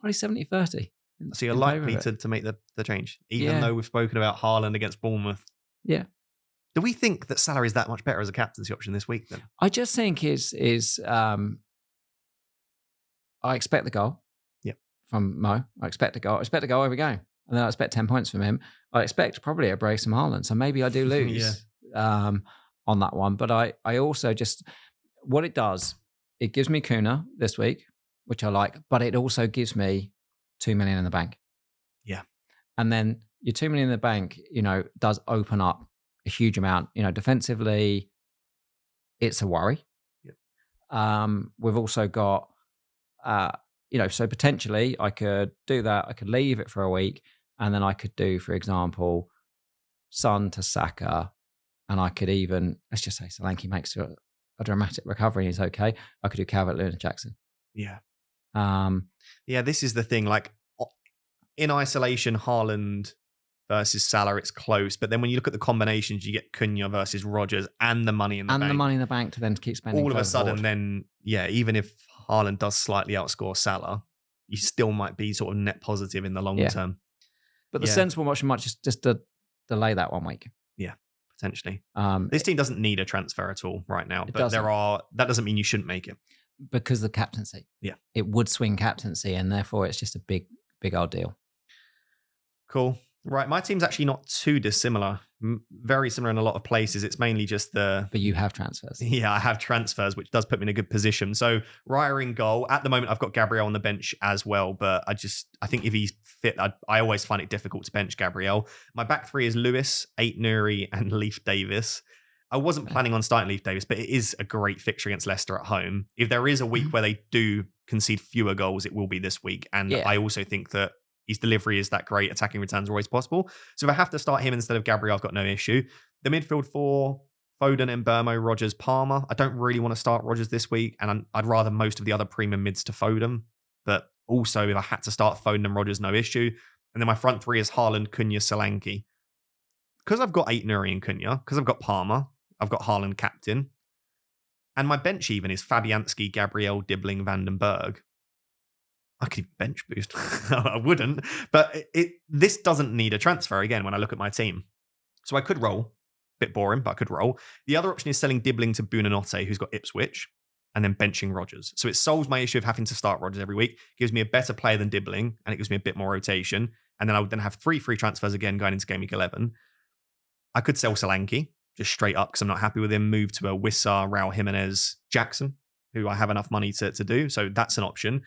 70-30.
So you're likely to make the change, even though we've spoken about Haaland against Bournemouth.
Yeah.
Do we think that Salah is that much better as a captaincy option this week then?
I just think I expect the goal from Mo. I expect a goal. I expect a goal every game. And then I expect 10 points from him. I expect probably a brace from Haaland. So maybe I do lose on that one. But I also just, what it does, it gives me Kuna this week, which I like, but it also gives me 2 million in the bank.
Yeah. And
then your 2 million in the bank, you know, does open up a huge amount. You know, defensively, it's a worry.
Yeah.
We've also got, you know, so potentially I could do that. I could leave it for a week, and then I could do, for example, Son to Saka, and I could even, let's just say Solanke makes a dramatic recovery and he's okay. I could do Calvert-Lewin and Jackson.
Yeah. Yeah, this is the thing. Like, in isolation, Haaland versus Salah, it's close. But then when you look at the combinations, you get Cunha versus Rodgers and the money in the bank.
And the money in the bank to then keep spending.
All of a sudden, then, yeah, even if Haaland does slightly outscore Salah, you still might be sort of net positive in the long term.
But the sensible option might just to delay that 1 week.
Yeah, potentially. This team doesn't need a transfer at all right now. But that doesn't mean you shouldn't make it.
Because of captaincy.
Yeah.
It would swing captaincy, and therefore it's just a big old deal.
Cool. Right, my team's actually not too dissimilar. Very similar in a lot of places. It's mainly just
But you have transfers.
Yeah, I have transfers, which does put me in a good position. So Raya in goal. At the moment, I've got Gabriel on the bench as well, but I think if he's fit, I always find it difficult to bench Gabriel. My back three is Lewis, Ait-Nouri, and Leif Davis. I wasn't planning on starting Leif Davis, but it is a great fixture against Leicester at home. If there is a week where they do concede fewer goals, it will be this week. And I also think that his delivery is that great. Attacking returns are always possible. So if I have to start him instead of Gabriel, I've got no issue. The midfield four, Foden and Mbeumo, Rodgers, Palmer. I don't really want to start Rodgers this week, and I'd rather most of the other premium mids to Foden. But also, if I had to start Foden and Rodgers, no issue. And then my front three is Haaland, Cunha, Solanke. Because I've got Ait-Nouri and Cunha, because I've got Palmer, I've got Haaland captain. And my bench even is Fabianski, Gabriel, Dibbling, Vandenberg. I could bench boost. I wouldn't. But this doesn't need a transfer again when I look at my team. So I could roll. Bit boring, but I could roll. The other option is selling Dibbling to Buonanotte, who's got Ipswich, and then benching Rodgers. So it solves my issue of having to start Rodgers every week. Gives me a better player than Dibbling, and it gives me a bit more rotation. And then I would then have 3 free transfers again going into Game Week 11. I could sell Solanke just straight up because I'm not happy with him, move to a Wissa, Raul Jimenez, Jackson, who I have enough money to do. So that's an option.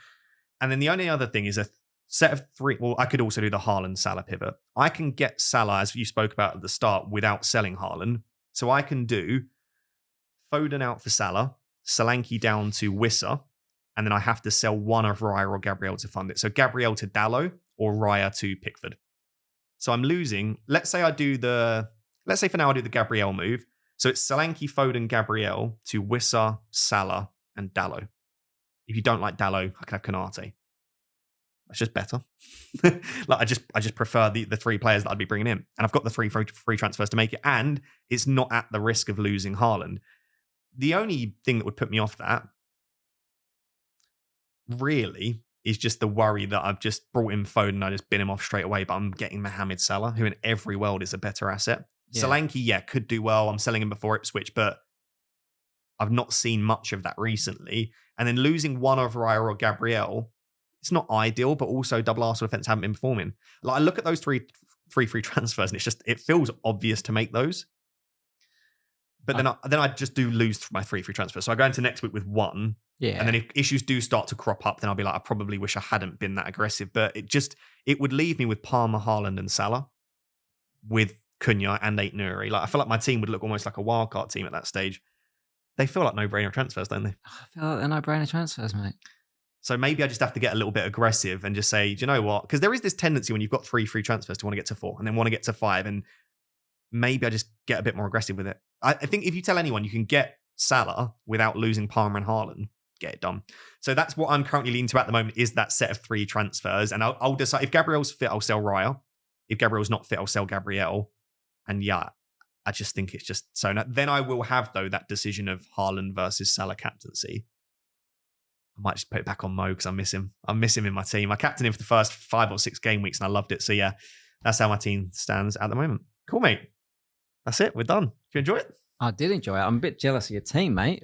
And then the only other thing is a set of 3. Well, I could also do the Haaland Salah pivot. I can get Salah, as you spoke about at the start, without selling Haaland. So I can do Foden out for Salah, Solanke down to Wissa, and then I have to sell one of Raya or Gabriel to fund it. So Gabriel to Dalot or Raya to Pickford. So I'm losing. Let's say for now I do the Gabriel move. So it's Solanke, Foden, Gabriel to Wissa, Salah, and Dalot. If you don't like Dalot, I can have Konate. That's just better. Like I just prefer the 3 players that I'd be bringing in, and I've got the free transfers to make it, and it's not at the risk of losing Haaland. The only thing that would put me off that really is just the worry that I've just brought in Foden, I just bin him off straight away, but I'm getting Mohamed Salah, who in every world is a better asset. Yeah. Solanke, could do well. I'm selling him before Ipswich, but I've not seen much of that recently. And then losing one of Raya or Gabriel, it's not ideal, but also double Arsenal defence haven't been performing. Like I look at those three free transfers, and it feels obvious to make those. But then I just do lose my 3 free transfers. So I go into next week with 1. Yeah. And then if issues do start to crop up, then I'll be like, I probably wish I hadn't been that aggressive. But it would leave me with Palmer, Haaland, and Salah with Cunha and Nate Nuri. Like I feel like my team would look almost like a wildcard team at that stage. They feel like no-brainer transfers, don't they?
I feel like they're no-brainer transfers, mate.
So maybe I just have to get a little bit aggressive and just say, do you know what? Because there is this tendency when you've got 3 free transfers to want to get to 4 and then want to get to 5. And maybe I just get a bit more aggressive with it. I think if you tell anyone you can get Salah without losing Palmer and Haaland, get it done. So that's what I'm currently leaning to at the moment, is that set of 3 transfers. And I'll decide if Gabriel's fit, I'll sell Raya. If Gabriel's not fit, I'll sell Gabriel. And I just think it's just so. Then I will have, though, that decision of Haaland versus Salah captaincy. I might just put it back on Mo because I miss him. I miss him in my team. I captained him for the first 5 or 6 game weeks and I loved it. So yeah, that's how my team stands at the moment. Cool, mate. That's it. We're done. Did you enjoy it?
I did enjoy it. I'm a bit jealous of your team, mate.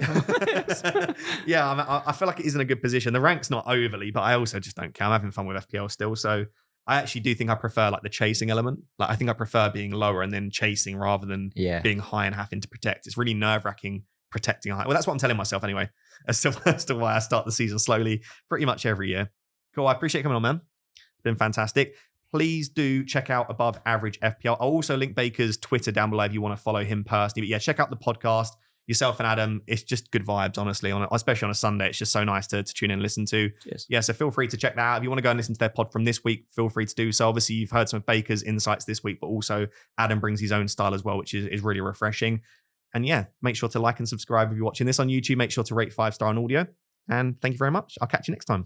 Yeah, I feel like it is in a good position. The rank's not overly, but I also just don't care. I'm having fun with FPL still. So I actually do think I prefer like the chasing element. Like I think I prefer being lower and then chasing rather than being high and having to protect. It's really nerve-wracking protecting high. Well, that's what I'm telling myself anyway, as to why I start the season slowly pretty much every year. Cool. I appreciate you coming on, man. It's been fantastic. Please do check out Above Average FPL. I'll also link Baker's Twitter down below if you want to follow him personally. But yeah, check out the podcast. Yourself and Adam, it's just good vibes, honestly, especially on a Sunday. It's just so nice to tune in and listen to. Cheers. Yeah, so feel free to check that out. If you want to go and listen to their pod from this week, feel free to do so. Obviously, you've heard some of Baker's insights this week, but also Adam brings his own style as well, which is really refreshing. And yeah, make sure to like and subscribe if you're watching this on YouTube. Make sure to rate 5-star on audio. And thank you very much. I'll catch you next time.